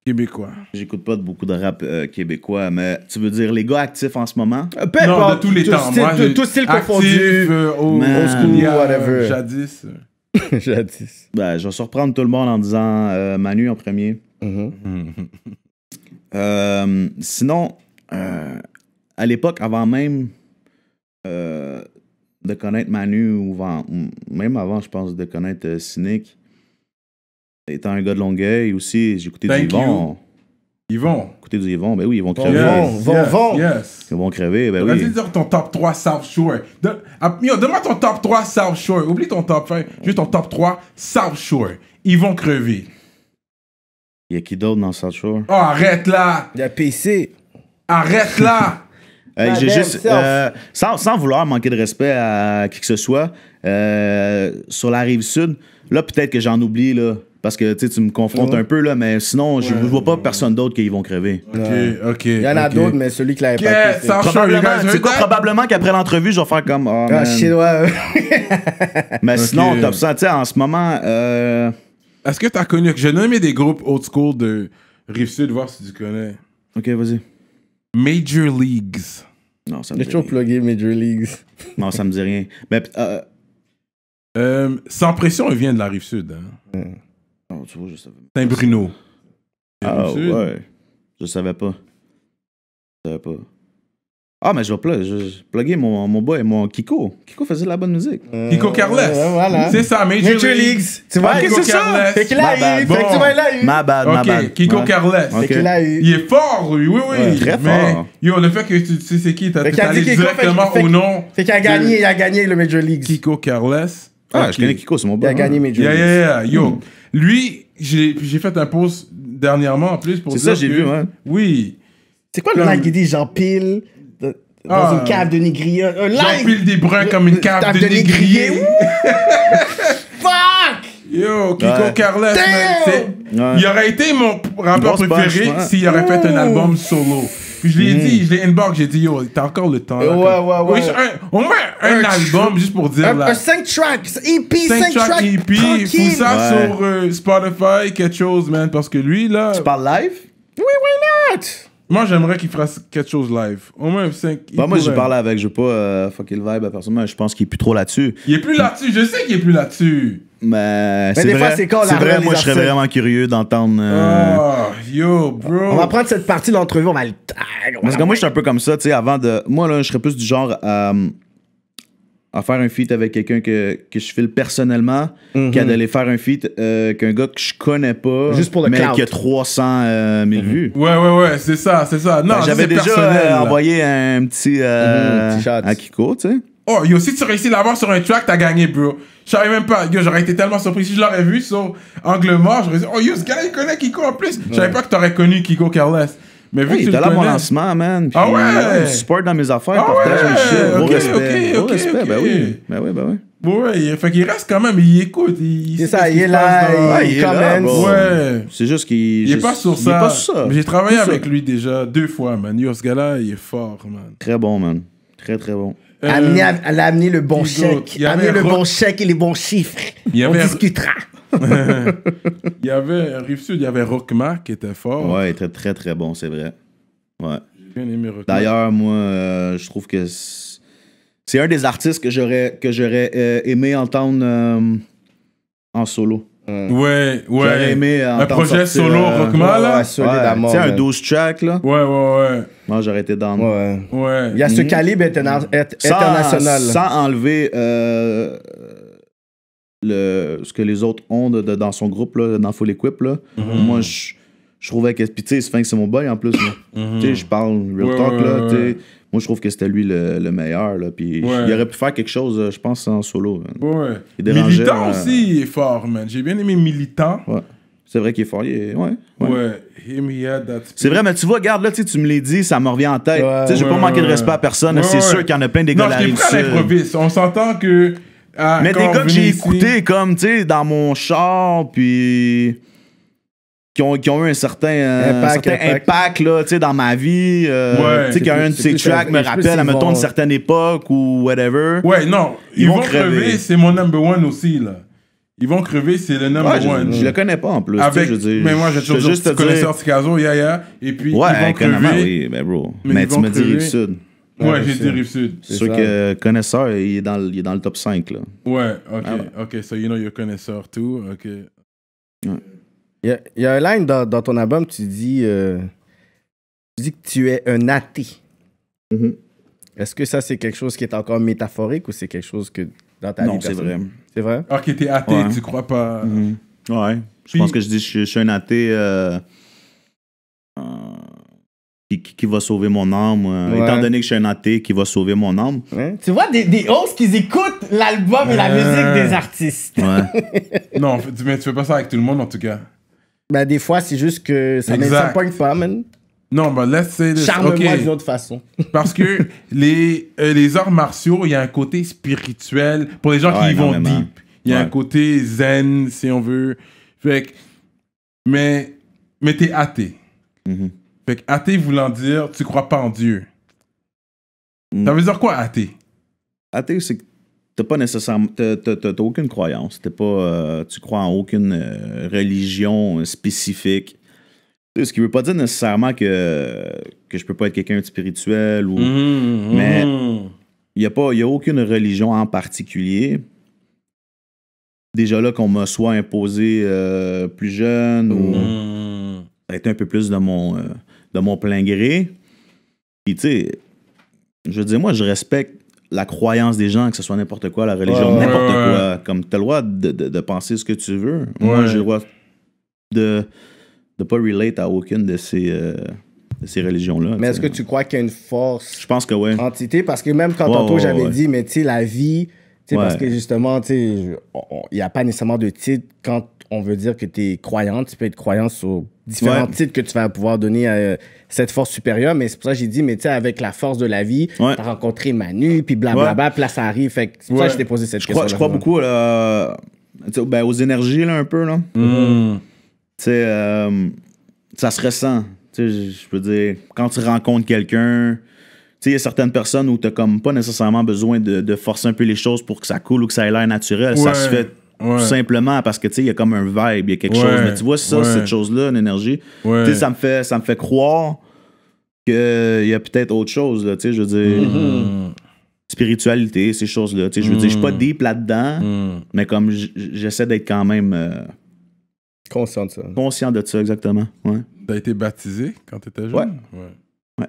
S2: québécois.
S4: J'écoute pas beaucoup de rap québécois, mais tu veux dire les gars actifs en ce moment?
S3: Peu importe. De tous les temps. Tout style confondu.
S2: Old school, whatever. Jadis.
S3: Jadis.
S4: Ben, je vais surprendre tout le monde en disant Manu en premier. Sinon, à l'époque, avant même de connaître Manu, ou même avant, je pense, de connaître Cynic, étant un gars de Longueuil aussi, j'écoutais du Yvon.
S2: Ils vont.
S4: Côté du Yvon, ben oui, ils vont crever.
S2: Yes.
S4: Ils vont crever, ben
S2: Vas-y
S4: oui.
S2: dire ton top 3 South Shore. Donne-moi ton top 3 South Shore. Oublie ton top 5. Juste ton top 3 South Shore. Ils vont crever.
S4: Il y a qui d'autre dans South Shore?
S2: Oh, arrête là.
S3: Il y a PC.
S2: Arrête là.
S4: J'ai juste, sans vouloir manquer de respect à qui que ce soit, sur la rive sud, là, peut-être que j'en oublie, là, parce que tu me confrontes un peu, là, mais sinon, je vois pas personne d'autre qui vont crever.
S2: OK.
S3: Il y en a d'autres, mais celui qui l'avait pas fait,
S2: South Shore, you guys heard
S4: C'est quoi,
S2: that?
S4: probablement qu'après l'entrevue, je vais faire comme. Oh, man.
S3: shit, ouais.
S4: Mais sinon, top 100, tu sais, en ce moment.
S2: Est-ce que t'as connu... J'ai nommé des groupes old school de Rive-Sud, voir si tu connais.
S4: Ok, vas-y.
S2: Major Leagues.
S4: Non, ça me
S3: J'ai
S4: dit
S3: toujours
S4: rien.
S3: plugué Major Leagues.
S4: Non, ça me dit rien. Mais.
S2: Sans pression, il vient de la Rive-Sud. Hein.
S4: Non, tu vois, je savais.
S2: Saint-Bruno.
S4: Ah,
S2: Rive-Sud.
S4: ouais. Je savais pas. Je savais pas. Ah, mais je vais plugger mon boy, mon Kiko. Kiko faisait de la bonne musique.
S2: Kiko Carles.
S3: Voilà.
S2: C'est ça, Major Leagues.
S3: Tu vois,
S2: Kiko
S3: c'est ça.
S2: Carles.
S3: Fait qu'il a eu.
S2: Bon.
S3: Fait que tu vois, il a eu.
S4: Ma bad, ma
S2: Ok,
S4: bad.
S2: Kiko
S4: Ouais.
S2: Carles.
S3: Fait qu'il a eu.
S2: Il est fort, lui, oui.
S4: Très
S2: Mais,
S4: fort.
S2: Yo, le fait que tu sais c'est qui, t'as
S3: Fait qu'il a
S2: allé
S3: dit Kiko,
S2: directement
S3: fait
S2: au nom.
S3: Fait qu'il a gagné le Major Leagues.
S2: Kiko Carles.
S4: Ah,
S2: Ok.
S4: je connais Kiko, c'est mon
S3: Il
S4: boy.
S3: a gagné Major Leagues.
S2: Yeah. Yo, lui, j'ai fait un post dernièrement en plus pour
S4: C'est
S2: dire
S4: ça, j'ai
S2: que-
S4: vu, ouais.
S2: Oui.
S3: C'est quoi le
S2: Comme-
S3: live qui dit j'empile dans
S2: Ah.
S3: une cave de négrier? Un live!
S2: J'empile des bruns comme une cave de négrier.
S3: Fuck!
S2: Yo, Kiko
S4: Ouais.
S2: Carles, man,
S4: Ouais.
S2: il aurait été mon rappeur
S4: Grosse
S2: préféré
S4: punch, ouais.
S2: s'il aurait fait un album solo. Puis je l'ai dit, je l'ai inbox, j'ai dit, yo, t'as encore le temps. Là,
S3: Ouais.
S2: Oui, au moins un album, juste pour dire, là.
S3: Un 5 tracks, EP, 5
S2: 5 tracks EP, fous
S3: tranquille.
S2: ça
S4: Ouais.
S2: sur Spotify, quelque chose, man, parce que lui, là,
S4: Tu parles live?
S3: Oui, why not?
S2: moi, j'aimerais qu'il fasse quelque chose live. Au moins 5.
S4: Bah, moi, j'ai parlé avec, je veux pas fucker le vibe à personne, mais je pense qu'il est plus trop là-dessus.
S2: Il est plus là-dessus, je sais qu'il est plus là-dessus.
S4: Mais c'est
S3: des fois,
S4: vrai,
S3: c'est quand on
S4: c'est
S3: la
S4: vrai,
S3: regarde
S4: moi,
S3: les
S4: je serais
S3: artistes.
S4: vraiment curieux d'entendre.
S2: Oh, yo, bro.
S3: On va prendre cette partie de l'entrevue, on va le tag.
S4: Parce que moi, je suis un peu comme ça, tu sais, avant de. Moi, là, je serais plus du genre à faire un feat avec quelqu'un que je file personnellement qu'à d'aller faire un feat qu'un gars que je connais pas.
S3: Juste pour le
S4: mais
S3: clout.
S4: qui a 300 000 vues.
S2: Ouais, c'est ça. Non,
S4: Ben, j'avais
S2: c'est
S4: déjà
S2: personnel, là.
S4: envoyé un petit,
S3: petit shot.
S4: à Kiko, tu sais.
S2: Oh, yo, si tu réussis à l'avoir sur un track, t'as gagné, bro. Je savais même pas. Yo, j'aurais été tellement surpris. Si je l'aurais vu sur Angle Mort, j'aurais dit, oh, yo, ce gars-là, il connaît Kiko en plus. Je savais pas que t'aurais connu Kiko Carles. Mais vu
S4: Oui,
S2: que
S4: il
S2: tu
S4: était
S2: le
S4: là à mon
S2: connais...
S4: lancement, man. Puis,
S2: Ah ouais?
S4: support dans mes affaires,
S2: Ah
S4: partage
S2: ouais,
S4: mes shit. Gros
S2: ok,
S4: respect. Gros
S2: ok,
S4: respect,
S2: ok.
S4: ben oui. Ben oui.
S2: Ouais, fait qu'il reste quand même, il écoute.
S3: C'est
S2: sait
S3: ça,
S2: ce
S3: il
S2: qui
S3: est
S2: se
S3: là,
S2: passe dans-
S4: Ah, il est là,
S3: commence.
S4: bro.
S2: Ouais.
S4: C'est juste qu'il.
S2: Il est pas sur ça.
S4: Il est pas sur ça.
S2: Mais j'ai travaillé
S4: C'est
S2: avec
S4: ça.
S2: lui déjà 2 fois, man. Yo, ce gars-là, il est fort, man.
S4: Très bon, man. Très, très bon.
S3: Elle a amené le bon
S2: Kigo,
S3: chèque.
S2: il y avait
S3: Amené le
S2: Rock-
S3: bon chèque et les bons chiffres.
S2: Il y
S3: On
S2: avait-
S3: discutera.
S2: Il y avait Rive-Sud, il y avait Rockma qui était fort.
S4: Ouais, il était très, très bon, c'est vrai. Ouais.
S2: J'ai bien aimé Rockma.
S4: D'ailleurs, moi, je trouve que c'est un des artistes que j'aurais aimé entendre en solo.
S2: Ouais.
S4: J'aurais aimé
S2: Un
S4: entendre
S2: projet
S4: sortir,
S2: solo Rockma, là.
S3: Ouais, solide à
S4: Tu
S3: mort.
S4: sais, un
S3: man.
S4: 12 track, là.
S2: Ouais.
S4: Moi, j'aurais été down.
S3: Ouais. Il y a ce calibre international.
S4: Sans enlever ce que les autres ont dans son groupe, là, dans Full Equip. Là. Moi, je trouvais que. Puis, tu sais, Sphinx, c'est mon boy en plus. Là. Tu sais, je parle real
S2: Ouais,
S4: talk.
S2: ouais,
S4: là,
S2: ouais.
S4: tu sais. Moi, je trouve que c'était lui le meilleur. Là. Puis,
S2: Ouais.
S4: il aurait pu faire quelque chose, je pense, en solo. Man.
S2: Ouais.
S4: Il dérangeait,
S2: Militant aussi, il est fort, man. J'ai bien aimé Militant.
S4: Ouais. C'est vrai qu'il est fort. Ouais.
S2: Him, he had that
S4: C'est vrai, mais tu vois, regarde, là, tu me l'as dit, ça me revient en tête.
S3: Ouais.
S4: Tu sais, je vais pas
S2: Ouais,
S4: manquer de
S2: ouais.
S4: respect à personne.
S2: Ouais,
S4: c'est
S2: ouais.
S4: sûr qu'il y en a plein des gars
S2: Non,
S4: de la
S2: je t'ai pris à
S4: Rive-Sud.
S2: l'improviste. On s'entend que...
S4: Mais
S2: quand
S4: des
S2: on
S4: gars que j'ai
S2: venait ici-
S4: écoutés comme, tu sais, dans mon char, puis qui ont eu un certain impact là, tu sais, dans ma vie.
S2: Ouais.
S4: Tu sais, qu'un de
S3: C'est
S4: ces
S3: plus-
S4: tracks me
S3: c'est plus
S4: rappelle,
S3: ils
S4: mettons,
S3: vont-
S4: une certaine époque ou whatever.
S2: Ouais, non.
S4: Ils
S2: Ils
S4: vont
S2: vont crever,
S4: crever.
S2: c'est mon number one aussi, là. Ils vont crever, c'est le number
S4: Ouais,
S2: one.
S4: je le connais pas en plus. tu sais,
S2: Avec,
S4: je veux dire,
S2: mais moi, j'ai toujours
S4: je
S2: dit,
S4: veux juste
S2: tu
S4: te
S2: connais
S4: dire-
S2: Sorticazo, Yaya, et puis
S4: Ouais,
S2: ils vont
S4: économiquement,
S2: crever.
S4: oui, mais bro.
S2: Mais
S4: Mais
S2: ils
S4: tu
S2: vont
S4: me dis
S2: crever.
S4: Rive-Sud.
S2: Ouais, j'ai dit Rive-Sud.
S4: C'est sûr
S3: ça.
S4: que connaisseur, il est dans le top 5, là.
S2: Ouais, ok,
S4: Ah ouais.
S2: ok, so you know you're connaisseur, tout, ok.
S3: Il y a un line dans ton album, tu dis que tu es un athée.
S4: Mhm.
S3: Est-ce que ça, c'est quelque chose qui est encore métaphorique ou c'est quelque chose que dans ta vie
S4: Non, c'est
S3: personnelle?
S4: vrai.
S3: C'est vrai?
S2: Ok, t'es athée,
S4: Ouais.
S2: tu crois pas...
S4: Ouais. Je
S2: Puis-
S4: pense que je dis je suis un athée qui va sauver mon âme. Étant donné que je suis un athée, qui va sauver mon âme.
S3: Ouais. Tu vois, des hosts qui écoutent l'album et la musique des artistes.
S4: Ouais.
S2: Non, mais tu fais pas ça avec tout le monde, en tout cas.
S3: Ben, des fois, c'est juste que ça ne pointe pas, man.
S2: Non, but let's say this.
S3: Charme-moi d'une autre façon.
S2: Parce que les arts martiaux, il y a un côté spirituel pour les gens qui y vont deep. Il y a un côté zen, si on veut. Fait que, mais t'es athée. Fait que athée voulant dire tu crois pas en Dieu. Ça veut dire quoi, athée?
S4: Athée, c'est que t'as pas nécessairement... T'as aucune croyance. Tu crois en aucune religion spécifique. Ce qui veut pas dire nécessairement que je peux pas être quelqu'un de spirituel ou... mais il y a aucune religion en particulier. Déjà là qu'on m'a soit imposé plus jeune ou ça a été un peu plus de mon plein gré. Puis tu sais, je veux dire, moi je respecte la croyance des gens, que ce soit n'importe quoi, la religion, n'importe quoi. Comme t'as le droit de penser ce que tu veux. Moi j'ai le droit de pas relate à aucune de ces religions-là.
S3: Mais est-ce que tu crois qu'il y a une force?
S4: Je pense que oui.
S3: Entité, parce que même quand tantôt j'avais dit, mais tu sais, la vie, parce que justement, tu sais, il n'y a pas nécessairement de titre quand on veut dire que tu es croyante. Tu peux être croyante sur différents titres que tu vas pouvoir donner à cette force supérieure. Mais c'est pour ça que j'ai dit, mais tu sais, avec la force de la vie, tu as rencontré Manu, puis blablabla, puis là, ça arrive. Fait que c'est pour ça que je t'ai posé cette question.
S4: Je crois beaucoup aux énergies, là, un peu, là. Tu sais, ça se ressent. Tu sais, je peux dire, quand tu rencontres quelqu'un, tu sais, il y a certaines personnes où tu n'as comme pas nécessairement besoin de forcer un peu les choses pour que ça coule ou que ça ait l'air naturel. Ça se fait tout simplement parce que, tu sais, il y a comme un vibe, il y a quelque chose. Mais tu vois, cette chose-là, une énergie, tu sais, ça me fait croire qu'il y a peut-être autre chose, là, tu sais, je veux dire... spiritualité, ces choses-là. Tu sais, je veux dire, je suis pas deep là-dedans, mais comme j'essaie d'être quand même...
S3: conscient de ça.
S4: Conscient de ça, exactement. Ouais.
S2: T'as été baptisé quand t'étais jeune? Ouais.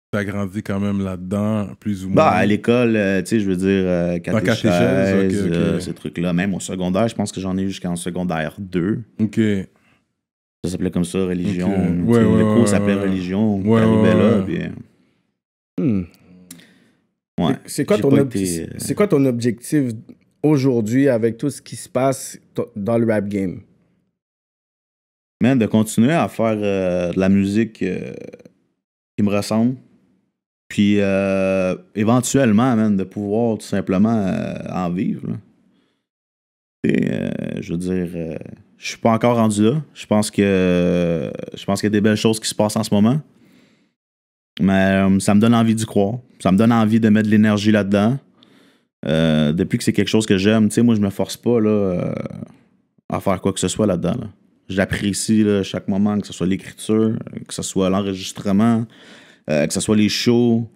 S2: T'as grandi quand même là-dedans, plus ou moins?
S4: Bah, à l'école, tu sais, je veux dire, catéchèse, ces trucs-là. Même au secondaire, je pense que j'en ai eu jusqu'en secondaire 2.
S2: OK.
S4: Ça s'appelait comme ça, religion. Okay. Le cours s'appelait religion. Là, puis...
S3: C'est quoi ton objectif aujourd'hui avec tout ce qui se passe dans le rap game?
S4: Man, de continuer à faire de la musique qui me ressemble. Puis éventuellement, man, de pouvoir tout simplement en vivre. Et, je veux dire, je suis pas encore rendu là. Je pense qu'il y a des belles choses qui se passent en ce moment. Mais ça me donne envie d'y croire. Ça me donne envie de mettre de l'énergie là-dedans. Depuis que c'est quelque chose que j'aime, tu sais, moi, je me force pas là, à faire quoi que ce soit là-dedans. Là. J'apprécie là, chaque moment, que ce soit l'écriture, que ce soit l'enregistrement, que ce soit les shows,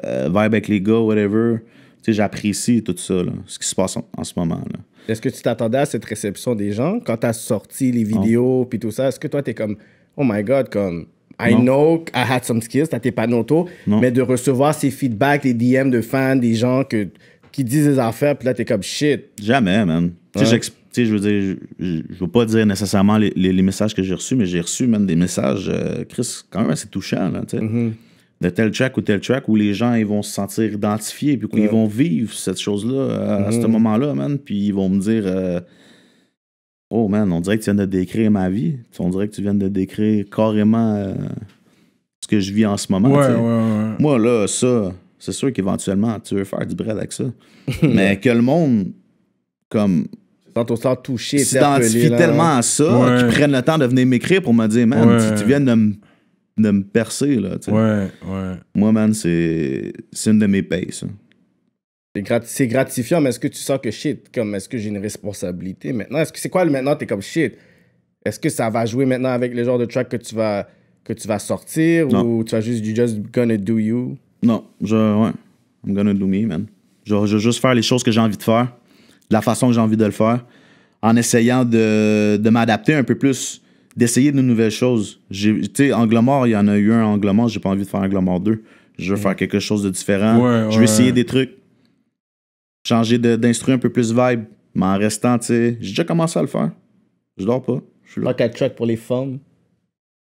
S4: vibe avec les gars, whatever. Tu sais, j'apprécie tout ça, là, ce qui se passe en ce moment. Là.
S3: Est-ce que tu t'attendais à cette réception des gens quand tu as sorti les vidéos puis tout ça? Est-ce que toi, t'es comme, oh my God, comme... I know I had some skills, t'as tes panneaux, mais de recevoir ces feedbacks, les DM de fans, des gens qui disent des affaires, puis là, t'es comme shit.
S4: Jamais, man. Tu sais, je veux dire, je veux pas dire nécessairement les messages que j'ai reçus, mais j'ai reçu même des messages, Chris, quand même assez touchants, là, tu sais. De tel track ou tel track où les gens, ils vont se sentir identifiés, puis qu'ils vont vivre cette chose-là à ce moment-là, man, puis ils vont me dire... oh man, on dirait que tu viens de décrire ma vie. On dirait que tu viens de décrire carrément ce que je vis en ce moment. Moi, là, ça, c'est sûr qu'éventuellement, tu veux faire du bread avec ça. Mais que le monde, comme...
S3: Quand on s'en touché,
S4: s'identifie tellement à ça, qu'ils prennent le temps de venir m'écrire pour me dire, man, tu viens de me percer, là. T'sais. Moi, man, c'est une de mes payes, ça.
S3: C'est gratifiant, mais est-ce que tu sens que shit, comme est-ce que j'ai une responsabilité maintenant? Est-ce que c'est quoi maintenant? T'es comme shit. Est-ce que ça va jouer maintenant avec le genre de track que tu vas sortir ou tu vas juste you just gonna do you?
S4: Non, I'm gonna do me, man. Je vais juste faire les choses que j'ai envie de faire, de la façon que j'ai envie de le faire, en essayant de m'adapter un peu plus, d'essayer de nouvelles choses. Tu sais, Angle-Mort, il y en a eu un Angle-Mort, j'ai pas envie de faire Angle-Mort 2. Je veux faire quelque chose de différent. Je veux essayer des trucs. Changer d'instru un peu plus vibe, mais en restant, tu sais, j'ai déjà commencé à le faire. Je dors pas. Je suis là.
S3: Pas 4 tracks pour les femmes.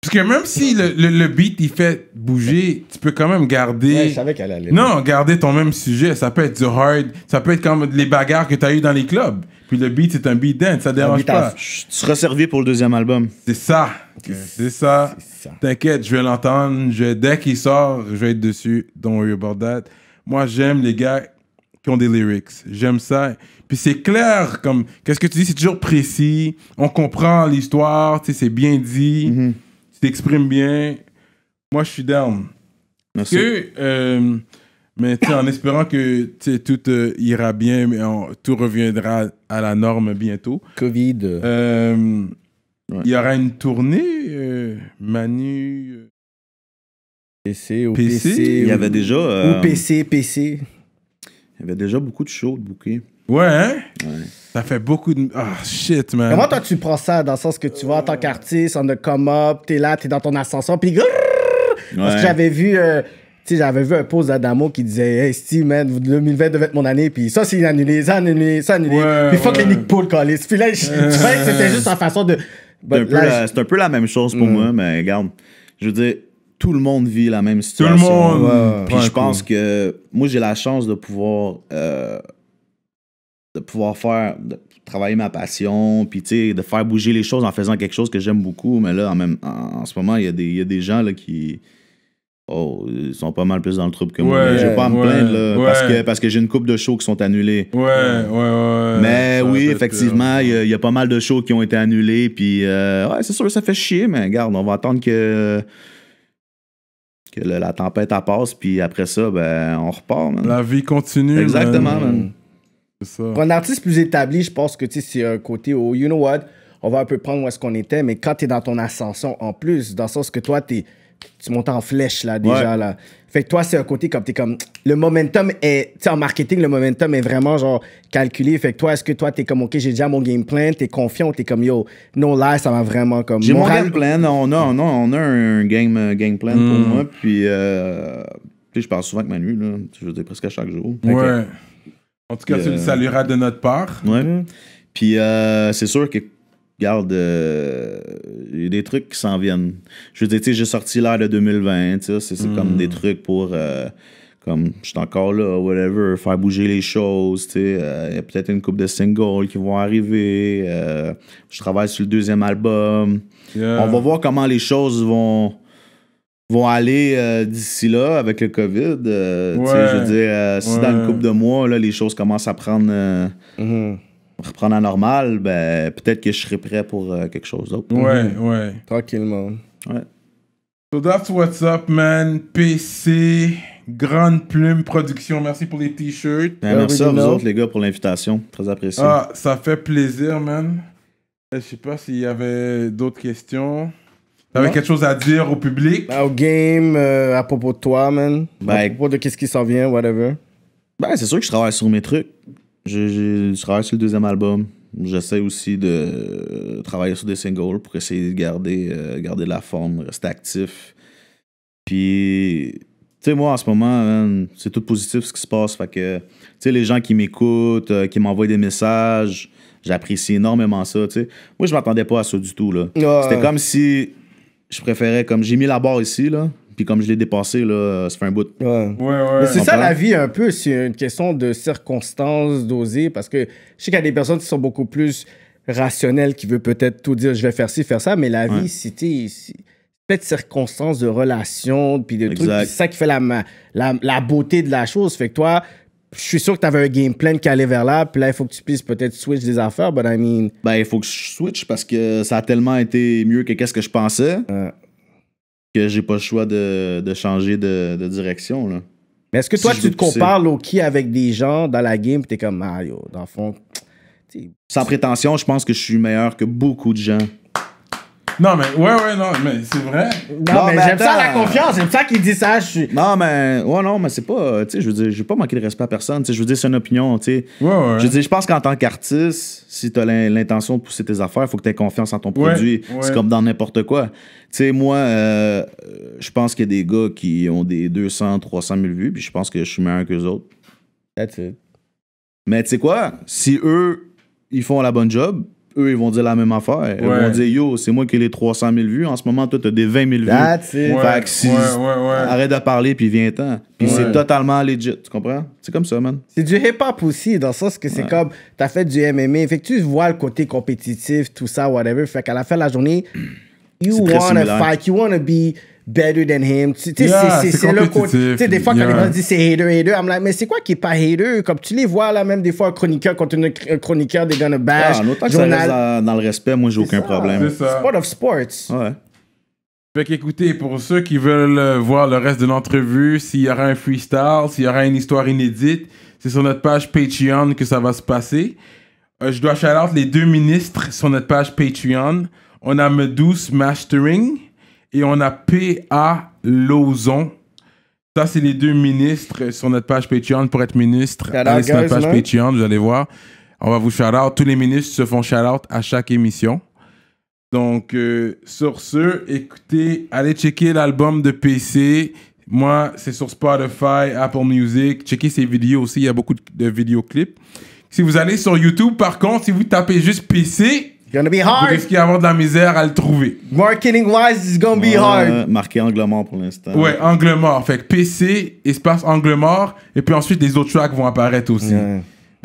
S2: Parce que même si le beat, il fait bouger, tu peux quand même garder...
S3: Ouais, je savais qu'elle allait.
S2: Non, garder ton même sujet. Ça peut être du hard, ça peut être comme les bagarres que tu as eues dans les clubs. Puis le beat, c'est un beat dance, ça dérange pas.
S4: Tu seras servi pour le deuxième album.
S2: C'est ça. C'est ça. T'inquiète, je vais l'entendre. Dès qu'il sort, je vais être dessus. Don't worry about that. Moi, j'aime les gars qui ont des lyrics. J'aime ça. Puis c'est clair, comme... Qu'est-ce que tu dis, c'est toujours précis. On comprend l'histoire, tu sais, c'est bien dit. Tu t'exprimes bien. Moi, je suis down.
S4: Merci.
S2: Mais en espérant que tout ira bien, mais tout reviendra à la norme bientôt.
S3: Covid.
S2: Il y aura une tournée, Manu...
S3: PC ou
S2: PC.
S3: PC.
S4: Il y avait déjà...
S3: Ou PC.
S4: Il y avait déjà beaucoup de shows de bouquets.
S2: Ouais, hein?
S4: Ouais.
S2: Ça fait beaucoup de... Ah, shit, man.
S3: Comment toi tu prends ça dans le sens que tu vas en tant qu'artiste, on the come up, t'es là, t'es dans ton ascension, puis parce que j'avais vu... j'avais vu un post d'Adamo qui disait « Hey, Steve, man, 2020 devait être mon année, puis ça, c'est annulé, ça, annulé, ça, annulé.
S2: Ouais,
S3: puis fuck les Nick Paul, callis. » Puis là, tu vois que c'était juste en façon de...
S4: C'est un peu la même chose pour moi, mais regarde, je veux dire, tout le monde vit la même situation.
S2: Tout le monde.
S4: Puis je pense que moi, j'ai la chance de pouvoir travailler ma passion, puis tu sais, de faire bouger les choses en faisant quelque chose que j'aime beaucoup. Mais là, en ce moment, il y a des gens là, qui... Oh, ils sont pas mal plus dans le trouble que moi.
S2: Ouais,
S4: Je vais pas me plaindre là,
S2: ouais.
S4: parce que j'ai une couple de shows qui sont annulés.
S2: Ouais.
S4: Mais
S2: Ça
S4: oui,
S2: va
S4: effectivement, il y a pas mal de shows qui ont été annulés. Puis, ouais, c'est sûr, ça fait chier, mais regarde, on va attendre que la tempête elle passe, puis après ça, ben, on repart. Man.
S2: La vie continue.
S4: Exactement, man.
S2: C'est ça.
S3: Pour un artiste plus établi, je pense que c'est un côté où, you know what, on va un peu prendre où est-ce qu'on était, mais quand t'es dans ton ascension en plus, dans le sens que toi, tu montes en flèche, là, déjà, là. Fait que toi, c'est un côté comme, t'es comme, le momentum est, tu sais, en marketing, le momentum est vraiment, genre, calculé. Fait que toi, est-ce que toi, t'es comme, OK, j'ai déjà mon game plan, t'es confiant, t'es comme, yo, no lie, ça va vraiment comme...
S4: J'ai mon game plan, on a un game plan pour moi, puis je parle souvent avec Manu, là, je veux dire, presque à chaque jour.
S2: Ouais. En tout cas, tu le salueras de notre part.
S4: Ouais. Puis c'est sûr que, regarde, il y a des trucs qui s'en viennent. Je veux dire, tu sais, j'ai sorti l'ère de 2020, tu sais, c'est comme des trucs pour, comme, je suis encore là, whatever, faire bouger les choses, tu sais. Il y a peut-être une couple de singles qui vont arriver. Je travaille sur le deuxième album.
S2: Yeah.
S4: On va voir comment les choses vont aller d'ici là avec le COVID. Tu sais, je veux dire, si dans une couple de mois, là, les choses commencent à prendre... reprendre à normal, ben, peut-être que je serai prêt pour quelque chose d'autre.
S2: Ouais.
S3: Tranquillement.
S4: Ouais.
S2: So that's what's up, man. PC, Grande Plume Production. Merci pour les t-shirts.
S4: Merci à vous autres, les gars, pour l'invitation. Très apprécié.
S2: Ah, ça fait plaisir, man. Je sais pas s'il y avait d'autres questions. T'avais quelque chose à dire au public?
S3: Au game, à propos de toi, man.
S4: Ben,
S3: à propos de qu'est-ce qui s'en vient, whatever.
S4: Ben, c'est sûr que je travaille sur mes trucs. Je travaille sur le deuxième album. J'essaie aussi de travailler sur des singles pour essayer de garder la forme, rester actif. Puis, tu sais, moi, en ce moment, man, c'est tout positif ce qui se passe. Fait que, tu sais, les gens qui m'écoutent, qui m'envoient des messages, j'apprécie énormément ça, tu sais. Moi, je m'attendais pas à ça du tout, là. C'était comme si je préférais, comme j'ai mis la barre ici, là. Puis comme je l'ai dépassé, là, ça fait un bout.
S2: Ouais.
S3: Mais c'est ça la vie un peu, c'est une question de circonstances, d'oser, parce que je sais qu'il y a des personnes qui sont beaucoup plus rationnelles, qui veulent peut-être tout dire, je vais faire ci, faire ça, mais la vie, c'est peut-être circonstances de relations, puis de trucs, c'est ça qui fait la beauté de la chose. Fait que toi, je suis sûr que tu avais un game plan qui allait vers là, puis là, il faut que tu puisses peut-être switch des affaires, but I mean...
S4: Ben, il faut que je switch parce que ça a tellement été mieux que qu'est-ce que je pensais. Que j'ai pas le choix de changer de direction, là.
S3: Mais est-ce que toi, tu te compares low-key avec des gens dans la game, pis t'es comme, ah, yo, dans le fond...
S4: Sans prétention, je pense que je suis meilleur que beaucoup de gens.
S2: Non, mais, non, mais c'est vrai.
S3: Non, mais j'aime ça, la confiance, j'aime ça qu'il dit ça,
S4: Non, mais c'est pas, tu sais, je veux dire, j'ai pas manqué de respect à personne, tu sais, je veux dire, c'est une opinion, tu sais.
S2: Ouais.
S4: Je veux dire, je pense qu'en tant qu'artiste, si t'as l'intention de pousser tes affaires, il faut que t'aies confiance en ton produit. C'est comme dans n'importe quoi. Tu sais, moi, je pense qu'il y a des gars qui ont des 200, 300 000 vues, puis je pense que je suis meilleur qu'eux autres.
S3: That's it.
S4: Mais tu sais quoi? Si eux, ils font la bonne job, eux, ils vont dire la même affaire. Ils vont dire, yo, c'est moi qui ai les 300 000 vues. En ce moment, toi, t'as des 20 000 vues.
S3: That's it.
S4: Fait que si, arrête de parler, puis viens-t'en. Puis c'est totalement legit, tu comprends? C'est comme ça, man.
S3: C'est du hip-hop aussi, dans le sens que c'est comme, t'as fait du MMA, fait que tu vois le côté compétitif, tout ça, whatever. Fait qu'à la fin de la journée, you wanna fight, you wanna be better than him. C'est le côté. Tu sais, des fois, quand les gens disent c'est hater, I'm like, mais c'est quoi qui est pas hater? Comme tu les vois, là, même des fois, un chroniqueur contre un chroniqueur, des gonna bash.
S4: Autant que ça reste dans le respect, moi, j'ai aucun problème.
S2: C'est ça.
S3: Sport of sports.
S4: Ouais.
S2: Fait qu'écoutez, pour ceux qui veulent voir le reste de l'entrevue, s'il y aura un freestyle, s'il y aura une histoire inédite, c'est sur notre page Patreon que ça va se passer. Je dois shout-out les 2 ministres sur notre page Patreon. On a Medus Mastering et on a P.A. Lauzon. Ça, c'est les 2 ministres sur notre page Patreon pour être ministre. Allez sur notre page Patreon, vous allez voir. On va vous shout-out. Tous les ministres se font shout-out à chaque émission. Donc, sur ce, écoutez, allez checker l'album de PC. Moi, c'est sur Spotify, Apple Music. Checkez ses vidéos aussi, il y a beaucoup de vidéoclips. Si vous allez sur YouTube, par contre, si vous tapez juste PC,
S3: gonna be hard.
S2: vous risquez d'avoir de la misère à le trouver.
S3: Marketing-wise, it's gonna be hard.
S4: Marqué angle mort pour l'instant.
S2: Ouais, angle mort. Fait que PC, espace angle mort, et puis ensuite, les autres tracks vont apparaître aussi.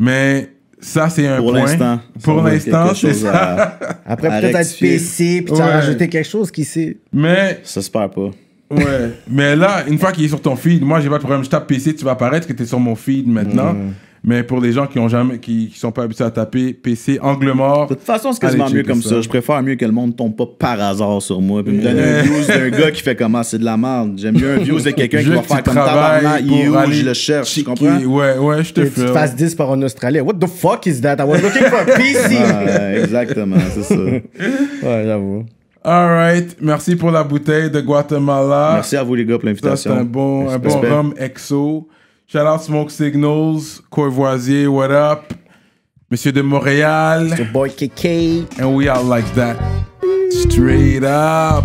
S2: Mais... ça, c'est un
S4: pour
S2: point.
S4: L'instant.
S2: Pour l'instant, c'est ça.
S3: Après, peut-être être PC, puis tu as rajouté quelque chose qui sait.
S2: Mais...
S4: ça se perd pas.
S2: Ouais. Mais là, une fois qu'il est sur ton feed, moi, j'ai pas de problème. Je tape PC, tu vas apparaître que tu es sur mon feed maintenant. Mais pour les gens qui sont pas habitués à taper PC, angle mort.
S4: De toute façon, c'est quasiment mieux comme ça. Je préfère mieux que le monde tombe pas par hasard sur moi. Puis me donne un views d'un gars qui fait comment c'est de la merde. J'aime mieux un views de quelqu'un qui va faire comme tabarnak. Il est où, je le cherche. Tu comprends?
S2: Ouais, je te fais.
S3: Tu te fasses 10 par un Australien. What the fuck is that? I was looking for a PC.
S4: Exactement, c'est ça.
S3: Ouais, j'avoue.
S2: Alright, merci pour la bouteille de Guatemala.
S4: Merci à vous les gars pour l'invitation.
S2: C'est un bon rhum EXO. Shout out Smoke Signals, Courvoisier, what up? Monsieur de Montréal.
S3: It's your boy KK.
S2: And we are like that. Straight up.